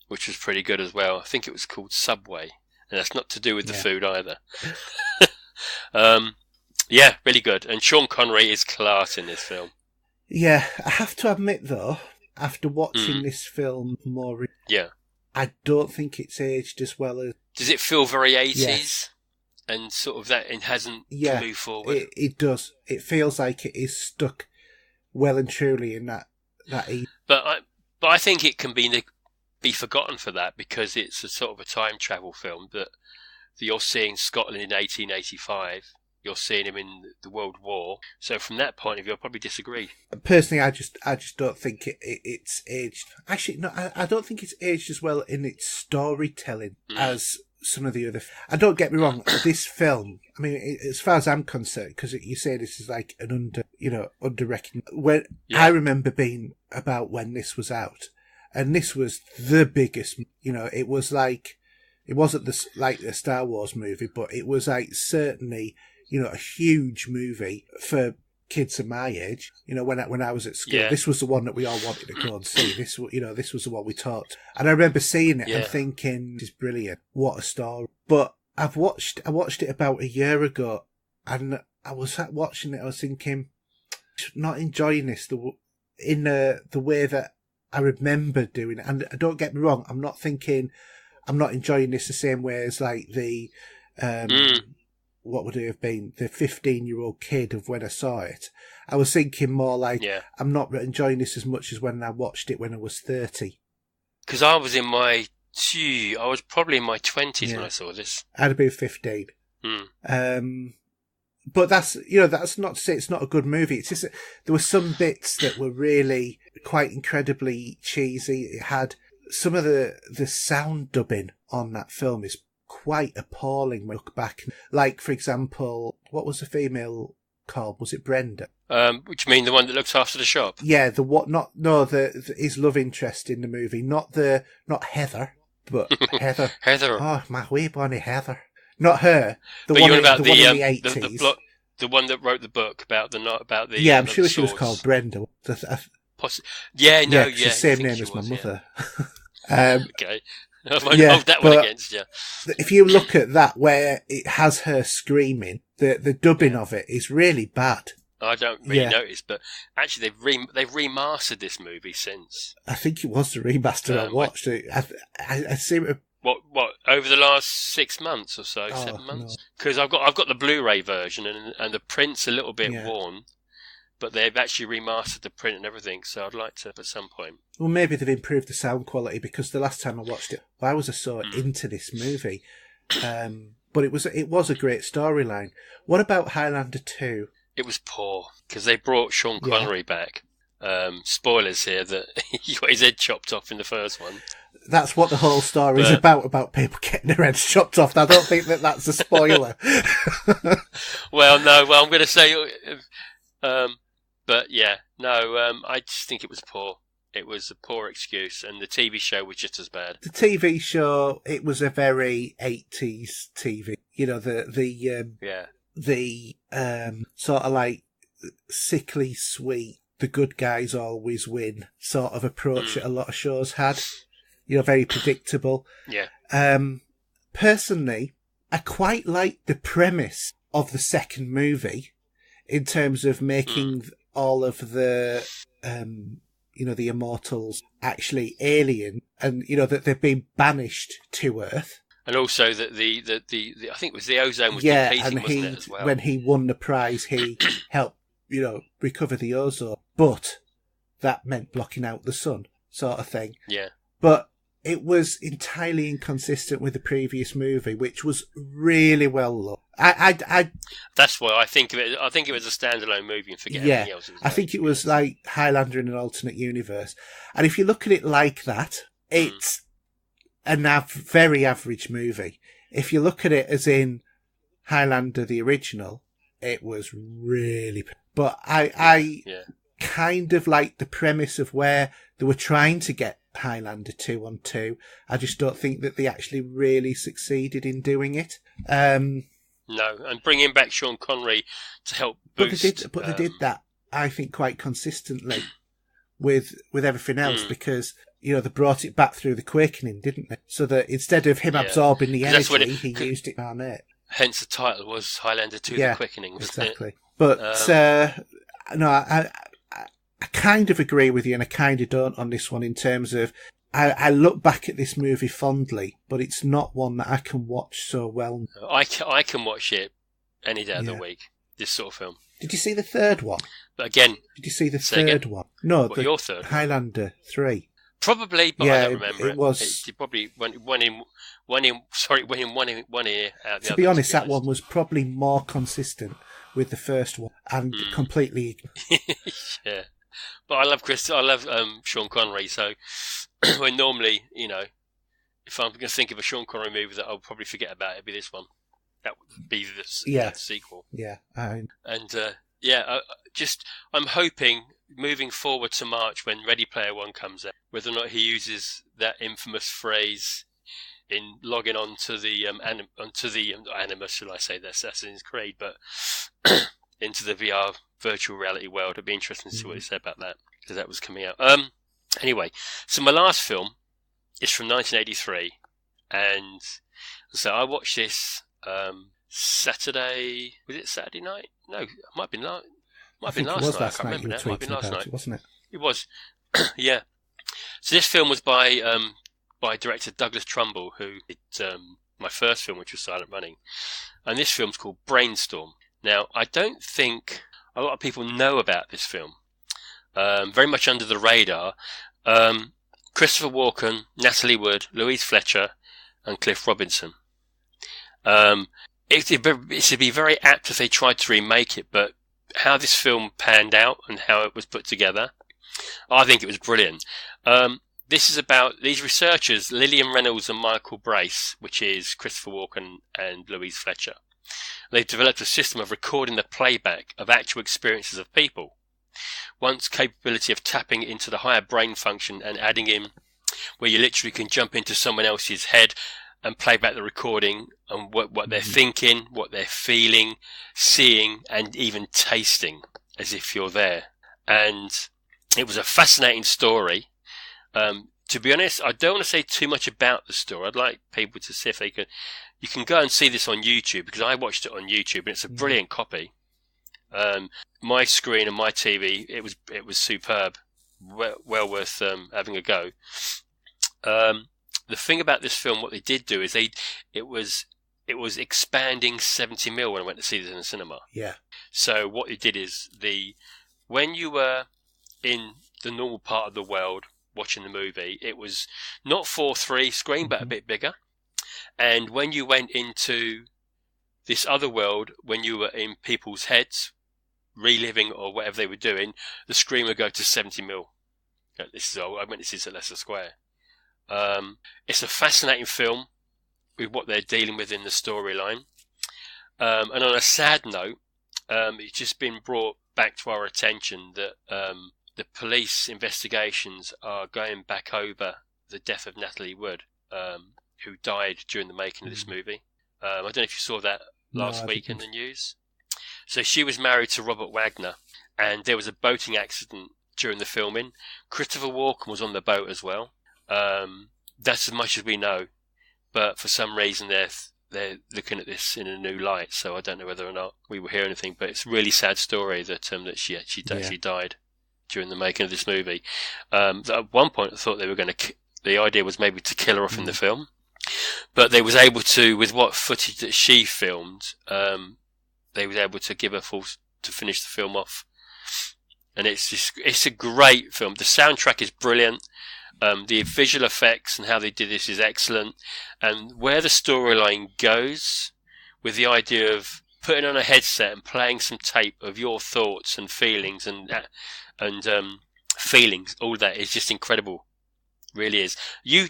which was pretty good as well. I think it was called Subway, and that's not to do with the food either. Yeah, really good. And Sean Connery is class in this film. Yeah, I have to admit, though, after watching this film more... I don't think it's aged as well as... Does it feel very 80s? Yes. And sort of that it hasn't moved forward? It does. It feels like it is stuck well and truly in that age. But I think it can be forgotten for that, because it's a sort of a time travel film that you're seeing Scotland in 1885. You're seeing him in the World War. So from that point of view, I probably disagree. Personally, I just don't think it's aged. Actually, no, I don't think it's aged as well in its storytelling as some of the other... And don't get me wrong, this film, I mean, as far as I'm concerned, because you say this is like an under-recognized... I remember being about when this was out, and this was the biggest, it was like... It wasn't like the Star Wars movie, but it was like certainly... a huge movie for kids of my age. When I was at school, this was the one that we all wanted to go and see. This was the one we talked. And I remember seeing it and thinking, "This is brilliant! What a story!" But I watched it about a year ago, and I was watching it. I was thinking, not enjoying this in the way that I remember doing it. And don't get me wrong, I'm not enjoying this the same way as like the. What would it have been? The 15-year-old kid of when I saw it. I was thinking more like, I'm not enjoying this as much as when I watched it when I was 30. Because I was probably in my 20s when I saw this. I'd have been 15. But that's not to say it's not a good movie. It's just that there were some bits that were really quite incredibly cheesy. It had some of the sound dubbing on that film is quite appalling when you look back. Like, for example, what was the female called? Was it Brenda? Which mean the one that looks after the shop? Yeah, his love interest in the movie. Not Heather, but Heather. Heather. Oh, my wee bonny Heather. Not her. The one in the 80s. The one that wrote the book about the. Yeah, I'm sure she was called Brenda. It's the same name as my mother. Okay. I'll hold that one against you. If you look at that, where it has her screaming, the dubbing of it is really bad. I don't really notice, but actually they've remastered this movie since. I think it was the remaster I watched. I seem to... What over the last 6 months or so, 7 months? Because I've got the Blu-ray version, and the print's a little bit worn, but they've actually remastered the print and everything. So I'd like to at some point. Well, maybe they've improved the sound quality, because the last time I watched it, I was so into this movie. But it was a great storyline. What about Highlander 2? It was poor because they brought Sean Connery back. Spoilers here that he got his head chopped off in the first one. That's what the whole story is about people getting their heads chopped off. I don't think that's a spoiler. Well, no. Well, I'm going to say, but yeah, no. I just think it was poor. It was a poor excuse, and the TV show was just as bad. The TV show, it was a very 80s TV. You know, the sort of like sickly sweet, the good guys always win sort of approach that a lot of shows had. You know, very predictable. Yeah. Personally, I quite like the premise of the second movie in terms of making all of the, the immortals actually alien, and, you know, that they've been banished to Earth. And also that the I think it was the ozone was depleting, and wasn't it, as well? When he won the prize, he helped, recover the ozone. But that meant blocking out the sun, sort of thing. Yeah. But it was entirely inconsistent with the previous movie, which was really well done. That's why I think of it. I think it was a standalone movie and forget anything else. I think it was like Highlander in an alternate universe. And if you look at it like that, it's a very average movie. If you look at it as in Highlander the original, it was really... But I kind of like the premise of where they were trying to get Highlander 2 on 2. I just don't think that they actually really succeeded in doing it. No, and bringing back Sean Connery to help boost... But they did that, I think, quite consistently with everything else, because... they brought it back through the quakening, didn't they? So that instead of him absorbing the energy, he used it on it. Hence the title was Highlander 2 The Quickening, wasn't exactly. it? But, no, I kind of agree with you, and I kind of don't on this one in terms of, I look back at this movie fondly, but it's not one that I can watch so well. I can watch it any day of the week, this sort of film. Did you see the third one? But again... Did you see the third one? No, your third? Highlander 3. Probably, but I don't remember it. Was it probably went in one ear out the other. To be honest, that one was probably more consistent with the first one and completely. Yeah, but I love Sean Connery. So when normally, if I'm going to think of a Sean Connery movie that I'll probably forget about, it'd be this one. That would be the sequel. Yeah, I'm hoping, moving forward to March when Ready Player One comes out, whether or not he uses that infamous phrase in logging on to the Animus, shall I say, the Assassin's Creed, but into the VR virtual reality world. It'd be interesting to see what he said about that, because that was coming out. Anyway, so my last film is from 1983, and so I watched this Saturday. Was it Saturday night? No, it might have been last. Might have been last night. I can't remember now. It might have been last night, wasn't it? It was. Yeah. So this film was by director Douglas Trumbull, who did my first film, which was Silent Running, and this film's called Brainstorm. Now, I don't think a lot of people know about this film. Very much under the radar. Christopher Walken, Natalie Wood, Louise Fletcher, and Cliff Robinson. It'd be very apt if they tried to remake it, but how this film panned out and how it was put together, I think it was brilliant. This is about these researchers, Lillian Reynolds and Michael Brace, which is Christopher Walken and Louise Fletcher. They've developed a system of recording the playback of actual experiences of people. Once capability of tapping into the higher brain function and adding in where you literally can jump into someone else's head and play back the recording and what they're thinking, what they're feeling, seeing, and even tasting as if you're there. And it was a fascinating story. To be honest, I don't want to say too much about the story. I'd like people to see if you can go and see this on YouTube, because I watched it on YouTube and it's a brilliant copy. My screen and my TV, it was superb. Well worth having a go. The thing about this film, what they did do is it was expanding 70mm when I went to see this in the cinema. Yeah. So what they did is when you were in the normal part of the world watching the movie, it was not 4:3 screen, but a bit bigger. And when you went into this other world, when you were in people's heads, reliving or whatever they were doing, the screen would go to 70mm. This is at Leicester Square. It's a fascinating film with what they're dealing with in the storyline. And on a sad note, it's just been brought back to our attention that the police investigations are going back over the death of Natalie Wood, who died during the making of this movie. I don't know if you saw that last week in the news. So she was married to Robert Wagner, and there was a boating accident during the filming. Christopher Walken was on the boat as well. That's as much as we know, but for some reason they're looking at this in a new light. So I don't know whether or not we will hear anything. But it's a really sad story that she actually died during the making of this movie. At one point, I thought they were going to. The idea was maybe to kill her off in the film, but they was able to, with what footage that she filmed, they was able to give her to finish the film off. And it's a great film. The soundtrack is brilliant. The visual effects and how they did this is excellent. And where the storyline goes with the idea of putting on a headset and playing some tape of your thoughts and feelings and feelings, all that is just incredible. Really is. You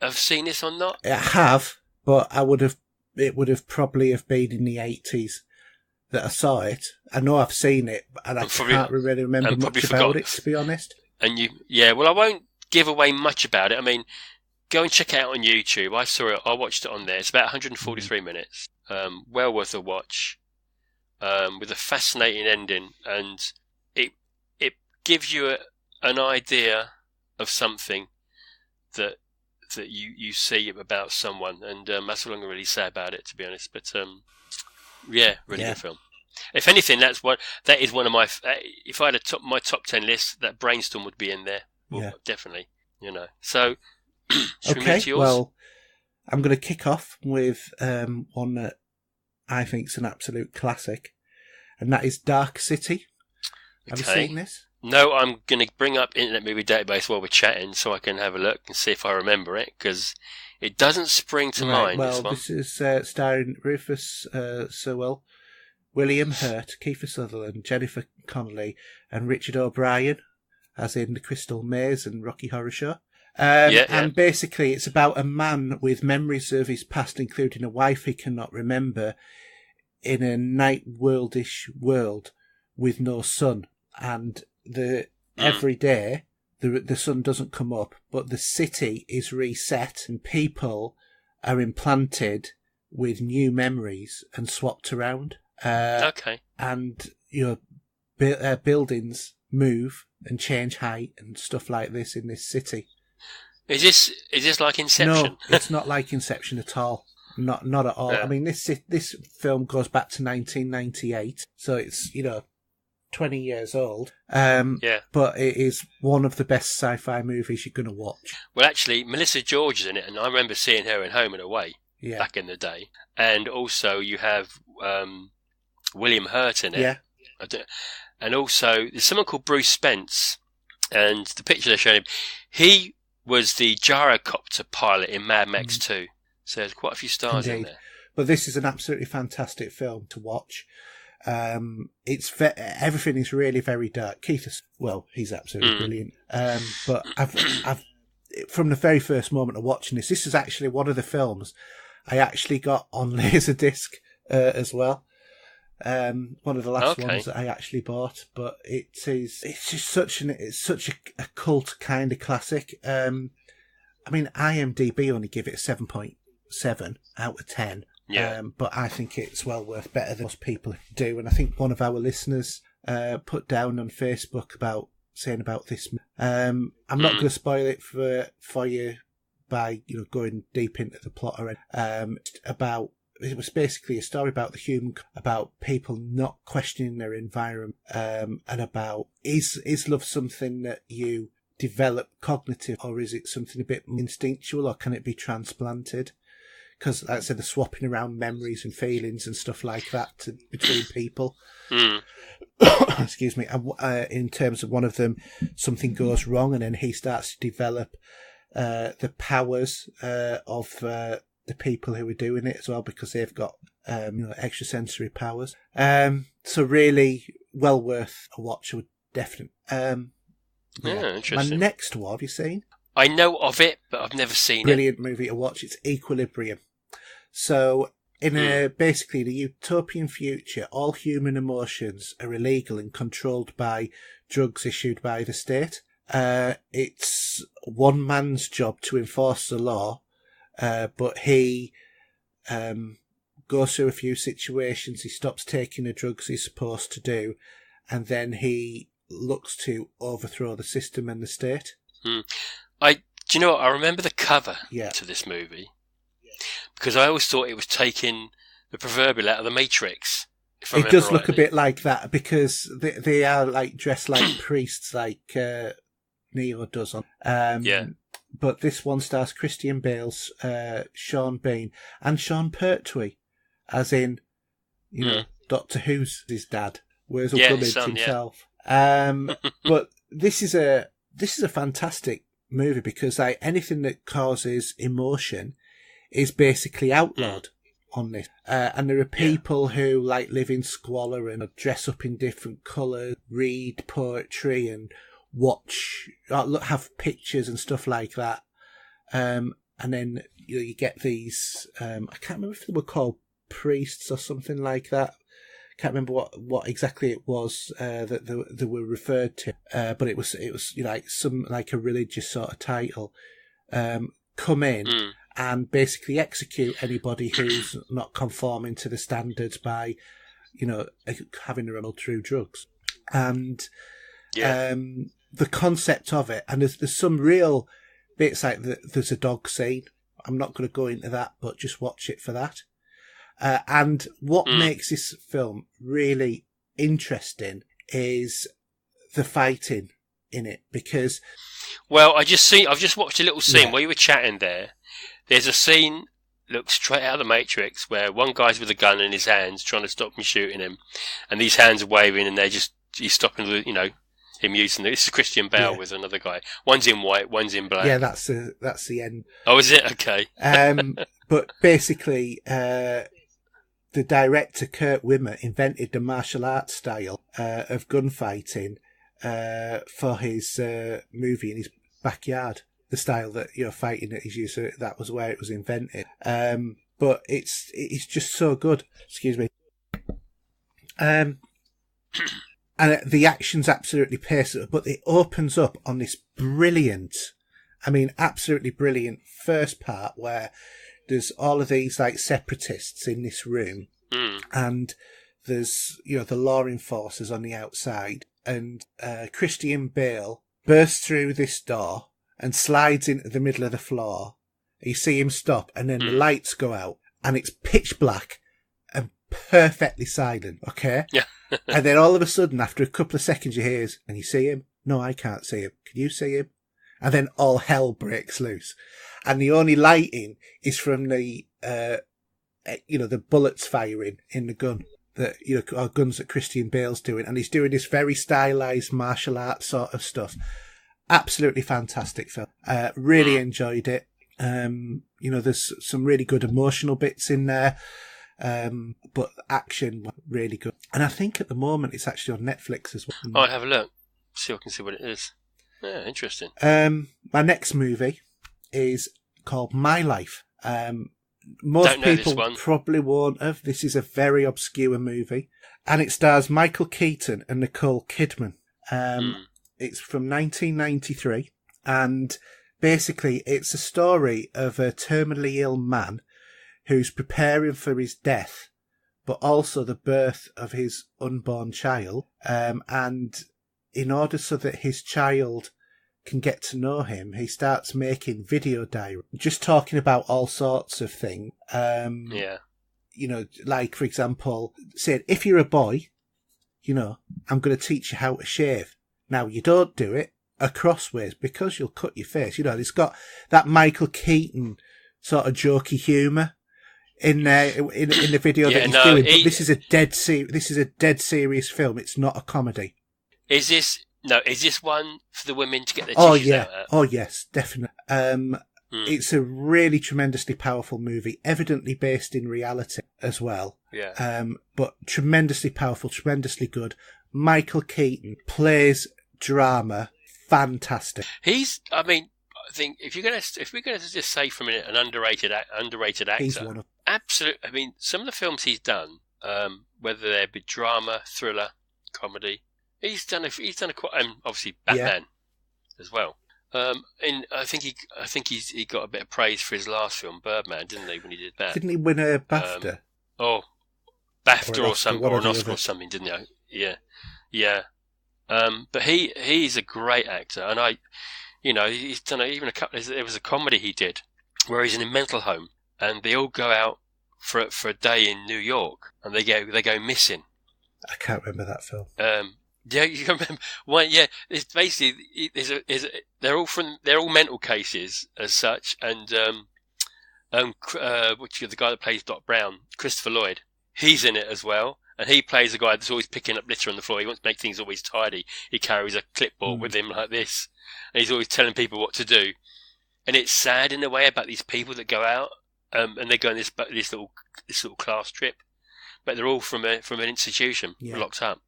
have seen this or not? I have, but it would have probably been in the 80s that I saw it. I know I've seen it, and I can't really remember much about it, to be honest. And well, I won't give away much about it. I mean, go and check it out on YouTube. I saw it. I watched it on there. It's about 143 minutes. Well worth a watch. With a fascinating ending, and it gives you an idea of something that you see about someone, and that's all I'm going to really say about it, to be honest. But really good film. If anything, that is one of my. If I had my top 10 list, that Brainstorm would be in there. Well, definitely. So should we move to yours? Well, I'm going to kick off with one that I think is an absolute classic, and that is Dark City. Have you seen this? No, I'm going to bring up Internet Movie Database while we're chatting so I can have a look and see if I remember it, because it doesn't spring to mind. Well, this is starring Rufus Sewell, William Hurt, Kiefer Sutherland, Jennifer Connelly, and Richard O'Brien, as in The Crystal Maze and Rocky Horror Show. And basically it's about a man with memories of his past, including a wife he cannot remember, in a night worldish world with no sun. And every day the sun doesn't come up, but the city is reset and people are implanted with new memories and swapped around. And buildings move and change height and stuff like this in this city. Is this like Inception? No, it's not like Inception at all. Not at all. I mean, this film goes back to 1998, so it's 20 years old. But it is one of the best sci-fi movies you're going to watch. Well, actually, Melissa George is in it, and I remember seeing her in Home and Away back in the day. And also, you have William Hurt in it. Yeah. And also, there's someone called Bruce Spence, and the picture they're showing him, he was the gyrocopter pilot in Mad Max 2. So there's quite a few stars in there. But this is an absolutely fantastic film to watch. Everything is really very dark. He's absolutely brilliant. But I've from the very first moment of watching this is actually one of the films I actually got on Laserdisc as well. One of the last ones that I actually bought, but it's just such a cult kind of classic. I mean, IMDb only give it a 7.7 out of 10. Yeah. But I think it's well worth better than most people do. And I think one of our listeners put down on Facebook saying about this. I'm not going to spoil it for you by going deep into the plot about it was basically a story about about people not questioning their environment, and about is love something that you develop cognitive, or is it something a bit instinctual, or can it be transplanted? Because, like I said, the swapping around memories and feelings and stuff like that between people. Excuse me. In terms of one of them, something goes wrong, and then he starts to develop the powers of the people who are doing it as well, because they've got extrasensory powers. So really well worth a watch. I would definitely. Interesting. My next one, have you seen? I know of it, but I've never seen Brilliant movie to watch. It's Equilibrium. So, in basically the utopian future, all human emotions are illegal and controlled by drugs issued by the state. It's one man's job to enforce the law, but he goes through a few situations. He stops taking the drugs he's supposed to do, and then he looks to overthrow the system and the state. Do you know what? I remember the cover to this movie, because I always thought it was taking the proverbial out of the Matrix. It does look a bit like that, because they are like dressed like priests, like Neo does on. But this one stars Christian Bale, Sean Bean, and Sean Pertwee, as in, Doctor Who's his dad, Wurzel Gummidge himself. But this is a fantastic movie, because like anything that causes emotion is basically outlawed on this. And there are people who like live in squalor and dress up in different colours, read poetry and watch, have pictures and stuff like that. And then you get these, I can't remember if they were called priests or something like that. Can't remember what exactly it was that they were referred to, but it was like a religious sort of title. Come in and basically execute anybody who's not conforming to the standards by, having a run through drugs. And the concept of it, and there's some real bits like there's a dog scene. I'm not going to go into that, but just watch it for that. And what makes this film really interesting is the fighting in it, because... Well, I've just watched a little scene where you were chatting there. There's a scene, looks straight out of the Matrix, where one guy's with a gun in his hands trying to stop me shooting him, and these hands are waving, and he's stopping him using this is Christian Bale with another guy. One's in white, one's in black. Yeah, that's the end. Oh, is it? Okay. But basically, the director, Kurt Wimmer, invented the martial arts style of gunfighting for his movie in his backyard. The style that fighting that he's used, so that was where it was invented. But it's just so good. Excuse me. And the action's absolutely paced, but it opens up on this brilliant, absolutely brilliant first part where there's all of these like separatists in this room, and there's the law enforcers on the outside, and Christian Bale bursts through this door and slides into the middle of the floor. You see him stop, and then the lights go out, and it's pitch black and perfectly silent. Okay, yeah. And then all of a sudden, after a couple of seconds, you hear, "Can you see him? No, I can't see him. Can you see him?" And then all hell breaks loose, and the only lighting is from the the bullets firing in the gun that are guns that Christian Bale's doing, and he's doing this very stylized martial arts sort of stuff. Absolutely fantastic film. Really enjoyed it. There's some really good emotional bits in there, but action really good. And I think at the moment it's actually on Netflix as well. I'll have a look. See if I can see what it is. Yeah, interesting. My next movie is called My Life. Most people probably won't have. This is a very obscure movie, and it stars Michael Keaton and Nicole Kidman. It's from 1993, and basically it's a story of a terminally ill man who's preparing for his death, but also the birth of his unborn child. And in order so that his child can get to know him, he starts making video diary, just talking about all sorts of things. like, for example, saying, if you're a boy, I'm going to teach you how to shave. Now, you don't do it crossways because you'll cut your face. It's got that Michael Keaton sort of jokey humour in there in the video that he's doing. But this is a dead serious film. It's not a comedy. Is this one for the women to get their tissues out? Oh yes, definitely. It's a really tremendously powerful movie, evidently based in reality as well. Yeah. But tremendously powerful, tremendously good. Michael Keaton plays drama, fantastic. I think if we're gonna just say for a minute an underrated actor, he's one of. Absolutely. I mean, some of the films he's done, whether they be drama, thriller, comedy, he's done quite. Obviously, Batman as well. And I think he got a bit of praise for his last film, Birdman, didn't he? When he did that, didn't he win a BAFTA? BAFTA or an Oscar or something, didn't he? Yeah. But he's a great actor, and he's done even a couple. There was a comedy he did where he's in a mental home, and they all go out for a day in New York, and they go missing. I can't remember that film. Yeah, you can remember. Well, yeah, it's basically they're all mental cases as such, and the guy that plays Doc Brown, Christopher Lloyd, he's in it as well, and he plays a guy that's always picking up litter on the floor. He wants to make things always tidy. He carries a clipboard with him like this, and he's always telling people what to do. And it's sad in a way about these people that go out, and they go on this little class trip, but they're all from an institution, locked up.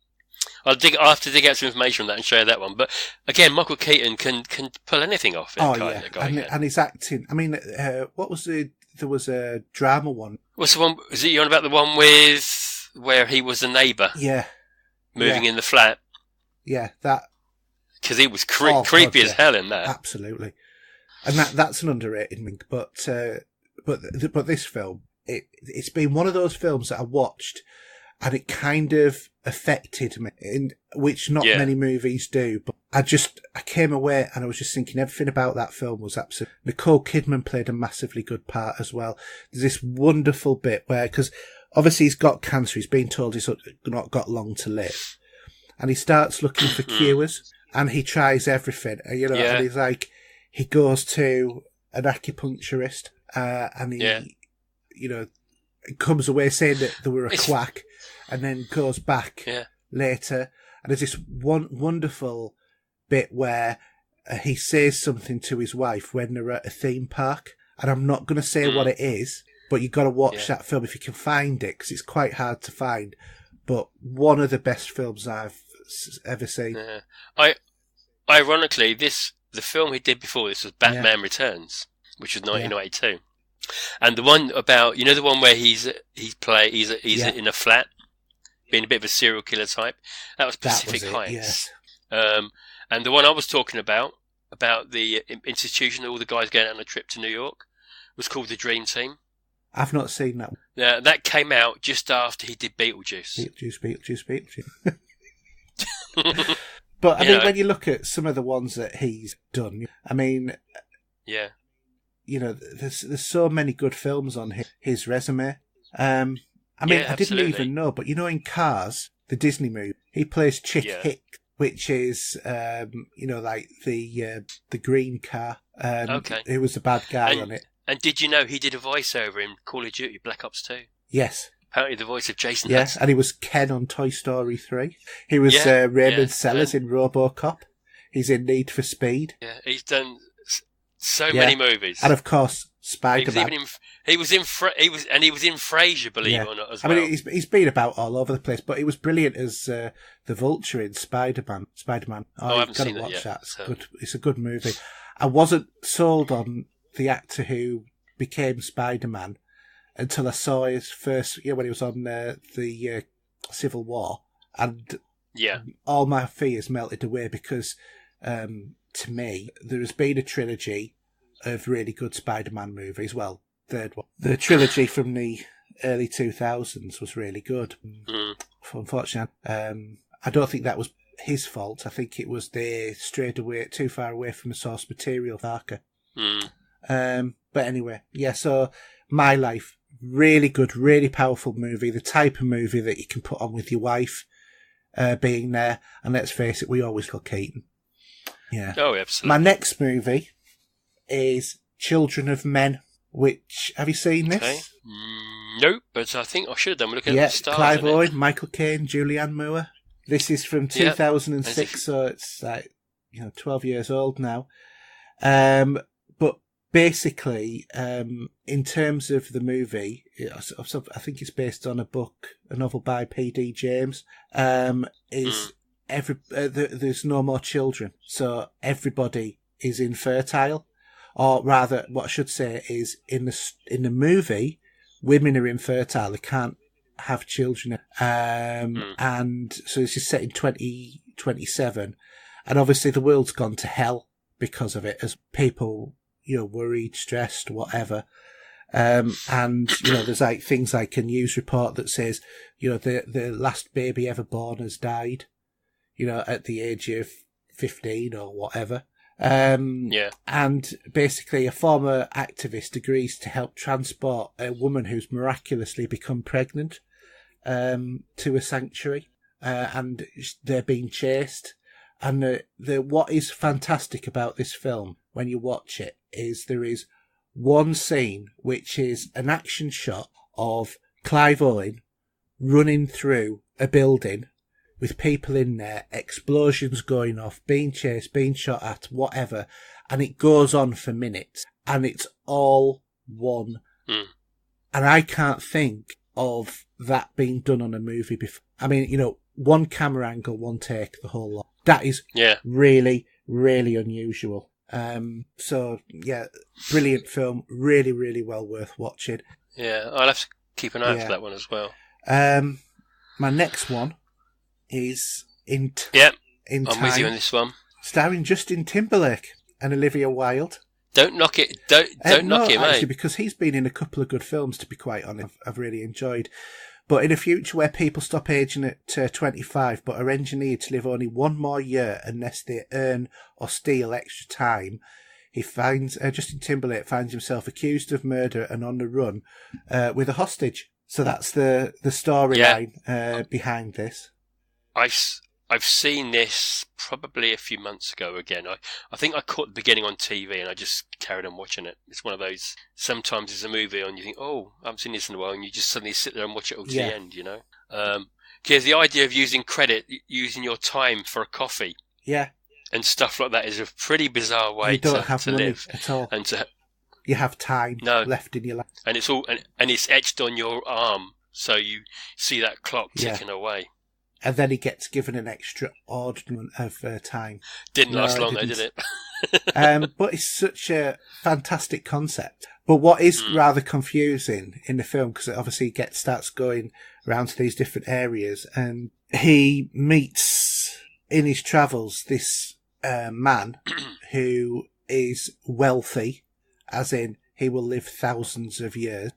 I'll have to dig out some information on that and show you that one. But again, Michael Keaton can pull anything off. And his acting. I mean, what was there was a drama one. What's the one? Is it you on about the one with where he was a neighbour? Yeah. Moving in the flat. Yeah, that. Because he was creepy as hell in that. Absolutely, and that's an underrated link. But this film, it's been one of those films that I watched, and it kind of affected me, which not many movies do. But I came away and I was just thinking everything about that film was absolute. Nicole Kidman played a massively good part as well. There's this wonderful bit where, because obviously he's got cancer, he's been told he's not got long to live, and he starts looking for cures, and he tries everything, and he's like, he goes to an acupuncturist, and he, comes away saying that they were a quack, and then goes back later. And there's this wonderful bit where he says something to his wife when they're at a theme park. And I'm not going to say what it is, but you've got to watch that film if you can find it, because it's quite hard to find. But one of the best films I've ever seen. Ironically, the film he did before this was Batman Returns, which was 1992. And the one about, the one where he's in a flat, being a bit of a serial killer type. That was Pacific Heights. Yes. And the one I was talking about the institution, all the guys going on a trip to New York, was called The Dream Team. I've not seen that. That came out just after he did Beetlejuice. Beetlejuice. But I mean, when you look at some of the ones that he's done, I mean, there's so many good films on his resume. I didn't even know, but in Cars, the Disney movie, he plays Chick Hick, which is, like the green car. He was the bad guy on it. And did you know he did a voiceover in Call of Duty Black Ops 2? Yes. Apparently the voice of Jason Yes, and he was Ken on Toy Story 3. He was Raymond Sellers in RoboCop. He's in Need for Speed. Yeah, he's done so many movies. And of course, Spider-Man. He was in Frasier, believe it or not, as well. I mean, he's been about all over the place, but he was brilliant as the Vulture in Spider-Man. I haven't seen to watch it yet, that. Good. It's a good movie. I wasn't sold on the actor who became Spider-Man until I saw his first, when he was on the Civil War, and all my fears melted away because, to me, there has been a trilogy of really good Spider-Man movies. Well, third one. The trilogy from the early 2000s was really good. Unfortunately, I don't think that was his fault. I think it was they strayed away too far away from the source material, Parker. But anyway, so My Life, really good, really powerful movie. The type of movie that you can put on with your wife being there. And let's face it, we always love Haydn. Yeah. Oh, absolutely. My next movie is Children of Men, which, have you seen this? Okay. Nope, but I think I should have done. We're looking at the stars. Clive Owen, Michael Caine, Julianne Moore. This is from 2006, so it's like, 12 years old now. But basically, in terms of the movie, I think it's based on a novel by P.D. James. There's no more children, so everybody is infertile, or rather, what I should say is in the movie, women are infertile; they can't have children, and so this is set in 2027, and obviously the world's gone to hell because of it, as people, worried, stressed, whatever. And, there's like things like a news report that says, the last baby ever born has died, at the age of 15 or whatever. And basically a former activist agrees to help transport a woman who's miraculously become pregnant, to a sanctuary, and they're being chased. And what is fantastic about this film, when you watch it, is there is one scene which is an action shot of Clive Owen running through a building with people in there, explosions going off, being chased, being shot at, whatever, and it goes on for minutes, and it's all one. And I can't think of that being done on a movie before. I mean, one camera angle, one take, the whole lot. That is really, really unusual. So, yeah, brilliant film. Really, really well worth watching. Yeah, I'll have to keep an eye out for that one as well. My next one is In I'm Time, with you on this one. starring Justin Timberlake and Olivia Wilde. Don't knock it. Don't knock him, actually, mate. because he's been in a couple of good films, to be quite honest, I've really enjoyed. But in a future where people stop aging at 25 but are engineered to live only one more year unless they earn or steal extra time, Justin Timberlake finds himself accused of murder and on the run with a hostage. So that's the storyline behind this. I've seen this probably a few months ago again. I think I caught the beginning on TV and I just carried on watching it. It's one of those, sometimes it's a movie and you think, oh, I haven't seen this in a while, and you just suddenly sit there and watch it all to the end, Because the idea of using using your time for a coffee and stuff like that is a pretty bizarre way to money live. At all. And you have time left in your life. And it's all and it's etched on your arm, so you see that clock ticking away. And then he gets given an extra ordinance of time. Didn't last long, though, did it? But it's such a fantastic concept. But what is rather confusing in the film, because it obviously starts going around to these different areas, and he meets in his travels this man who is wealthy, as in he will live thousands of years,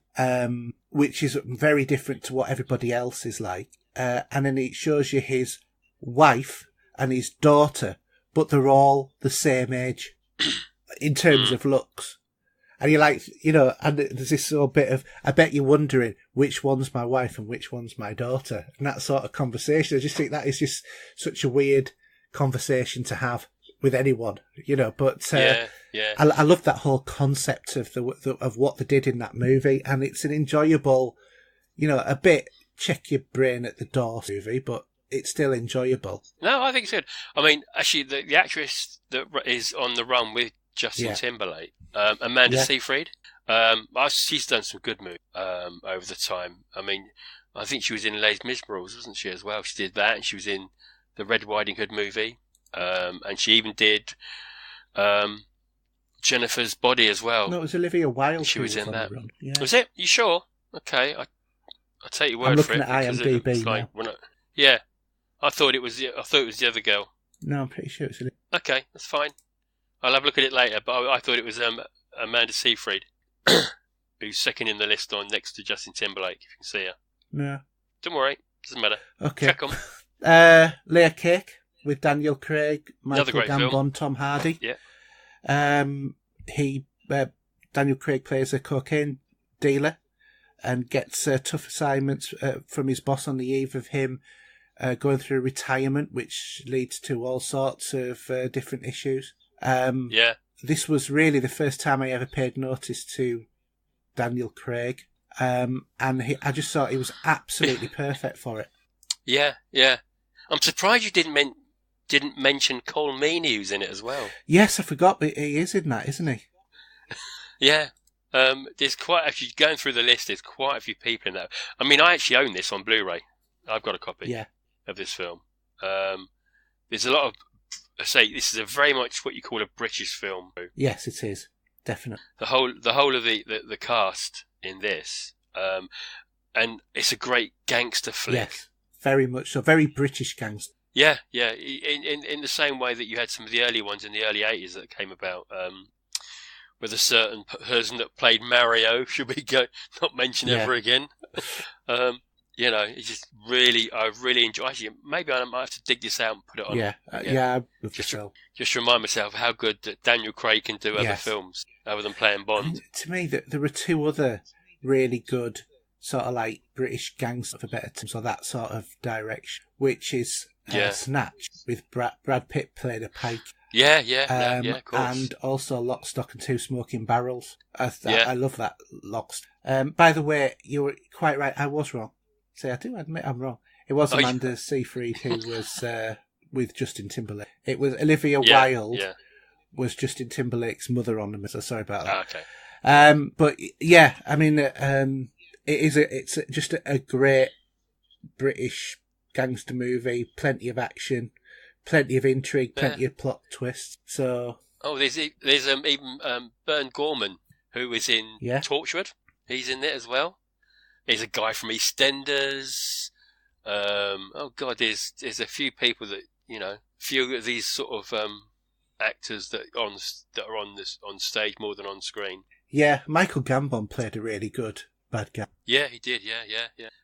which is very different to what everybody else is like. And then it shows you his wife and his daughter, but they're all the same age in terms of looks. And you're like, and there's this sort of bit of, I bet you're wondering which one's my wife and which one's my daughter. And that sort of conversation, I just think that is just such a weird conversation to have with anyone, but I love that whole concept of of what they did in that movie. And it's an enjoyable, a bit check your brain at the door movie, but it's still enjoyable. No, I think it's good. I mean, actually, the actress that is on the run with Justin Timberlake, Amanda Seyfried, she's done some good movies over the time. I mean, I think she was in Les Miserables, wasn't she, as well? She did that, and she was in the Red Riding Hood movie, and she even did Jennifer's Body as well. No, it was Olivia Wilde. She was in that. Was it? You sure? Okay, I'll take your word I'm for looking it. at IMDb now. Yeah, I thought it was the other girl. No, I'm pretty sure it's Olivia. Okay, that's fine. I'll have a look at it later, but I thought it was Amanda Seyfried, who's second in the list on next to Justin Timberlake, if you can see her. No. Don't worry, doesn't matter. Okay. Crack on. Layer Cake with Daniel Craig, Michael Gambon, Tom Hardy. Yeah. Daniel Craig plays a cocaine dealer and gets tough assignments from his boss on the eve of him going through retirement, which leads to all sorts of different issues. This was really the first time I ever paid notice to Daniel Craig, and I just thought he was absolutely perfect for it. Yeah. I'm surprised you didn't mention Cole Meany, who's in it as well. Yes, I forgot, but he is in that, isn't he? Yeah. There's actually going through the list, there's quite a few people in that. I mean, I actually own this on Blu-ray. I've got a copy of this film. There's a lot of, I say, this is a very much what you call a British film. Yes, it is. Definitely. The whole of the cast in this, and it's a great gangster flick. Yes, very much so. Very British gangster. Yeah. In the same way that you had some of the early ones in the early 80s that came about, with a certain person that played Mario, should we not mention ever again? It's just really, I really enjoy. Actually, maybe I might have to dig this out and put it on. Just remind myself how good that Daniel Craig can do other films other than playing Bond. And to me, there were two other really good sort of like British gangster, for better terms, or that sort of direction, which is Snatch with Brad Pitt playing a pike. Of course. And also Lock, Stock and Two Smoking Barrels. I love that Lock. By the way, you were quite right. I was wrong. I do admit I'm wrong. It was Amanda Seyfried who was with Justin Timberlake. It was Olivia Wilde was Justin Timberlake's mother on them. So sorry about that. Okay. But yeah, I mean, it's just a great British gangster movie. Plenty of action, plenty of intrigue, plenty of plot twists. So there's even Bern Gorman, who was in Torchwood. He's in it as well. There's a guy from EastEnders. There's a few people that few of these sort of actors that are on stage more than on screen. Yeah, Michael Gambon played a really good bad guy. Yeah, he did. Yeah.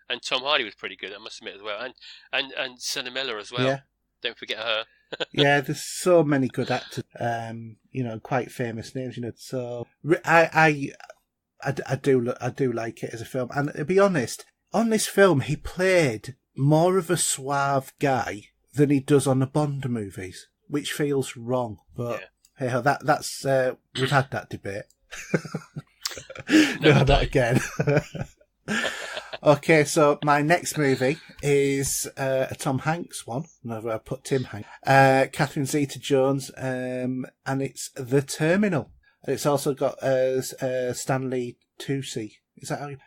And Tom Hardy was pretty good, I must admit, as well. And Senna Miller as well. Yeah. Don't forget her. Yeah, there's so many good actors. Quite famous names. So I do like it as a film. And to be honest, on this film, he played more of a suave guy than he does on the Bond movies, which feels wrong. But hey, that's we've had that debate. No, not again. Okay, so my next movie is a Tom Hanks one. I put Tim Hanks. Catherine Zeta-Jones, and it's The Terminal. It's also got Stanley Tucci. Is that how you...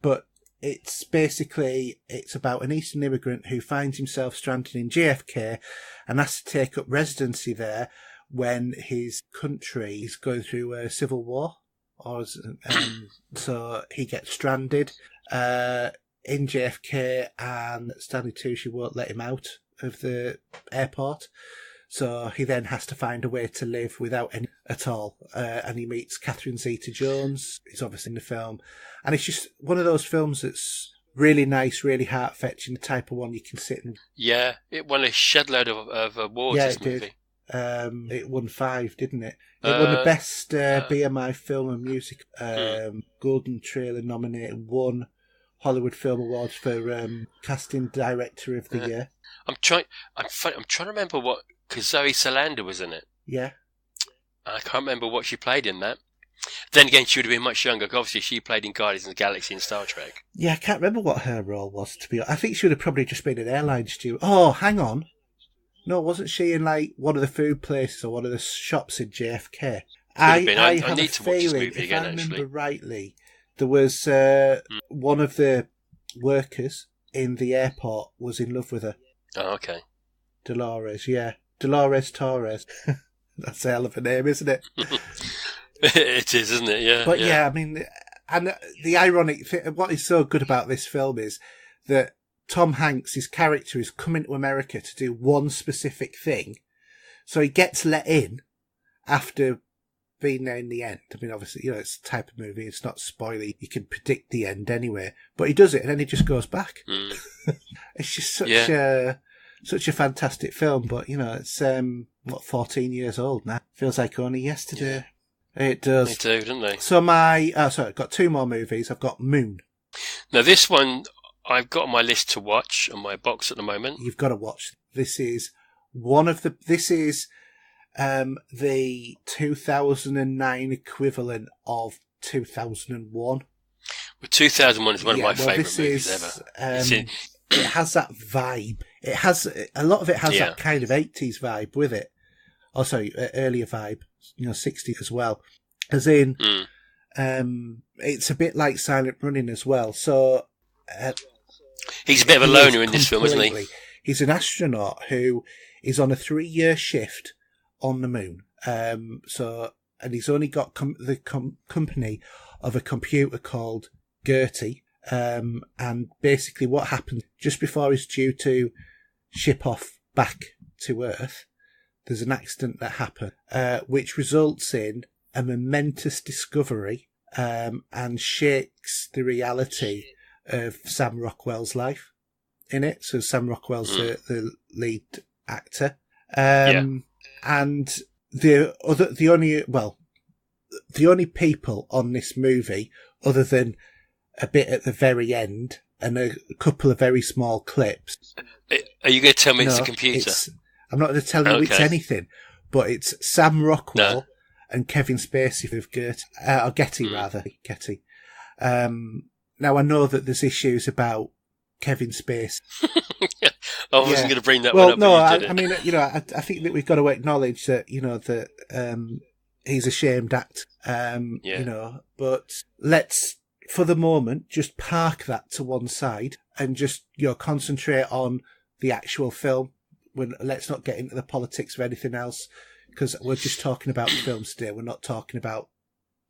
But it's about an Eastern immigrant who finds himself stranded in JFK and has to take up residency there when his country is going through a civil war. So he gets stranded in JFK, and Stanley Tucci won't let him out of the airport. So he then has to find a way to live without any at all. And he meets Catherine Zeta-Jones, who's obviously in the film. And it's just one of those films that's really nice, really heart-fetching, the type of one you can sit and... Yeah, it won a shed load of awards, this movie. It won 5, didn't it? It won the best BMI film and music. Golden Trailer nominated, won Hollywood Film Awards for casting director of the year. I'm trying to remember what, because Zoe Saldana was in it. Yeah. I can't remember what she played in that. Then again, she would have been much younger. Obviously, she played in Guardians of the Galaxy and Star Trek. Yeah, I can't remember what her role was, to be honest. I think she would have probably just been an airline steward. Oh, hang on. No, wasn't she in like one of the food places or one of the shops in JFK? I have a feeling, if I remember rightly, there was one of the workers in the airport was in love with her. Oh, okay. Dolores, yeah. Dolores Torres. That's a hell of a name, isn't it? It is, isn't it? Yeah. But yeah, I mean, and the ironic thing, what is so good about this film is that Tom Hanks, his character, is coming to America to do one specific thing. So he gets let in after being there in the end. I mean, obviously, it's a type of movie. It's not spoily. You can predict the end anyway. But he does it and then he just goes back. Mm. It's just such a fantastic film. But, it's, 14 years old now. Feels like only yesterday. It does. They do, don't they? So I've got 2 more movies. I've got Moon. Now, this one I've got on my list to watch on my box at the moment. You've got to watch. This is the 2009 equivalent of 2001. Well, 2001 is one of my favourite movies ever. It has that vibe. A lot of it has that kind of 80s vibe with it. Also, earlier vibe, 60s as well. As in, it's a bit like Silent Running as well. So he's a bit of a loner in this film, isn't he? He's an astronaut who is on a 3-year shift on the moon. And he's only got the company of a computer called Gertie. And basically what happens just before he's due to ship off back to Earth, there's an accident that happens, which results in a momentous discovery, and shakes the reality of Sam Rockwell's life in it. So Sam Rockwell's the lead actor. And the only people on this movie, other than a bit at the very end and a couple of very small clips. Are you going to tell me it's a computer? I'm not going to tell you it's anything, but it's Sam Rockwell and Kevin Spacey with Getty. Now I know that there's issues about Kevin Spacey. I wasn't going to bring that one up. No, I mean, I think that we've got to acknowledge that, that he's a shamed act. But let's, for the moment, just park that to one side and just, concentrate on the actual film. Let's not get into the politics of anything else, because we're just talking about the films today. We're not talking about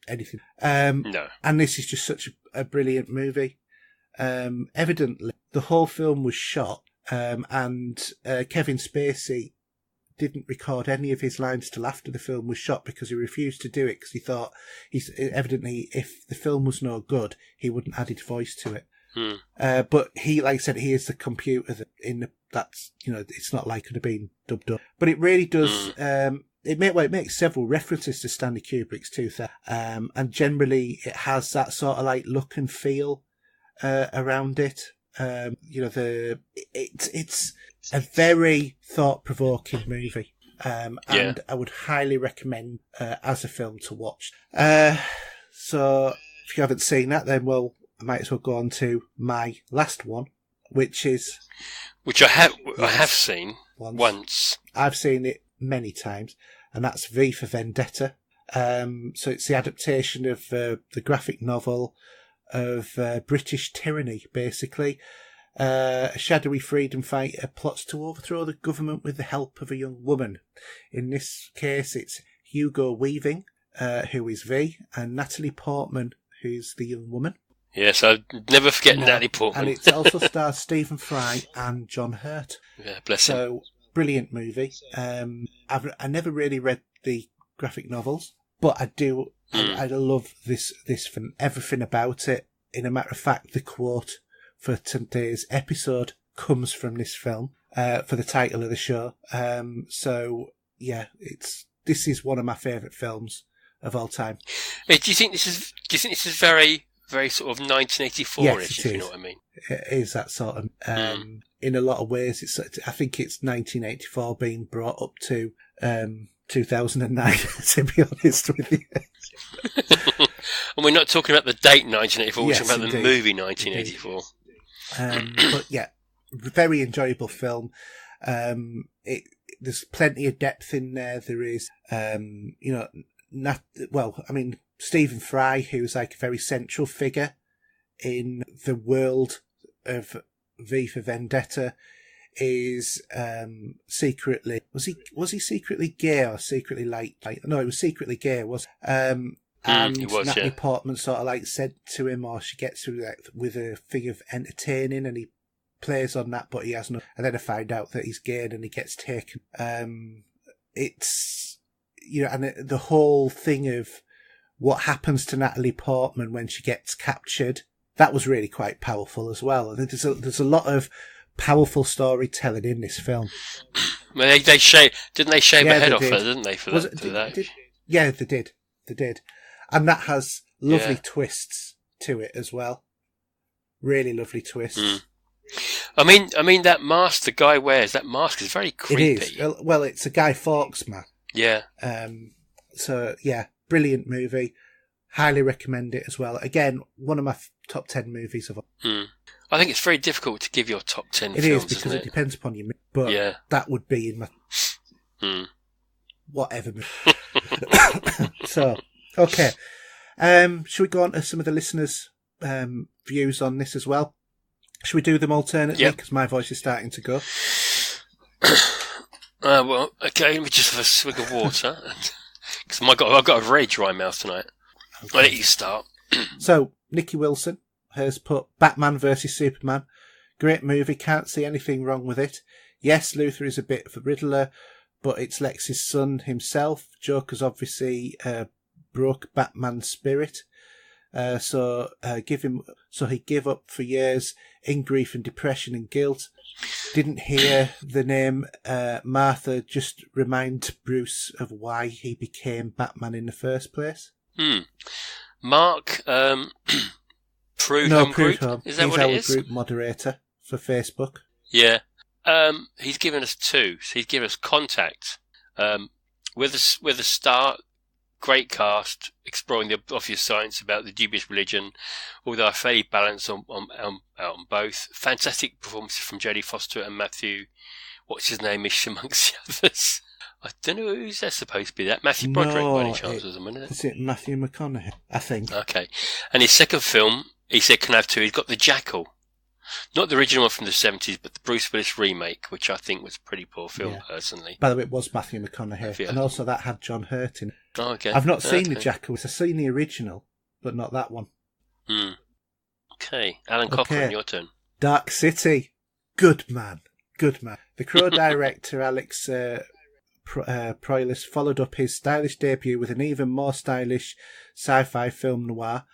anything. No. And this is just such a brilliant movie. Evidently, the whole film was shot, and Kevin Spacey didn't record any of his lines till after the film was shot because he refused to do it because he thought evidently if the film was no good, he wouldn't add his voice to it. But he, like I said, he is the computer it's not like it had been dubbed up. But it really does, it makes several references to Stanley Kubrick's 2000, and generally it has that sort of like look and feel around it. It's a very thought-provoking movie, and I would highly recommend as a film to watch. So if you haven't seen that, then I might as well go on to my last one, which I have seen once. I've seen it many times, and that's V for Vendetta. So it's the adaptation of the graphic novel of British tyranny, basically. A shadowy freedom fighter plots to overthrow the government with the help of a young woman. In this case, it's Hugo Weaving, who is V, and Natalie Portman, who's the young woman. Yes, I never forget Natalie Portman. And it also stars Stephen Fry and John Hurt. Yeah, bless him. So, brilliant movie. I never really read the graphic novels, but I do. I love this film, everything about it. In a matter of fact, the quote for today's episode comes from this film, for the title of the show. This is one of my favourite films of all time. Do you think this is very, very sort of 1984-ish, if you know what I mean? It is that sort of, in a lot of ways, I think it's 1984 being brought up to, 2009, to be honest with you. And we're not talking about the date 1984, we're talking about the movie 1984. But yeah, very enjoyable film. There's plenty of depth in there. There is, Stephen Fry, who's like a very central figure in the world of V for Vendetta, is secretly was he secretly gay or secretly like no, he was secretly gay, and Natalie Portman sort of like said to him, or she gets to with a thing of entertaining, and he plays on that, but he has no. And then I find out that he's gay, and he gets taken. It's and the whole thing of what happens to Natalie Portman when she gets captured, that was really quite powerful as well. And there's a lot of powerful storytelling in this film. Well, didn't they shave her head off her, didn't they, for that? Yeah, they did. they did. And that has lovely twists to it as well. Really lovely twists. Mm. I mean that mask the guy wears, that mask is very creepy. It is. Well, it's a Guy Fawkes mask. Yeah. So, yeah, brilliant movie. Highly recommend it as well. Again, one of my top 10 movies of all. Mm. I think it's very difficult to give your top 10 It films, is, because isn't it depends upon your mood. But that would be in my whatever mood. So, okay. Should we go on to some of the listeners' views on this as well? Should we do them alternately? Because my voice is starting to go. Well, okay, let me just have a swig of water. Because I've got a very dry mouth tonight. Okay. I'll let you start. So, Nikki Wilson has put Batman vs Superman. Great movie, can't see anything wrong with it. Yes, Luthor is a bit of a Riddler, but it's Lex's son himself. Joker's obviously broke Batman's spirit. So he gave up for years in grief and depression and guilt. Didn't hear the name Martha just remind Bruce of why he became Batman in the first place. Mark Prudhomme Group. Is that He's what it is? He's our group moderator for Facebook. Yeah. He's given us two. So he's given us Contact. With a start. Great cast, exploring the obvious science about the dubious religion, although fairly balanced on both. Fantastic performances from Jodie Foster and Matthew, what's his name, ish amongst the others. I don't know who's that supposed to be. That Matthew Broderick, by any chance, was a minute. Is it Matthew McConaughey? I think. Okay. And his second film, he said can have two. He's got The Jackal. Not the original one from the 70s, but the Bruce Willis remake, which I think was a pretty poor film, personally. By the way, it was Matthew McConaughey. And also that had John Hurt in it. Oh, okay. I've not seen The Jackal. I've seen the original, but not that one. Okay. Alan Cochrane, your turn. Dark City. Good man. The Crow director, Alex Proyas, followed up his stylish debut with an even more stylish sci-fi film noir.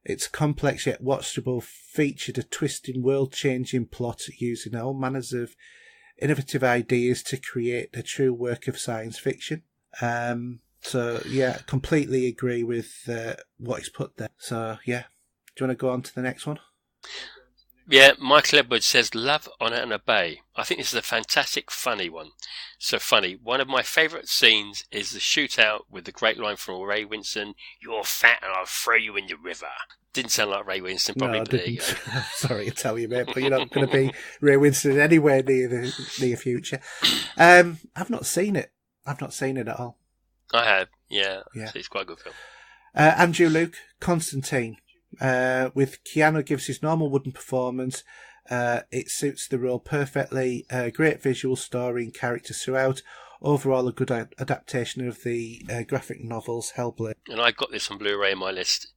It's complex yet watchable, featured a twisting, world-changing plot using all manners of innovative ideas to create a true work of science fiction. So, yeah, completely agree with what he's put there. So, yeah. Do you want to go on to the next one? Yeah, Michael Edwards says, Love, Honour and Obey. I think this is a fantastic, funny one. So funny. One of my favourite scenes is the shootout with the great line from Ray Winston, "You're fat and I'll throw you in the river." Didn't sound like Ray Winston, probably. No, I didn't. I'm sorry to tell you, mate, but you're not going to be Ray Winston anywhere near the near future. I've not seen it. I've not seen it at all. I have, yeah. So it's quite a good film. Andrew Luke, Constantine. With Keanu gives his normal wooden performance. It suits the role perfectly. Great visual story and characters throughout. Overall, a good adaptation of the graphic novels Hellblade. And I got this on Blu-ray in my list,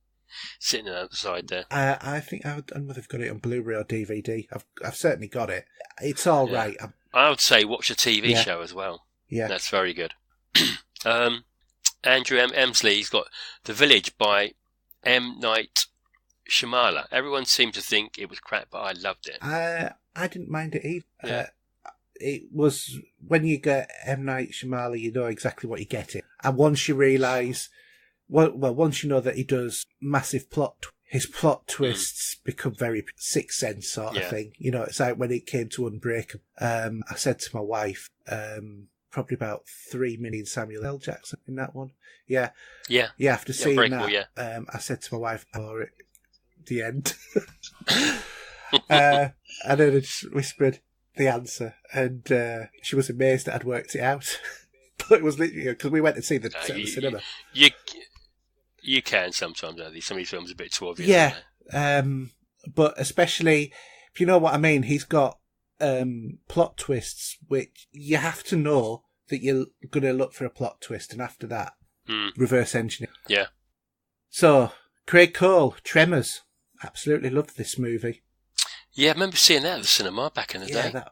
sitting on the side there. I think I whether I've got it on Blu-ray or DVD. I've certainly got it. It's all right. I would say watch a TV show as well. Yeah, that's very good. Andrew M. Emsley, he's got The Village by M. Night Shyamalan. Everyone seemed to think it was crap, but I loved it. I didn't mind it either. It was, when you get M. Night Shyamalan, you know exactly what you're getting. And once you realise, once you know that he does massive his plot twists become very Sixth Sense sort of thing. You know, it's like when it came to Unbreakable. I said to my wife, probably about 3 million Samuel L. Jackson in that one. Yeah. After seeing that, I said to my wife, the end. And then I just whispered the answer, and she was amazed that I'd worked it out. But it was literally because we went to see the cinema. You can sometimes, some of these films are a bit too obvious. But especially if you know what I mean, he's got plot twists which you have to know that you're going to look for a plot twist, and after that, reverse engineer. Yeah. So Craig Cole, Tremors. Absolutely loved this movie. Yeah, I remember seeing that at the cinema back in the day. That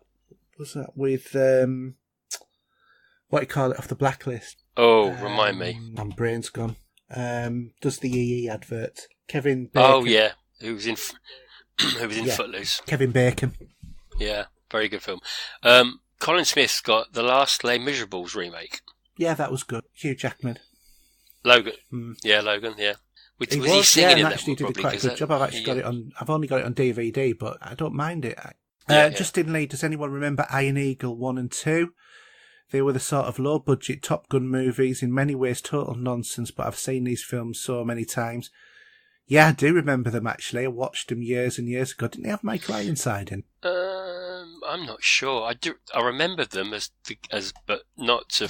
was that with what do you call it, Off the Blacklist. Oh, remind me. My brain's gone. Does the EE advert? Kevin Bacon. Oh yeah, who was in Footloose. Kevin Bacon. Yeah, very good film. Colin Smith's got The Last Les Miserables remake. Yeah, that was good. Hugh Jackman. Logan. Yeah, Logan. Yeah. Was he singing in that one? Did a quite good job. I've actually got it on. I've only got it on DVD, but I don't mind it. Justin Lee. Does anyone remember Iron Eagle 1 and 2? They were the sort of low-budget Top Gun movies, in many ways total nonsense, but I've seen these films so many times. Yeah, I do remember them, actually. I watched them years and years ago. Didn't they have Mike Ironside in? I'm not sure. I remember them but not to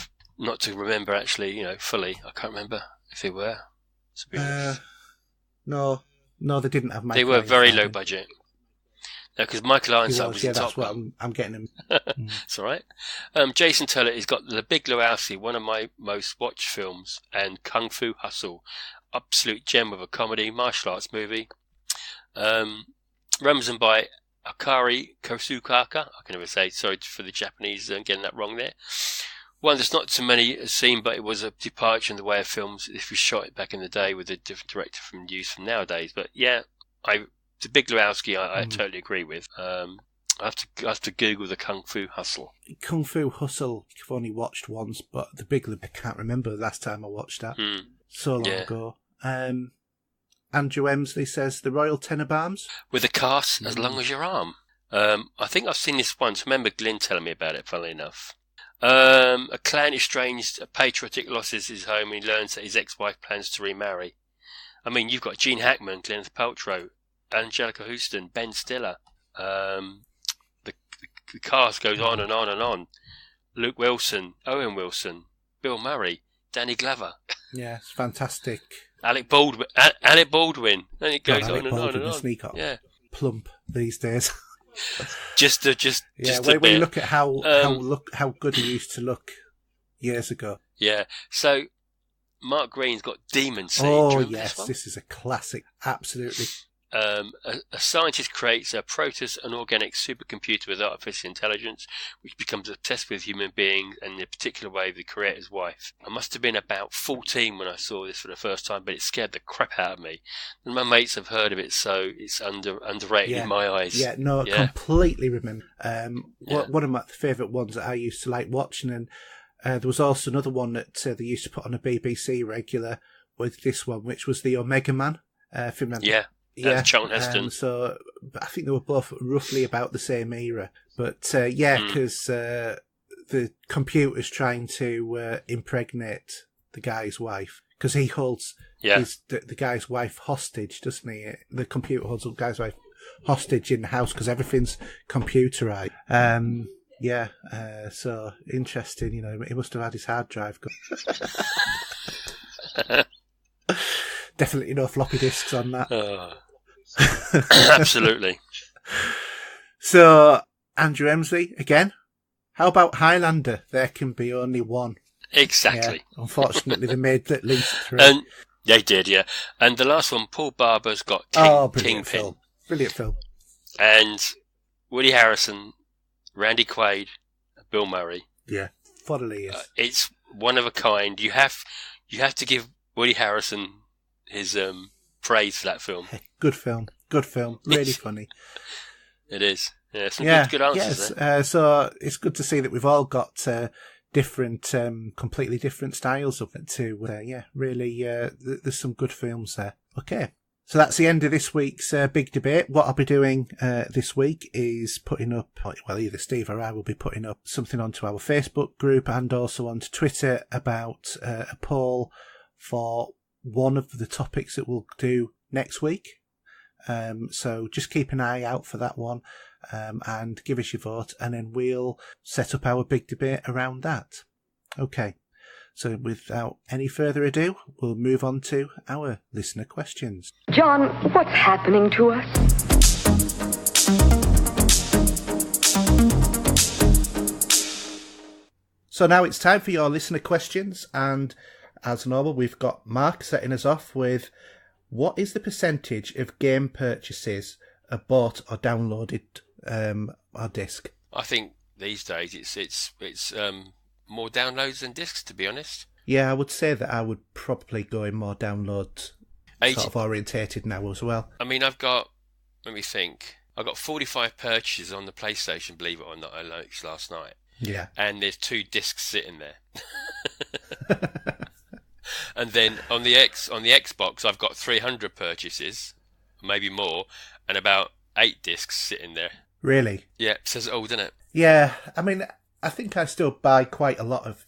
remember actually, fully. I can't remember if they were, to be honest. No, they didn't have Mike Ironside. They were very low budget. No, because Michael Ironside was the top that's what I'm getting him. It's all right. Jason Teller has got The Big Lebowski, one of my most watched films, and Kung Fu Hustle, absolute gem of a comedy martial arts movie. Ramazan by Akari Kosukaka. I can never say. Sorry for the Japanese getting that wrong there. One that's not too many have seen, but it was a departure in the way of films if we shot it back in the day with a different director from nowadays. But yeah, The Big Lebowski, I totally agree with. I have to Google the Kung Fu Hustle. Kung Fu Hustle, I've only watched once, but The Big Lebowski, I can't remember the last time I watched that. So long ago. Andrew Emsley says The Royal Tenenbaums. With a cast as long as your arm. I think I've seen this once. I remember Glyn telling me about it, funnily enough. A clan estranged, patriotic losses his home, and he learns that his ex-wife plans to remarry. I mean, you've got Gene Hackman, Gwyneth Paltrow, Angelica Houston, Ben Stiller. The cast goes on and on and on. Luke Wilson, Owen Wilson, Bill Murray, Danny Glover. Yeah, it's fantastic. Alec Baldwin. And it goes on and on and on. Sneak up. Yeah. Plump these days. just when you look at how good he used to look years ago. Yeah. So Mark Green's got Demon Seed. Oh yes, this is a classic. Absolutely. A scientist creates a Proteus, an organic supercomputer with artificial intelligence, which becomes obsessed with human beings and in a particular way the creator's wife. I must have been about 14 when I saw this for the first time, but it scared the crap out of me. And my mates have heard of it, so it's underrated in my eyes. Completely remember. One of my favourite ones that I used to like watching, and there was also another one that they used to put on a BBC regular with this one, which was the Omega Man. If you remember. Yeah, Charlton Heston. So I think they were both roughly about the same era. But because the computer's trying to impregnate the guy's wife, because he holds the guy's wife hostage, doesn't he? The computer holds the guy's wife hostage in the house because everything's computerized. So interesting. He must have had his hard drive. Definitely no floppy disks on that. Absolutely. So, Andrew Emsley, again, how about Highlander? There can be only one. Exactly. Yeah, unfortunately, they made at least 3. And they did, yeah. And the last one, Paul Barber's got Kingpin. Brilliant film. And Woody Harrelson, Randy Quaid, Bill Murray. Yeah, thoroughly is. It's one of a kind. You have to give Woody Harrelson his praise for that film. Good film. Really funny. It is. Yeah, some good answers there. So it's good to see that we've all got different, completely different styles of it too. Really, there's some good films there. Okay. So that's the end of this week's big debate. What I'll be doing this week is putting up, either Steve or I will be putting up something onto our Facebook group and also onto Twitter about a poll for one of the topics that we'll do next week. So just keep an eye out for that one and give us your vote, and then we'll set up our big debate around that. Okay, so without any further ado, we'll move on to our listener questions. John, what's happening to us? So now it's time for your listener questions, and as normal, we've got Mark setting us off with, what is the percentage of game purchases are bought or downloaded or disc? I think these days it's more downloads than discs, to be honest. Yeah, I would say that I would probably go in more download sort of orientated now as well. I mean, let me think. I've got 45 purchases on the PlayStation, believe it or not, I noticed last night. Yeah. And there's 2 discs sitting there. And then on the Xbox, I've got 300 purchases, maybe more, and about 8 discs sitting there. Really? Yeah, it says it all, doesn't it? Yeah, I mean, I think I still buy quite a lot of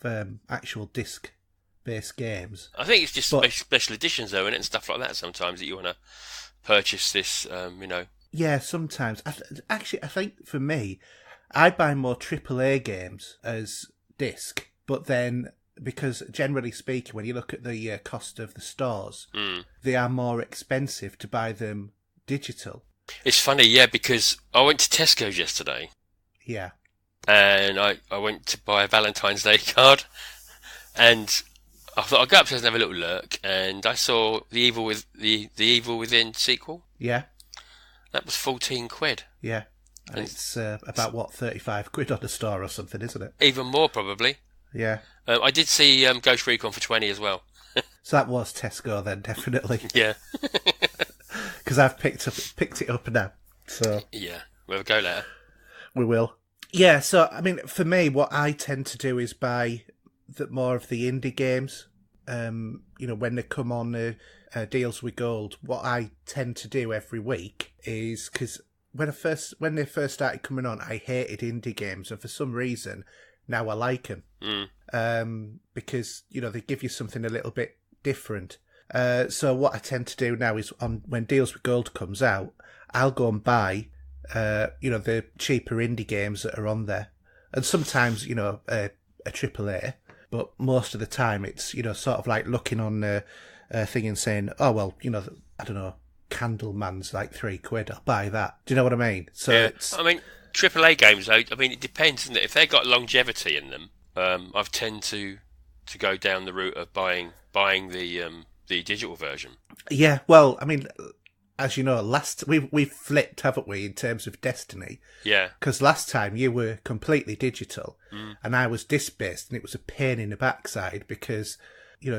actual disc-based games. I think it's just special editions, though, and stuff like that sometimes that you want to purchase this, Yeah, sometimes. I think for me, I buy more AAA games as disc, but then because generally speaking, when you look at the cost of the stores, they are more expensive to buy them digital. It's funny, yeah, because I went to Tesco's yesterday. Yeah. And I went to buy a Valentine's Day card, and I thought I'd go upstairs and have a little look, and I saw the Evil Within sequel. Yeah. That was 14 quid. Yeah. And it's about, what, 35 quid on the store or something, isn't it? Even more, probably. Yeah. I did see Ghost Recon for 20 as well. So that was Tesco then, definitely. Yeah. Because I've picked it up now. So yeah, we'll go later. We will. Yeah, so, I mean, for me, what I tend to do is buy more of the indie games. When they come on Deals with Gold, what I tend to do every week is, because when they first started coming on, I hated indie games, and for some reason, now I like them. Because, they give you something a little bit different. So what I tend to do now is, when Deals with Gold comes out, I'll go and buy the cheaper indie games that are on there. And sometimes, a AAA, but most of the time it's, sort of like looking on a thing and saying, oh, well, I don't know, Candleman's like 3 quid, I'll buy that. Do you know what I mean? So yeah. I mean, AAA games, though, it depends, isn't it? If they've got longevity in them, I've tend to go down the route of buying the digital version. Yeah, well, I mean, as you know, we've flipped, haven't we, in terms of Destiny? Yeah. Because last time you were completely digital, and I was disc-based, and it was a pain in the backside because,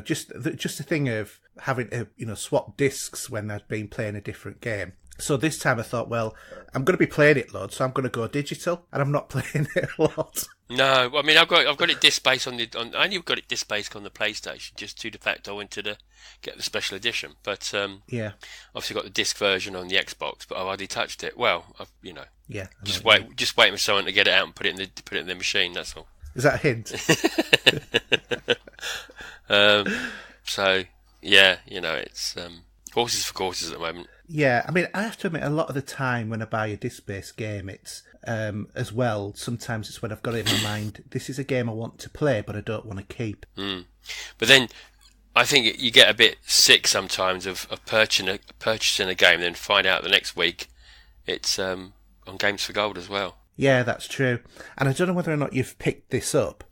just the thing of having to, swap discs when I'd been playing a different game. So this time I thought, well, I'm going to be playing it loads, so I'm going to go digital, and I'm not playing it a lot. No, I mean, I've got it disc-based I only got it disc-based on the PlayStation, just due to the fact I wanted to get the special edition. But yeah, obviously got the disc version on the Xbox, but I've hardly touched it. Well, yeah, just waiting for someone to get it out and put it in the machine. That's all. Is that a hint? So yeah, it's horses for courses at the moment. Yeah, I mean, I have to admit, a lot of the time when I buy a disc-based game, it's as well, sometimes it's when I've got it in my mind, this is a game I want to play, but I don't want to keep. But then, I think you get a bit sick sometimes of purchasing a game and then find out the next week it's on Games for Gold as well. Yeah, that's true. And I don't know whether or not you've picked this up,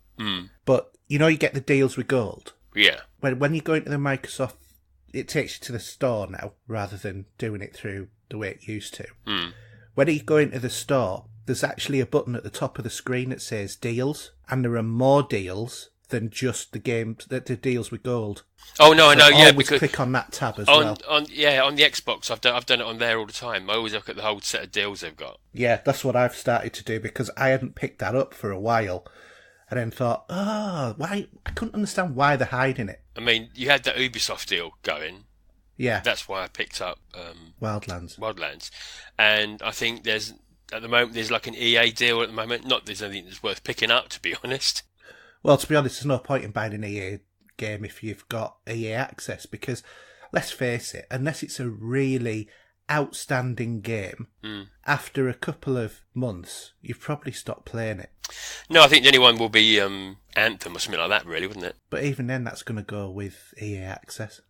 but you get the Deals with Gold? Yeah. When you go into the Microsoft, it takes you to the store now, rather than doing it through the way it used to. When you go into the store, there's actually a button at the top of the screen that says Deals, and there are more deals than just the games that the Deals with Gold. Oh no, I know. Yeah, always because click on that tab as well. On the Xbox, I've done it on there all the time. I always look at the whole set of deals they've got. Yeah, that's what I've started to do because I hadn't picked that up for a while, and then thought, why? I couldn't understand why they're hiding it. I mean, you had the Ubisoft deal going. Yeah, that's why I picked up Wildlands, and I think there's like an EA deal at the moment. Not there's anything that's worth picking up, to be honest. Well, to be honest, there's no point in buying an EA game if you've got EA access, because let's face it, unless it's a really outstanding game, after a couple of months, you've probably stopped playing it. No, I think the only one will be Anthem or something like that, really, wouldn't it? But even then, that's going to go with EA access.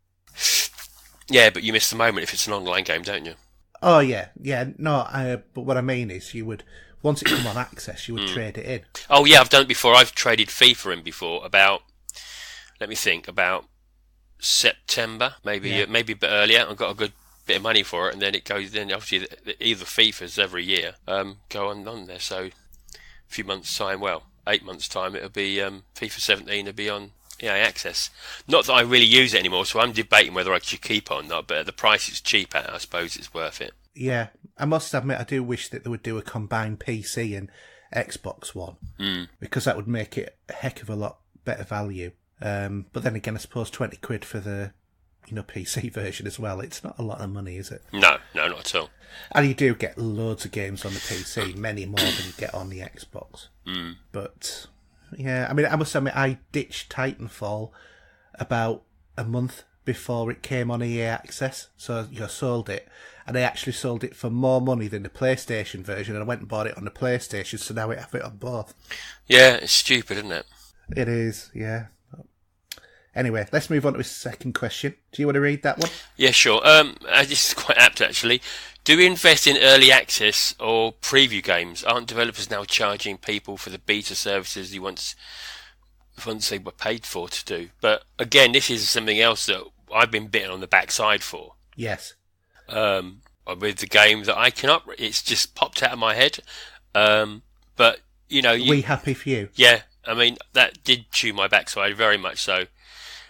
Yeah, but you miss the moment if it's an online game, don't you? Oh, yeah. No, but what I mean is you would, once it come on access, you would trade it in. Oh, yeah, I've done it before. I've traded FIFA in before about September, maybe a bit earlier. I got a good bit of money for it, and then it goes, then obviously either FIFA's every year go on there. So a few months' time, 8 months' time, it'll be FIFA 17 will be on EA access. Not that I really use it anymore, so I'm debating whether I should keep on or not, but at the price it's cheap at, I suppose it's worth it. Yeah, I must admit, I do wish that they would do a combined PC and Xbox One, because that would make it a heck of a lot better value. But then again, I suppose 20 quid for the PC version as well. It's not a lot of money, is it? No, not at all. And you do get loads of games on the PC, many more than you get on the Xbox. But yeah, I mean, I must admit, I ditched Titanfall about a month before it came on EA Access, so sold it, and I actually sold it for more money than the PlayStation version, and I went and bought it on the PlayStation, so now I have it on both. Yeah, it's stupid, isn't it? It is, yeah. Anyway, let's move on to the second question. Do you want to read that one? Yeah, sure. This is quite apt, actually. Do we invest in early access or preview games? Aren't developers now charging people for the beta services you once they were paid for to do? But again, this is something else that I've been bitten on the backside for. Yes. With the game that I cannot... It's just popped out of my head. But, We happy for you? Yeah. I mean, that did chew my backside, very much so.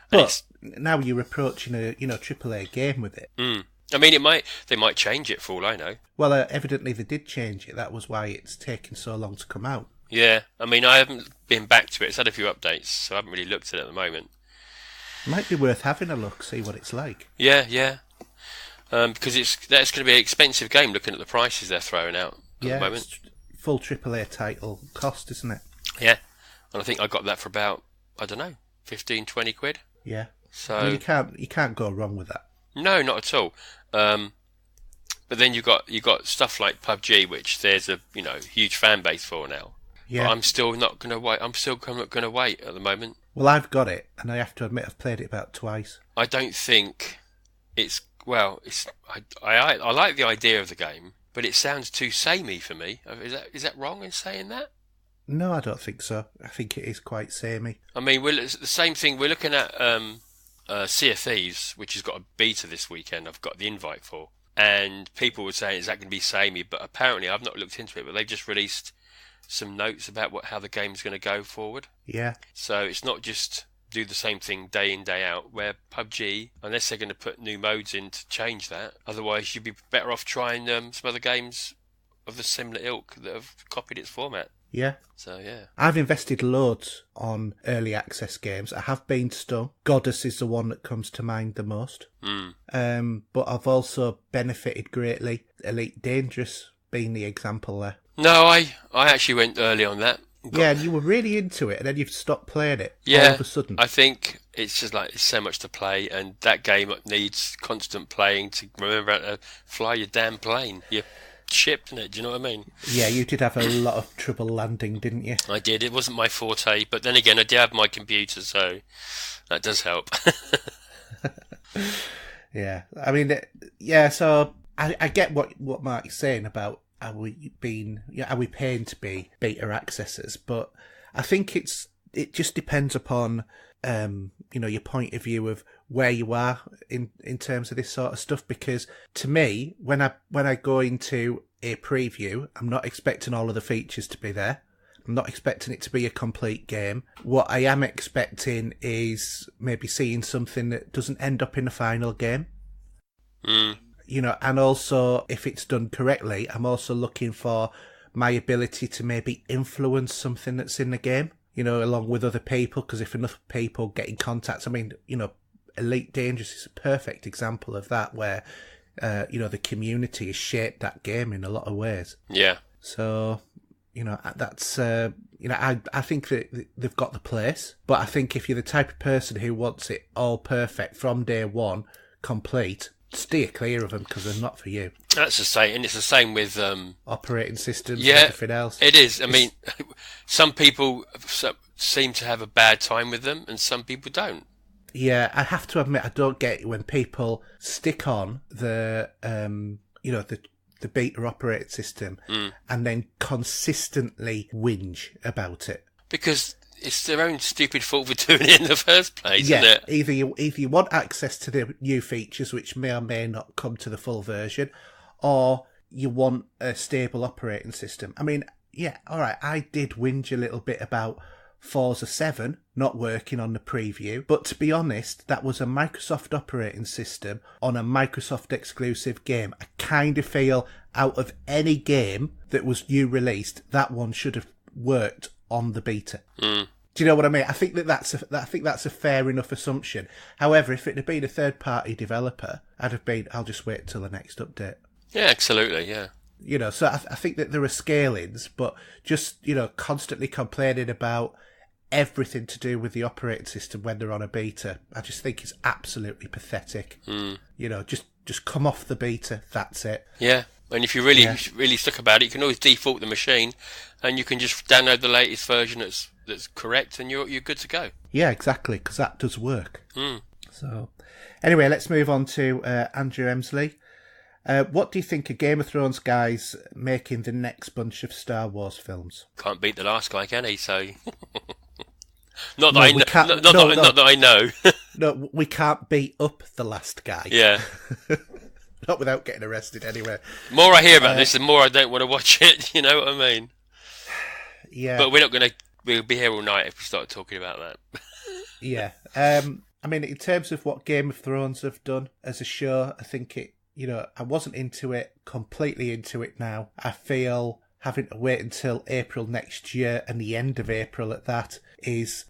But now you're approaching a AAA game with it. I mean, they might change it for all I know. Well, evidently they did change it. That was why it's taken so long to come out. Yeah, I mean, I haven't been back to it. It's had a few updates, so I haven't really looked at it at the moment. Might be worth having a look, see what it's like. Yeah. Because that's going to be an expensive game looking at the prices they're throwing out at the moment. It's full AAA title cost, isn't it? Yeah, and I think I got that for about, I don't know, 15, 20 quid. Yeah. So I mean, you can't go wrong with that. No, not at all. But then you got stuff like PUBG, which there's a huge fan base for now. Yeah. But I'm still not going to wait. I'm still not going to wait at the moment. Well, I've got it, and I have to admit I've played it about twice. I don't think it's I like the idea of the game, but it sounds too samey for me. Is that wrong in saying that? No, I don't think so. I think it is quite samey. I mean, it's the same thing. We're looking at Sea of Thieves, which has got a beta this weekend. I've got the invite for, and people were saying, "Is that going to be samey?" But apparently, I've not looked into it. But they've just released some notes about how the game's going to go forward. Yeah. So it's not just do the same thing day in, day out, where PUBG, unless they're going to put new modes in to change that, otherwise you'd be better off trying some other games of the similar ilk that have copied its format. Yeah. So, yeah. I've invested loads on early access games. I have been stung. Goddess is the one that comes to mind the most. But I've also benefited greatly. Elite Dangerous being the example there. No, I actually went early on that. Yeah, and you were really into it, and then you've stopped playing it all of a sudden. I think it's just like, it's so much to play, and that game needs constant playing to remember how to fly your damn plane. You're shipped in it, do you know what I mean? Yeah, you did have a lot of trouble landing, didn't you? I did. It wasn't my forte, but then again, I did have my computer, so that does help. Yeah, I mean, yeah, so I get what Mark is saying about are we paying to be beta accessors, but I think it just depends upon your point of view of where you are in terms of this sort of stuff, because to me, when I go into a preview, I'm not expecting all of the features to be there. I'm not expecting it to be a complete game. What I am expecting is maybe seeing something that doesn't end up in the final game. And also, if it's done correctly, I'm also looking for my ability to maybe influence something that's in the game, along with other people, because if enough people get in contact, I mean, Elite Dangerous is a perfect example of that, where, the community has shaped that game in a lot of ways. Yeah. So, that's, I think that they've got the place, but I think if you're the type of person who wants it all perfect from day one, complete, steer clear of them, because they're not for you. That's the same, and it's the same with operating systems and everything else. It is. I mean, some people seem to have a bad time with them, and some people don't. Yeah, I have to admit, I don't get it when people stick on the the beta operating system and then consistently whinge about it. Because it's their own stupid fault for doing it in the first place, isn't it? Either you want access to the new features, which may or may not come to the full version, or you want a stable operating system. I mean, yeah, all right, I did whinge a little bit about Forza 7 not working on the preview, but to be honest, that was a Microsoft operating system on a Microsoft exclusive game. I kind of feel out of any game that was new released, that one should have worked on the beta. Do you know what I mean? I think that's a fair enough assumption. However, if it had been a third-party developer, I'd have been, I'll just wait till the next update. Yeah, absolutely, yeah. You know, so I think that there are scalings, but just, you know, constantly complaining about everything to do with the operating system when they're on a beta, I just think it's absolutely pathetic. You know, just come off the beta, that's it. Yeah, and if you're really stuck about it, you can always default the machine, and you can just download the latest version that's correct, and you're good to go. Yeah, exactly, because that does work. So, anyway, let's move on to Andrew Emsley. What do you think of Game of Thrones guys making the next bunch of Star Wars films? Can't beat the last guy, can he? So, not that I know. No, we can't beat up the last guy. Yeah. Not without getting arrested, anyway. The more I hear about this, the more I don't want to watch it. You know what I mean? Yeah. But we'll be here all night if we start talking about that. Yeah. I mean, in terms of what Game of Thrones have done as a show, I think it. You know, I wasn't completely into it now. I feel having to wait until April next year, and the end of April at that, is,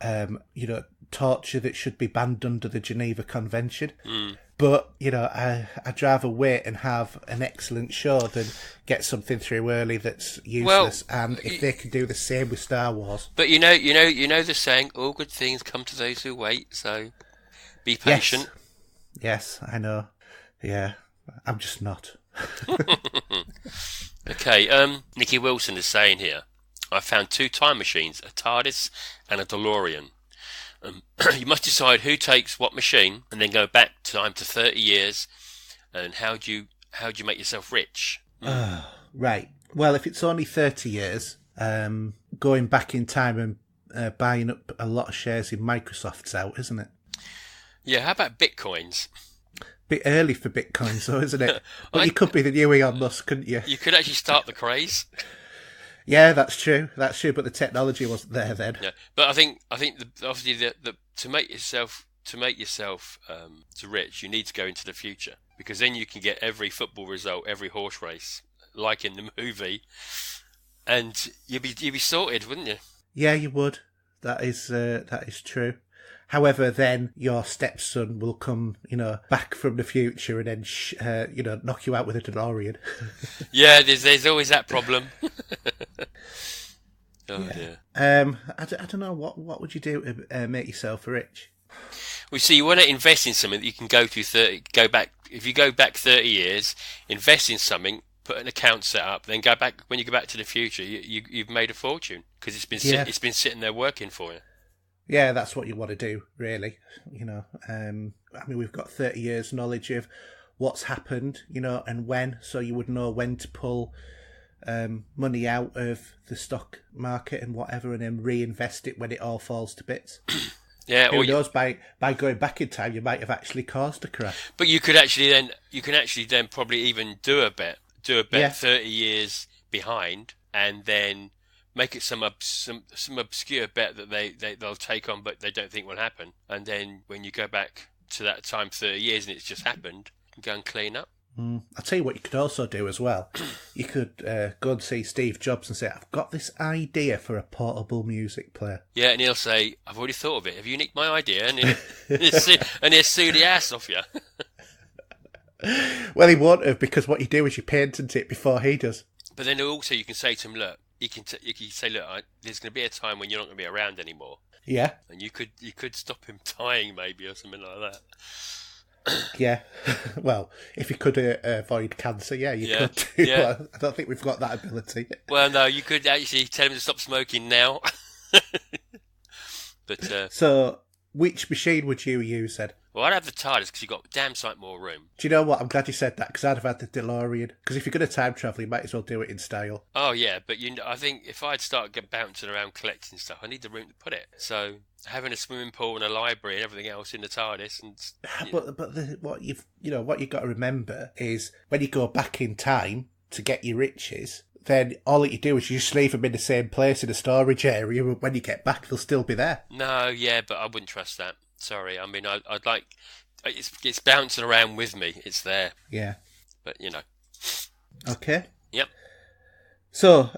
you know, torture that should be banned under the Geneva Convention. But, you know, I'd rather wait and have an excellent show than get something through early that's useless. Well, and if they can do the same with Star Wars. But you know the saying, all good things come to those who wait, so be patient. Yes, I know. Yeah. I'm just not. Okay, Nicky Wilson is saying here, I found 2 time machines, a TARDIS and a DeLorean. You must decide who takes what machine and then go back time to 30 years and how do you make yourself rich? Right. Well, if it's only 30 years, going back in time and buying up a lot of shares in Microsoft's out, isn't it? Yeah, how about Bitcoins? Bit early for Bitcoin, so isn't it? But you could be the new Elon Musk, couldn't you? You could actually start the craze. Yeah, that's true. That's true. But the technology wasn't there then. Yeah, but I think obviously the to make yourself to rich, you need to go into the future, because then you can get every football result, every horse race, like in the movie, and you'd be sorted, wouldn't you? Yeah, you would. That is true. However, then your stepson will come, you know, back from the future and then, you know, knock you out with a DeLorean. Yeah, there's always that problem. Dear. I don't know, what would you do to make yourself rich? Well, see, you want to invest in something that you can if you go back 30 years, invest in something, put an account set up, then when you go back to the future, you've made a fortune, because it's been sitting there working for you. Yeah, that's what you want to do, really. You know, I mean, we've got 30 years knowledge of what's happened, you know, and when, so you would know when to pull money out of the stock market and whatever, and then reinvest it when it all falls to bits. Yeah, who knows? By going back in time, you might have actually caused a crash. But you can actually then probably even do a bet 30 years behind, and then make it some obscure bet that they'll take on, but they don't think will happen. And then when you go back to that time 30 years and it's just happened, you can go and clean up. I'll tell you what you could also do as well. You could go and see Steve Jobs and say, I've got this idea for a portable music player. Yeah, and he'll say, I've already thought of it. Have you nicked my idea? And he'll sue the ass off you. Well, he won't have, because what you do is you patent it before he does. But then also you can say to him, look, you can say, look, there's going to be a time when you're not going to be around anymore. Yeah. And you could stop him dying, maybe, or something like that. Yeah. Well, if you could avoid cancer, yeah, you could do. Yeah. I don't think we've got that ability. Well, no, you could actually tell him to stop smoking now. But so, which machine would you use then? Well, I'd have the TARDIS, because you've got damn sight more room. Do you know what? I'm glad you said that, because I'd have had the DeLorean. Because if you're going to time travel, you might as well do it in style. Oh, yeah, but I think if I'd start bouncing around collecting stuff, I need the room to put it. So having a swimming pool and a library and everything else in the TARDIS, and what you've got to remember is when you go back in time to get your riches, then all that you do is you just leave them in the same place in a storage area. When you get back, they'll still be there. No, yeah, but I wouldn't trust that. Sorry, I mean, I'd like it's bouncing around with me. It's there. Yeah, but you know. Okay. Yep. So,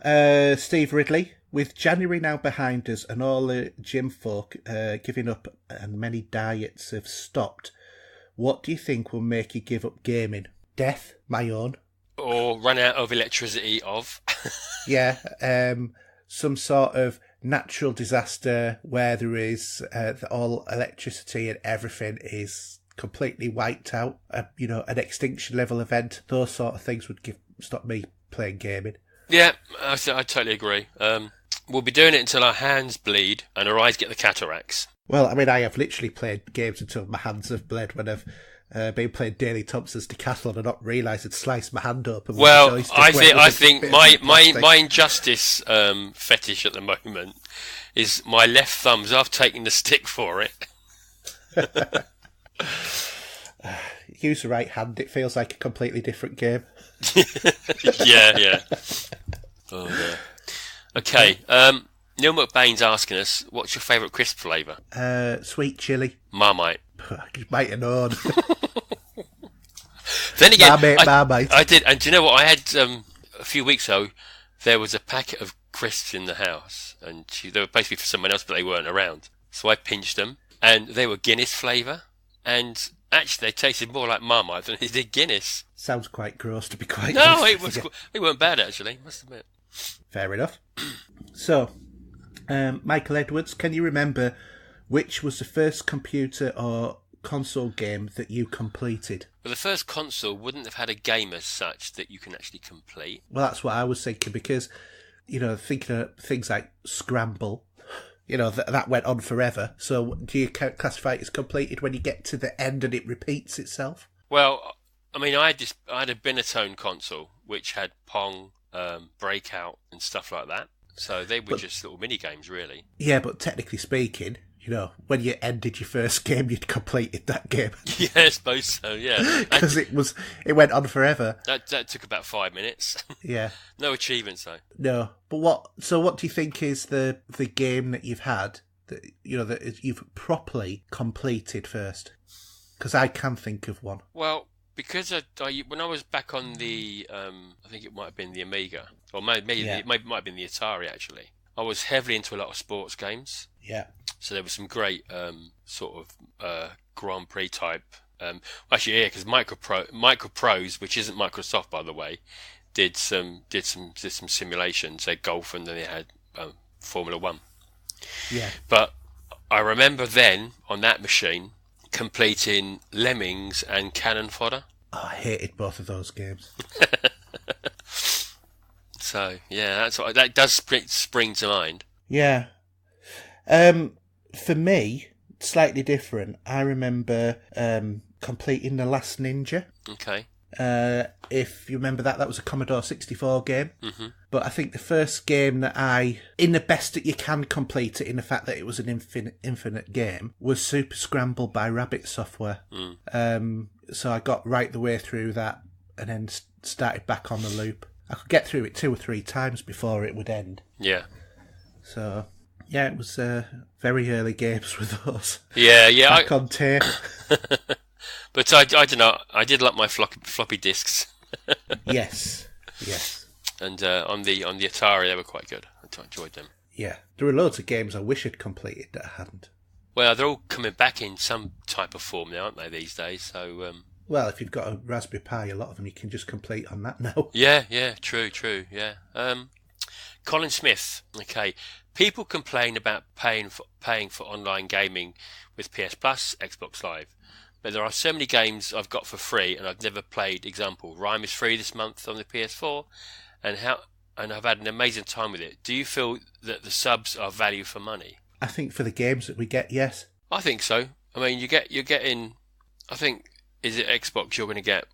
Steve Ridley, With January now behind us and all the gym folk giving up and many diets have stopped, what do you think will make you give up gaming? Death, my own. Or run out of electricity of. Yeah, some sort of natural disaster where there is all electricity and everything is completely wiped out. An extinction level event. Those sort of things would stop me playing gaming. Yeah, I totally agree. We'll be doing it until our hands bleed and our eyes get the cataracts. Well, I mean, I have literally played games until my hands have bled when I've been playing Daley Thompson's Decathlon and not realised I'd sliced my hand open. Well, I think my injustice fetish at the moment is my left thumbs. I've taken the stick for it. Use the right hand. It feels like a completely different game. Yeah. Oh, yeah. Okay. Neil McBain's asking us, what's your favourite crisp flavour? Sweet chilli. Marmite. You might have known. Then again, Marmite. I did. And do you know what? I had a few weeks ago, there was a packet of crisps in the house, and they were basically for someone else, but they weren't around. So I pinched them, and they were Guinness flavour, and actually they tasted more like Marmite than they did Guinness. Sounds quite gross, to be quite honest. No, they weren't bad, actually, must admit. Fair enough. So, Michael Edwards, can you remember which was the first computer or console game that you completed? Well, the first console wouldn't have had a game as such that you can actually complete. Well, that's what I was thinking, because, thinking of things like Scramble, that went on forever. So do you classify it as completed when you get to the end and it repeats itself? Well, I mean, I had a Binatone console, which had Pong, Breakout and stuff like that. So they were just little mini games, really. Yeah, but technically speaking, when you ended your first game, you'd completed that game. Yeah, I suppose so. Yeah, because it went on forever. That took about 5 minutes. Yeah, no achievements though. No, but what do you think is the game that you've had that that you've properly completed first? Because I can think of one. Well, because when I was back on the, I think it might have been the Amiga, or maybe it might have been the Atari actually. I was heavily into a lot of sports games. Yeah. So there was some great sort of Grand Prix type. Actually, yeah, because Microprose, which isn't Microsoft by the way, did some simulations. They had golf and then they had Formula One. Yeah. But I remember then on that machine completing Lemmings and Cannon Fodder. Oh, I hated both of those games. So yeah, that does spring to mind. Yeah. For me, slightly different. I remember completing The Last Ninja. Okay. If you remember that was a Commodore 64 game. Mm-hmm. But I think the first game that in the best that you can complete it, in the fact that it was an infinite game, was Super Scramble by Rabbit Software. So I got right the way through that and then started back on the loop. I could get through it 2 or 3 times before it would end. Yeah. So, yeah, it was very early games with those. Yeah. Back on tape. But I don't know. I did like my floppy disks. Yes. And on the Atari, they were quite good. I enjoyed them. Yeah, there were loads of games I wish I'd completed that I hadn't. Well, they're all coming back in some type of form now, aren't they, these days? So. Well, if you've got a Raspberry Pi, a lot of them you can just complete on that now. Yeah, true, yeah. Colin Smith, okay. People complain about paying for online gaming with PS Plus, Xbox Live. But there are so many games I've got for free and I've never played. Example, Rime is free this month on the PS4 and I've had an amazing time with it. Do you feel that the subs are value for money? I think for the games that we get, yes. I think so. I mean, you're getting, I think, is it Xbox you're going to get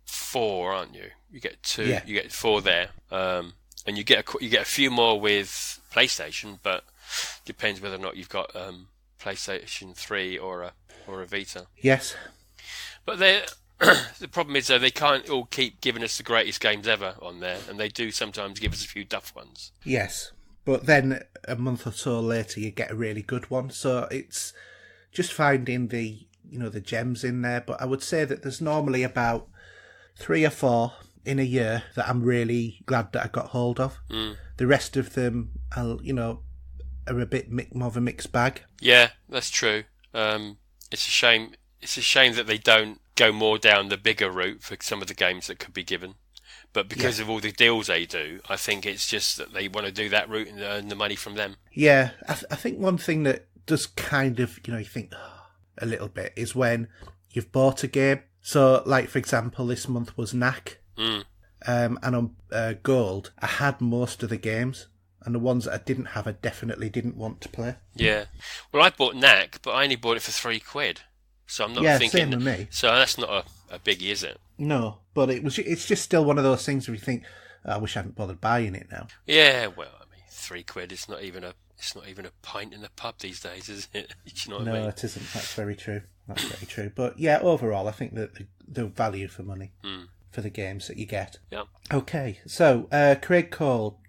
4, aren't you? You get 2, yeah. You get 4 there. And you get a few more with PlayStation, but depends whether or not you've got PlayStation 3 or a Vita. Yes. But the problem is though they can't all keep giving us the greatest games ever on there, and they do sometimes give us a few duff ones. Yes, but then a month or so later you get a really good one. So it's just finding the gems in there. But I would say that there's normally about 3 or 4 in a year that I'm really glad that I got hold of. The rest of them, are a bit more of a mixed bag. Yeah, that's true. It's a shame. It's a shame that they don't go more down the bigger route for some of the games that could be given. But because of all the deals they do, I think it's just that they want to do that route and earn the money from them. Yeah, I think one thing that does kind of, you think a little bit is when you've bought a game. So, like, for example, this month was Knack. And on Gold, I had most of the games. And the ones that I didn't have, I definitely didn't want to play. Yeah. Well, I bought Knack, but I only bought it for £3. So I'm not thinking... same with me. So that's not a biggie, is it? No, but it's just still one of those things where you think, I wish I hadn't bothered buying it now. Yeah, well, I mean, £3, it's not even a pint in the pub these days, is it? Do you know what I mean? No, it isn't. That's very true. But yeah, overall, I think that the value for money for the games that you get. Yeah. Okay, so Craig Cole,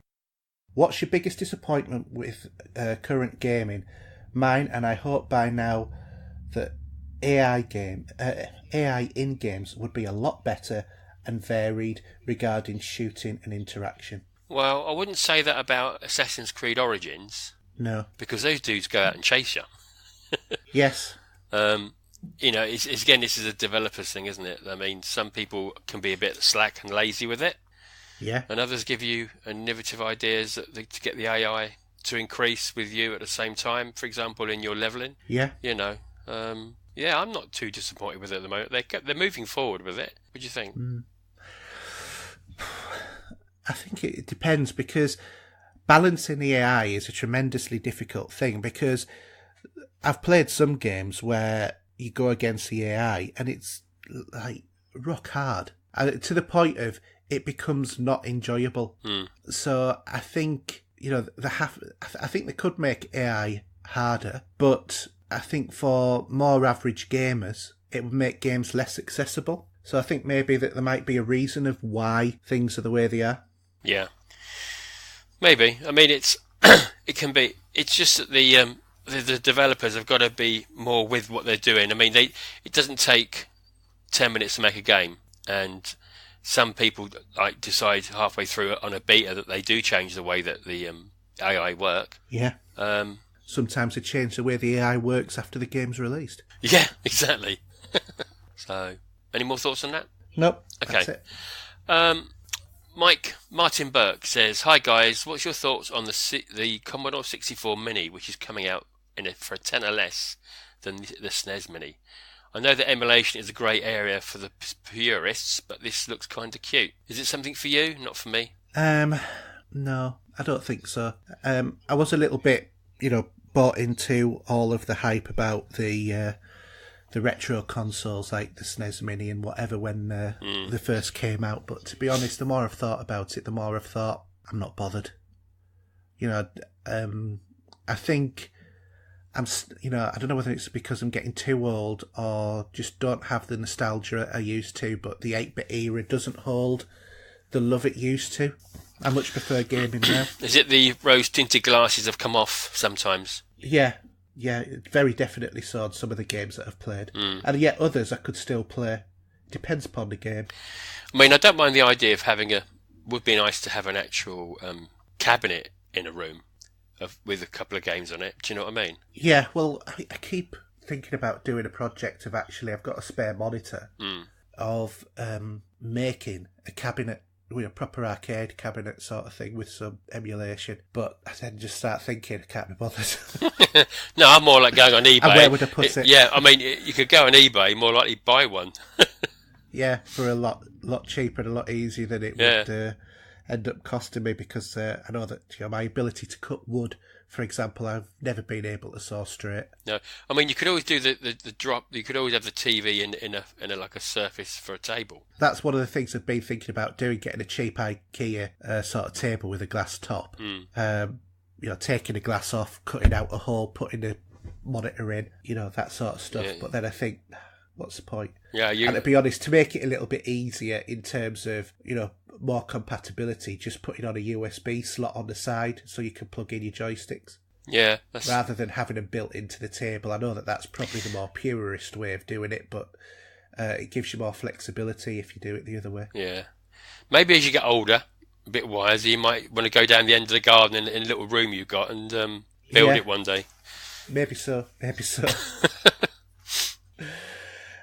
what's your biggest disappointment with current gaming? Mine, and I hope by now that AI in games would be a lot better and varied regarding shooting and interaction. Well, I wouldn't say that about Assassin's Creed Origins. No. Because those dudes go out and chase you. Yes. It's again, this is a developer's thing, isn't it? I mean, some people can be a bit slack and lazy with it. Yeah. And others give you innovative ideas to get the AI to increase with you at the same time, for example, in your leveling. Yeah. I'm not too disappointed with it at the moment. They're moving forward with it. What do you think? I think it depends, because balancing the AI is a tremendously difficult thing, because I've played some games where you go against the AI and it's like rock hard to the point of it becomes not enjoyable. So I think, I think they could make AI harder, but I think for more average gamers, it would make games less accessible. So I think maybe that there might be a reason of why things are the way they are. Yeah, maybe. I mean, it can be. It's just that the developers have got to be more with what they're doing. I mean, it doesn't take 10 minutes to make a game, and some people decide halfway through on a beta that they do change the way that the AI work. Yeah. Sometimes they change the way the AI works after the game's released. Yeah, exactly. So, any more thoughts on that? Nope. Okay. That's it. Martin Burke says, "Hi guys, what's your thoughts on the Commodore 64 Mini, which is coming out for a tenner less than the SNES Mini? I know that emulation is a grey area for the purists, but this looks kind of cute. Is it something for you? Not for me." No, I don't think so. I was a little bit, bought into all of the hype about the retro consoles like the SNES Mini and whatever when they first came out. But to be honest, the more I've thought about it, the more I've thought I'm not bothered. I think I don't know whether it's because I'm getting too old or just don't have the nostalgia I used to, but the 8-bit era doesn't hold the love it used to. I much prefer gaming now. Is it the rose-tinted glasses have come off sometimes? Yeah, very definitely so on some of the games that I've played. And yet others I could still play. Depends upon the game. I mean, I don't mind the idea of would be nice to have an actual cabinet in a room with a couple of games on it. Do you know what I mean? Yeah, well, I keep thinking about doing a project of I've got a spare monitor of making a cabinet with a proper arcade cabinet sort of thing with some emulation. But I then just start thinking, I can't be bothered. No, I'm more like going on eBay. And where would I put it? Yeah, I mean, you could go on eBay, more likely buy one. Yeah, for a lot cheaper and a lot easier than it would end up costing me, because I know that my ability to cut wood, for example, I've never been able to saw straight. No, I mean, you could always do the drop. You could always have the TV in a like a surface for a table. That's one of the things I've been thinking about doing, getting a cheap IKEA sort of table with a glass top. Taking the glass off, cutting out a hole, putting the monitor in, that sort of stuff. Yeah. But then I think, what's the point? Yeah, and to be honest, to make it a little bit easier in terms of, more compatibility, just putting on a USB slot on the side so you can plug in your joysticks. Yeah. Rather than having them built into the table. I know that that's probably the more purist way of doing it, but it gives you more flexibility if you do it the other way. Yeah. maybe as you get older, a bit wiser, you might want to go down the end of the garden in a little room you've got and build it one day. Maybe so.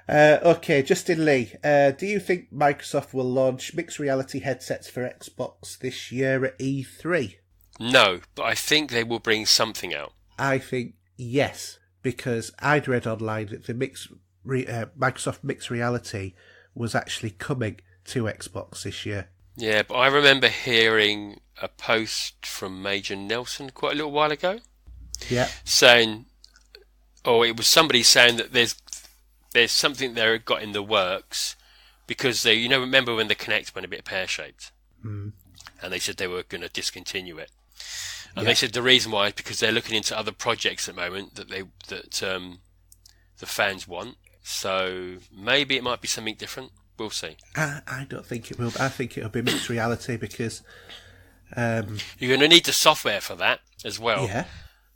Okay, Justin Lee, do you think Microsoft will launch mixed reality headsets for Xbox this year at E3? No, but I think they will bring something out. I think yes, because I'd read online that the Microsoft mixed reality was actually coming to Xbox this year. Yeah, but I remember hearing a post from Major Nelson quite a little while ago. Yeah. Saying, it was somebody saying that there's something they got in the works because they, remember when the Kinect went a bit pear-shaped? Mm. And they said they were going to discontinue it. And they said the reason why is because they're looking into other projects at the moment that the fans want. So maybe it might be something different. We'll see. I don't think it will. I think it'll be mixed reality because you're going to need the software for that as well. Yeah.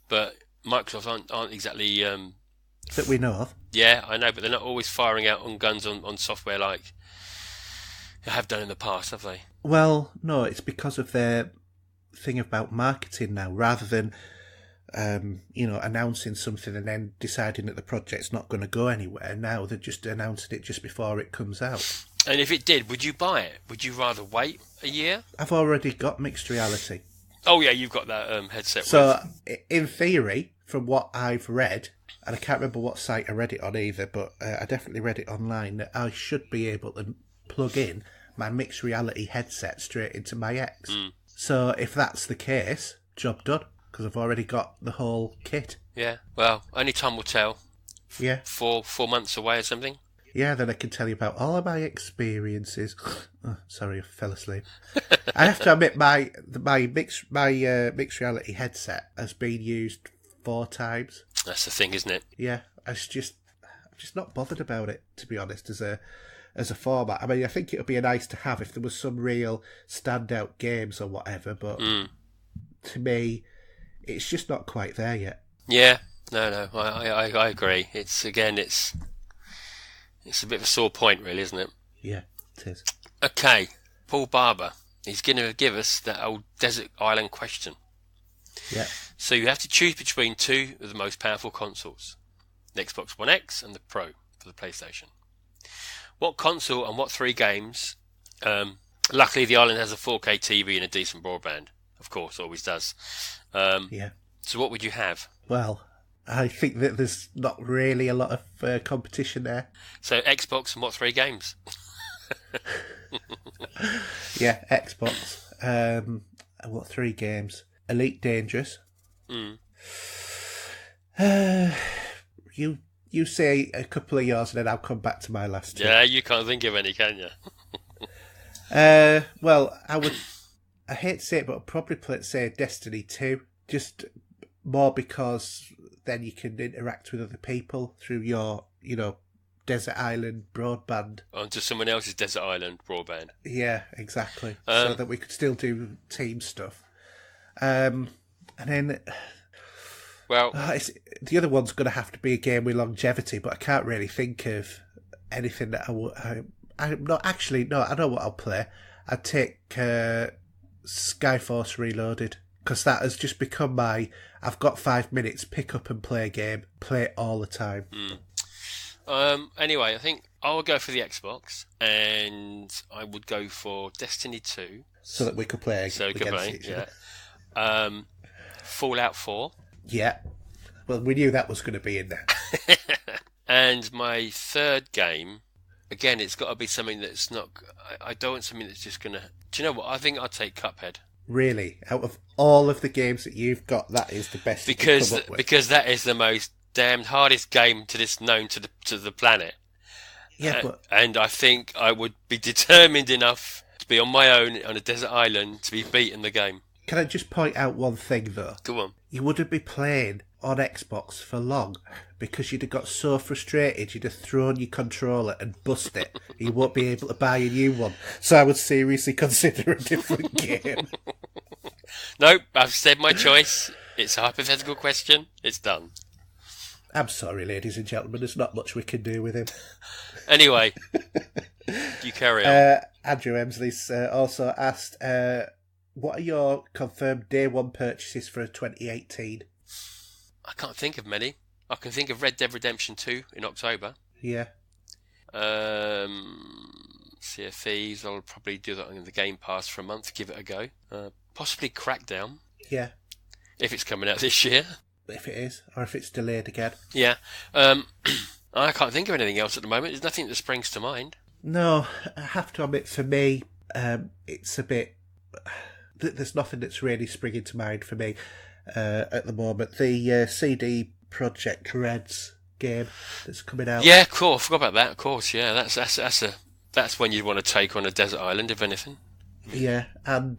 But Microsoft aren't exactly that we know of. Yeah, I know, but they're not always firing out on guns on software like they have done in the past, have they? Well, no, it's because of their thing about marketing now, rather than announcing something and then deciding that the project's not going to go anywhere. Now they're just announcing it just before it comes out. And if it did, would you buy it? Would you rather wait a year? I've already got mixed reality. Oh yeah, you've got that headset. So in theory, from what I've read, and I can't remember what site I read it on either, but I definitely read it online, that I should be able to plug in my mixed reality headset straight into my X. Mm. So if that's the case, job done, because I've already got the whole kit. Yeah, well, only time will tell. Yeah. 4 months away or something. Yeah, then I can tell you about all of my experiences. Oh, sorry, I fell asleep. I have to admit, my mixed reality headset has been used 4 times. That's the thing, isn't it? Yeah, I'm just not bothered about it, to be honest, as a format. I mean, I think it would be nice to have if there was some real standout games or whatever, but to me, it's just not quite there yet. Yeah, no, I agree. It's a bit of a sore point, really, isn't it? Yeah, it is. Okay, Paul Barber. He's going to give us that old desert island question. Yeah. So you have to choose between 2 of the most powerful consoles, the Xbox One X and the Pro for the PlayStation. What console and what 3 games? Luckily, the island has a 4K TV and a decent broadband. Of course, always does. Yeah. So what would you have? Well, I think that there's not really a lot of competition there. So Xbox and what 3 games? Yeah, Xbox. And what 3 games? Elite Dangerous. You say a couple of yours and then I'll come back to my last 2. Yeah, you can't think of any, can you? Well, I hate to say it, but I'll probably say Destiny 2. Just more because then you can interact with other people through your, desert island broadband. Onto someone else's desert island broadband. Yeah, exactly. So that we could still do team stuff. And then... Well, the other one's going to have to be a game with longevity, but I can't really think of anything that I'm not actually. No, I know what I'll play. I'd take Skyforce Reloaded because that has just become I've got 5 minutes, pick up and play a game, play it all the time. Anyway, I think I'll go for the Xbox, and I would go for Destiny 2, so that we could play. So we could play, yeah. Fallout 4. Yeah. Well, we knew that was going to be in there. And my 3rd game, again, it's got to be something that's not... I don't want something that's just going to... Do you know what? I think I'll take Cuphead. Really? Out of all of the games that you've got, that is the best because you can come up with. Because that is the most damned hardest game known to the planet. Yeah, and I think I would be determined enough to be on my own on a desert island to be beaten the game. Can I just point out one thing, though? Go on. You wouldn't be playing on Xbox for long because you'd have got so frustrated you'd have thrown your controller and bust it. You won't be able to buy a new one. So I would seriously consider a different game. Nope, I've said my choice. It's a hypothetical question. It's done. I'm sorry, ladies and gentlemen. There's not much we can do with him. Anyway, you carry on. Andrew Emsley's also asked, what are your confirmed day one purchases for 2018? I can't think of many. I can think of Red Dead Redemption 2 in October. Yeah. Sea of Thieves, I'll probably do that on the Game Pass for a month, give it a go. Possibly Crackdown. Yeah. If it's coming out this year. If it is, or if it's delayed again. Yeah. I can't think of anything else at the moment. There's nothing that springs to mind. No, I have to admit, for me, it's a bit... There's nothing that's really springing to mind for me at the moment. The CD Projekt Red's game that's coming out. Yeah, cool. I forgot about that. Of course, yeah. That's when you'd want to take on a desert island, if anything. Yeah, and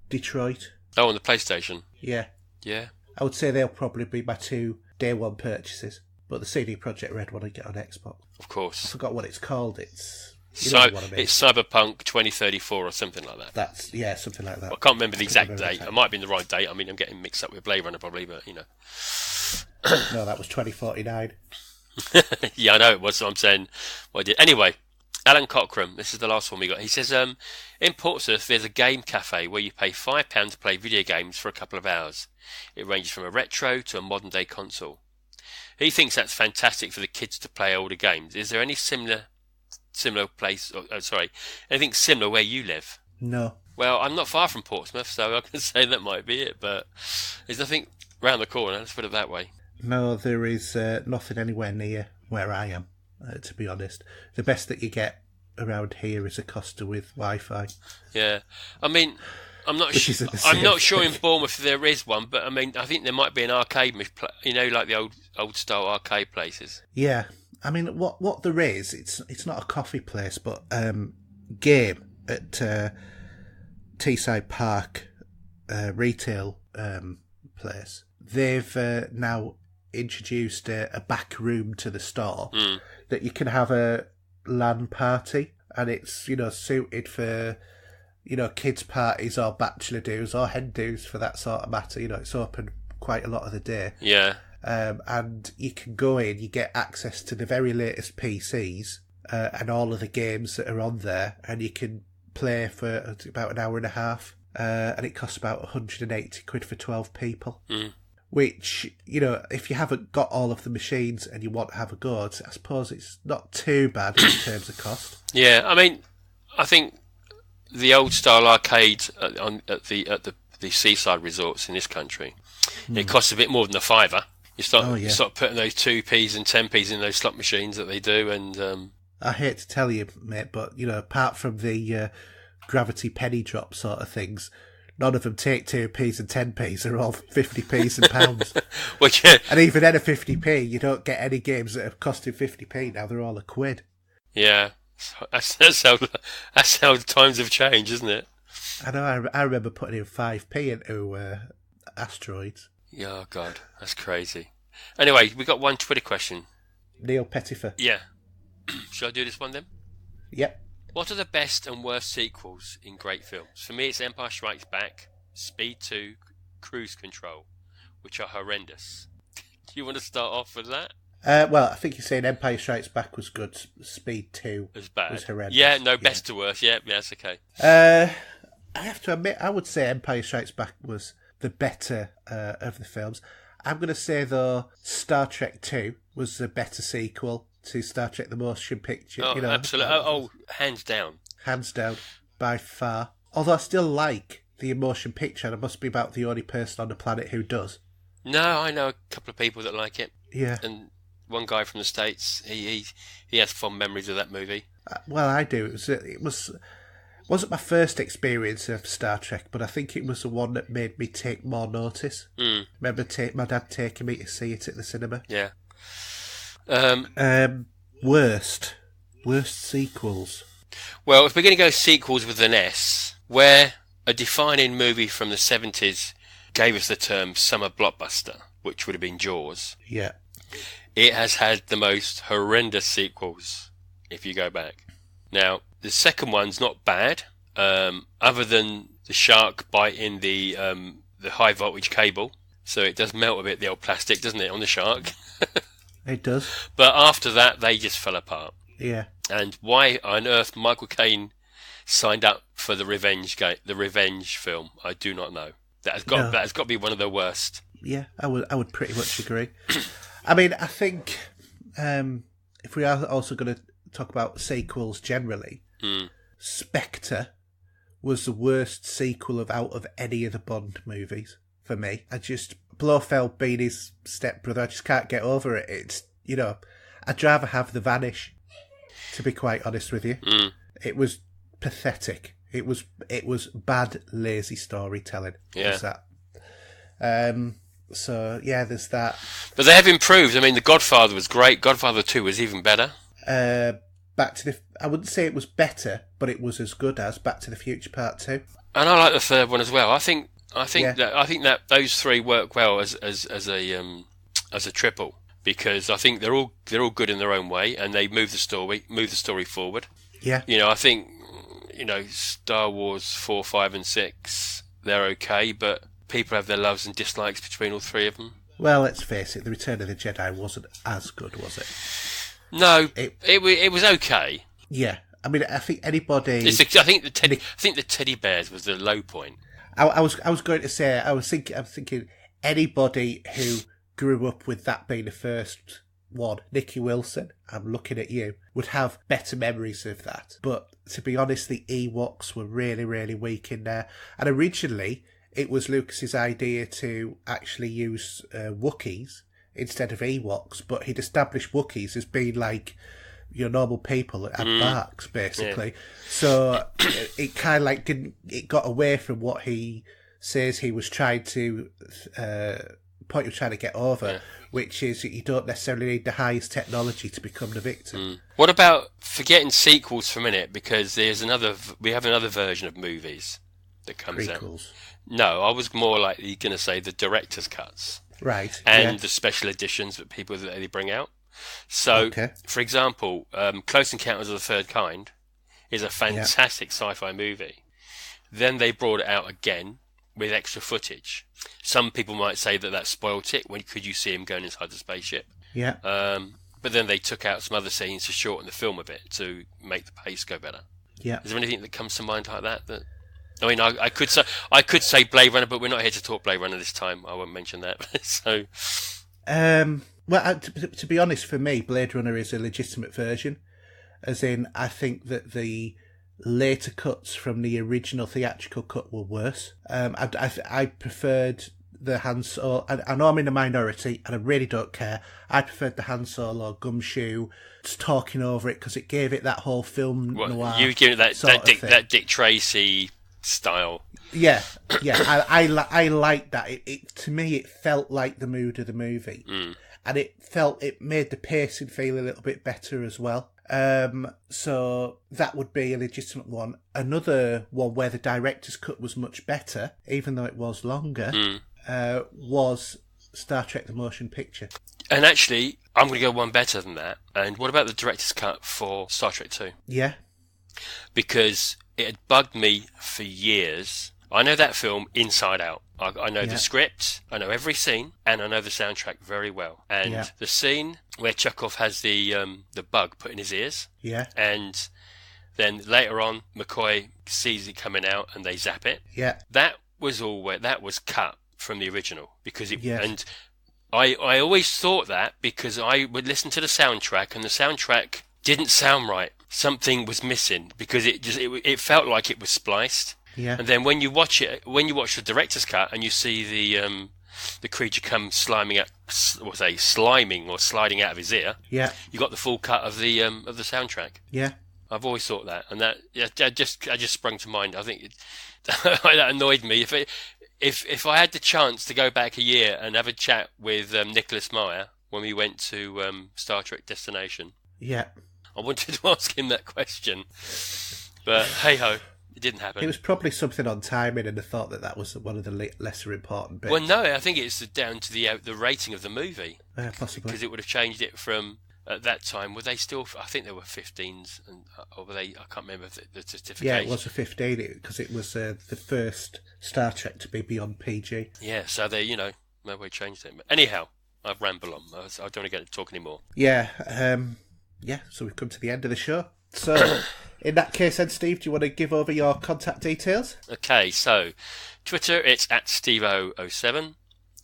Detroit. Oh, on the PlayStation. Yeah. Yeah. I would say they'll probably be my 2 day one purchases. But the CD Projekt Red one I get on Xbox. Of course. I forgot what it's called. It's Cyberpunk 2034 or something like that. That's something like that. I can't remember the exact date. It might be in the right date. I mean, I'm getting mixed up with Blade Runner probably, but you know. No, that was 2049. Yeah, I know it was. So I'm saying what I did. Anyway, Alan Cochran. This is the last one we got. He says, in Portsmouth, there's a game cafe where you pay £5 to play video games for a couple of hours. It ranges from a retro to a modern day console. He thinks that's fantastic for the kids to play older games. Is there any similar place? Anything similar where you live? No. Well, I'm not far from Portsmouth, so I can say that might be it. But there's nothing round the corner. Let's put it that way. No, there is nothing anywhere near where I am. To be honest, the best that you get around here is a Costa with Wi-Fi. Yeah, I mean, I'm not sure in Bournemouth there is one, but I mean, I think there might be an arcade, like the old style arcade places. Yeah, I mean, what there is, it's not a coffee place, but Game at Teesside Park retail place. They've now introduced a back room to the store that you can have a LAN party, and it's suited for kids parties or bachelor do's or hen do's for that sort of matter. It's open quite a lot of the day. Yeah. And you can go in, you get access to the very latest PCs and all of the games that are on there, and you can play for about an hour and a half, and it costs about 180 quid for 12 people. Which, if you haven't got all of the machines and you want to have a go, I suppose it's not too bad in terms of cost. Yeah, I mean, I think the old style arcade at the seaside resorts in this country, it costs a bit more than a fiver. You start putting those 2p's and 10p's in those slot machines that they do, and I hate to tell you, mate, but apart from the gravity penny drop sort of things, none of them take 2p's and 10p's. They're all 50p's and pounds. Well, yeah. And even at a 50p, you don't get any games that are costing 50p now. They're all a quid. Yeah, that's how times have changed, isn't it? I know. I remember putting in 5p into Asteroids. Oh, God, that's crazy. Anyway, we got one Twitter question. Neil Pettifer. Yeah. Shall I do this one then? Yep. What are the best and worst sequels in great films? For me, it's Empire Strikes Back, Speed 2, Cruise Control, which are horrendous. Do you want to start off with that? Well, I think you're saying Empire Strikes Back was good. Speed 2 was bad. Was horrendous. Yeah, no, best to worst. Yeah, that's okay. I have to admit, I would say Empire Strikes Back was the better of the films. I'm going to say, though, Star Trek 2 was the better sequel to Star Trek The Motion Picture. Oh, absolutely. Hands down. Hands down, by far. Although I still like the motion picture, and I must be about the only person on the planet who does. No, I know a couple of people that like it. Yeah. And one guy from the States, he has fond memories of that movie. Well, I do. It wasn't my first experience of Star Trek, but I think it was the one that made me take more notice. Remember my dad taking me to see it at the cinema? Yeah. Worst sequels. Well, if we're going to go sequels with an S, where a defining movie from the 70s gave us the term summer blockbuster, which would have been Jaws. Yeah. It has had the most horrendous sequels, if you go back. Now, the second one's not bad, other than the shark biting the high voltage cable. So it does melt a bit, the old plastic, doesn't it, on the shark? It does. But after that, they just fell apart. Yeah. And why on earth Michael Caine signed up for the revenge film. I do not know. That has got to be one of the worst. Yeah, I would pretty much agree. I mean, I think if we are also going to talk about sequels generally, Spectre was the worst sequel out of any of the Bond movies for me. Blofeld being his stepbrother, I just can't get over it. It's, I'd rather have The Vanish, to be quite honest with you. It was pathetic. It was bad, lazy storytelling. Yeah. Was that. So, yeah, there's that. But they have improved. I mean, The Godfather was great. Godfather 2 was even better. I wouldn't say it was better, but it was as good as Back to the Future Part 2. And I like the third one as well. I think that those three work well as a triple, because I think they're all good in their own way, and they move the story forward. Yeah. I think Star Wars 4, 5, and 6, they're okay, but people have their loves and dislikes between all three of them. Well, let's face it, The Return of the Jedi wasn't as good, was it? No, it was okay. Yeah, I mean, I think anybody. I think the teddy bears was the low point. I was going to say I'm thinking anybody who grew up with that being the first one, Nicky Wilson, I'm looking at you, would have better memories of that. But to be honest, the Ewoks were really, really weak in there. And originally, it was Lucas's idea to actually use Wookiees instead of Ewoks, but he'd established Wookiees as being like your normal people that had barks, basically. Yeah. So it kind of it got away from what he says he was trying to point he was trying to get over, which is that you don't necessarily need the highest technology to become the victim. What about forgetting sequels for a minute, because we have another version of movies that comes Prequels. out. No, I was more likely going to say the director's cuts. Right. And the special editions that they bring out. So, for example, Close Encounters of the Third Kind is a fantastic sci-fi movie. Then they brought it out again with extra footage. Some people might say that spoiled it. When could you see him going inside the spaceship? Yeah. But then they took out some other scenes to shorten the film a bit to make the pace go better. Yeah. Is there anything that comes to mind like that? I mean, I could say Blade Runner, but we're not here to talk Blade Runner this time. I won't mention that. So, well, to be honest, for me, Blade Runner is a legitimate version. As in, I think that the later cuts from the original theatrical cut were worse. I preferred the Han Solo. I know I'm in the minority, and I really don't care. I preferred the Han Solo Gumshoe just talking over it, because it gave it that whole film noir. You give it that Dick Tracy style. Yeah. I like that. It to me, it felt like the mood of the movie, and it made the pacing feel a little bit better as well. So that would be a legitimate one. Another one where the director's cut was much better, even though it was longer, was Star Trek: The Motion Picture. And actually, I'm going to go one better than that. And what about the director's cut for Star Trek 2? Yeah. Because it had bugged me for years. I know that film inside out. I know the script, I know every scene, and I know the soundtrack very well. And the scene where Chekhov has the bug put in his ears, and then later on McCoy sees it coming out and they zap it. Yeah, that was cut from the original, because and I always thought that because I would listen to the soundtrack and the soundtrack didn't sound right. Something was missing because it felt like it was spliced. Yeah. And then when you watch the director's cut and you see the creature come sliding or sliding out of his ear, you got the full cut of the soundtrack. Yeah. I've always thought that, and that just sprung to mind. I think that annoyed me. If I had the chance to go back a year and have a chat with Nicholas Meyer when we went to Star Trek Destination, I wanted to ask him that question, but hey ho. It didn't happen. It was probably something on timing, and I thought that was one of the lesser important bits. Well, no, I think it's down to the rating of the movie. Possibly. Because it would have changed it from, at that time, were they still, I think they were 15s, or were they, I can't remember the certification. Yeah, it was a 15, because it was the first Star Trek to be beyond PG. Yeah, so they, maybe we changed it. But anyhow, I've rambled on. I don't want to get to talk anymore. Yeah, so we've come to the end of the show. So, in that case then, Steve, do you want to give over your contact details? Okay, so Twitter, it's at Stevo07.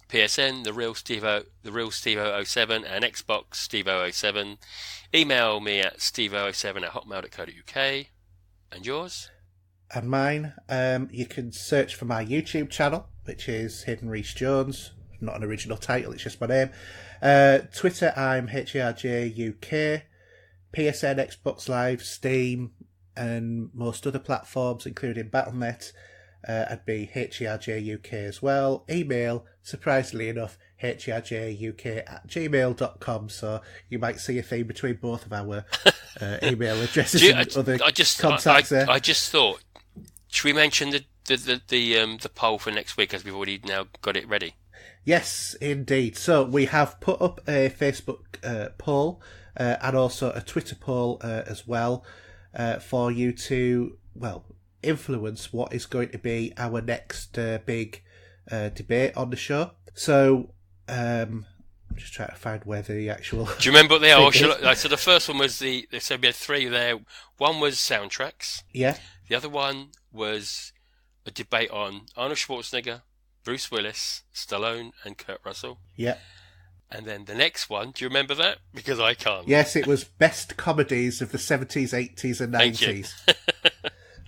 PSN, the real Stevo07, and Xbox Stevo07. Email me at stevo07@hotmail.co.uk. And yours? And mine, you can search for my YouTube channel, which is Haydn Reese Jones. Not an original title, it's just my name. Twitter, I'm HARJUK. PSN, Xbox Live, Steam, and most other platforms, including Battle.net. I'd be HARJUK as well. Email, surprisingly enough, HARJUK@gmail.com. So you might see a theme between both of our email addresses and other contacts there. I just thought, should we mention the poll for next week, as we've already now got it ready? Yes, indeed. So we have put up a Facebook poll and also a Twitter poll as well for you to, influence what is going to be our next big debate on the show. So I'm just trying to find where the actual... Do you remember what they are? So the first one was so we had three there. One was soundtracks. Yeah. The other one was a debate on Arnold Schwarzenegger, Bruce Willis, Stallone, and Kurt Russell. Yeah. And then the next one, do you remember that? Because I can't. Yes, it was best comedies of the 70s, 80s and 90s.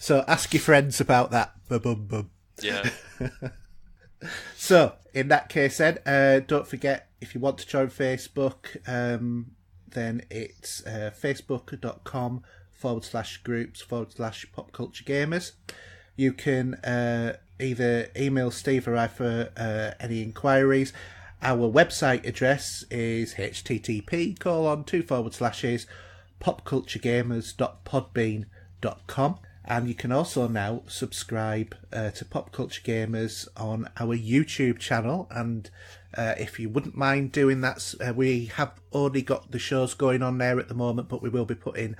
So ask your friends about that. Ba-bum-bum. Yeah. So, in that case then, don't forget, if you want to join Facebook, then it's facebook.com/groups/popculturegamers. You can either email Steve or I for any inquiries. Our website address is http://popculturegamers.podbean.com. And you can also now subscribe to Pop Culture Gamers on our YouTube channel. And if you wouldn't mind doing that, we have only got the shows going on there at the moment, but we will be putting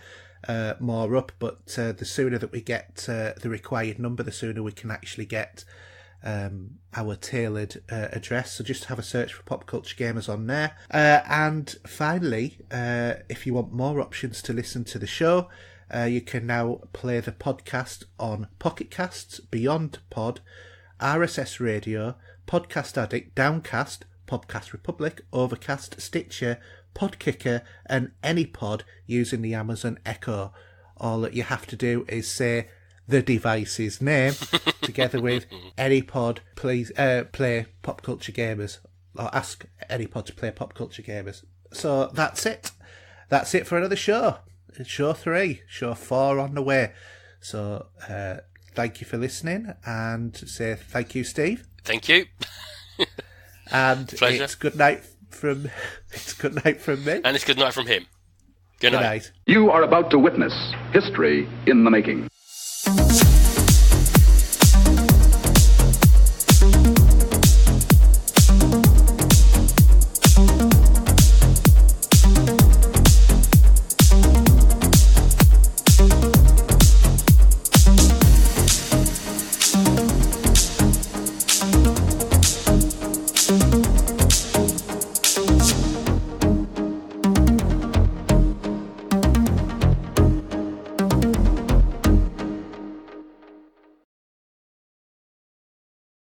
more up. But the sooner that we get the required number, the sooner we can actually get our tailored address. So just have a search for Pop Culture Gamers on there. And finally, if you want more options to listen to the show, you can now play the podcast on Pocket Casts, Beyond Pod, RSS Radio, Podcast Addict, Downcast, Podcast Republic, Overcast, Stitcher, Podkicker, and any pod using the Amazon Echo. All that you have to do is say the device's name together with any pod, please play Pop Culture Gamers, or ask any pod to play Pop Culture Gamers. So that's it. That's it for another show. Show 3, show 4 on the way. So thank you for listening, and say thank you, Steve. Thank you. And Pleasure. It's good night from me. And it's good night from him. Good night. You are about to witness history in the making.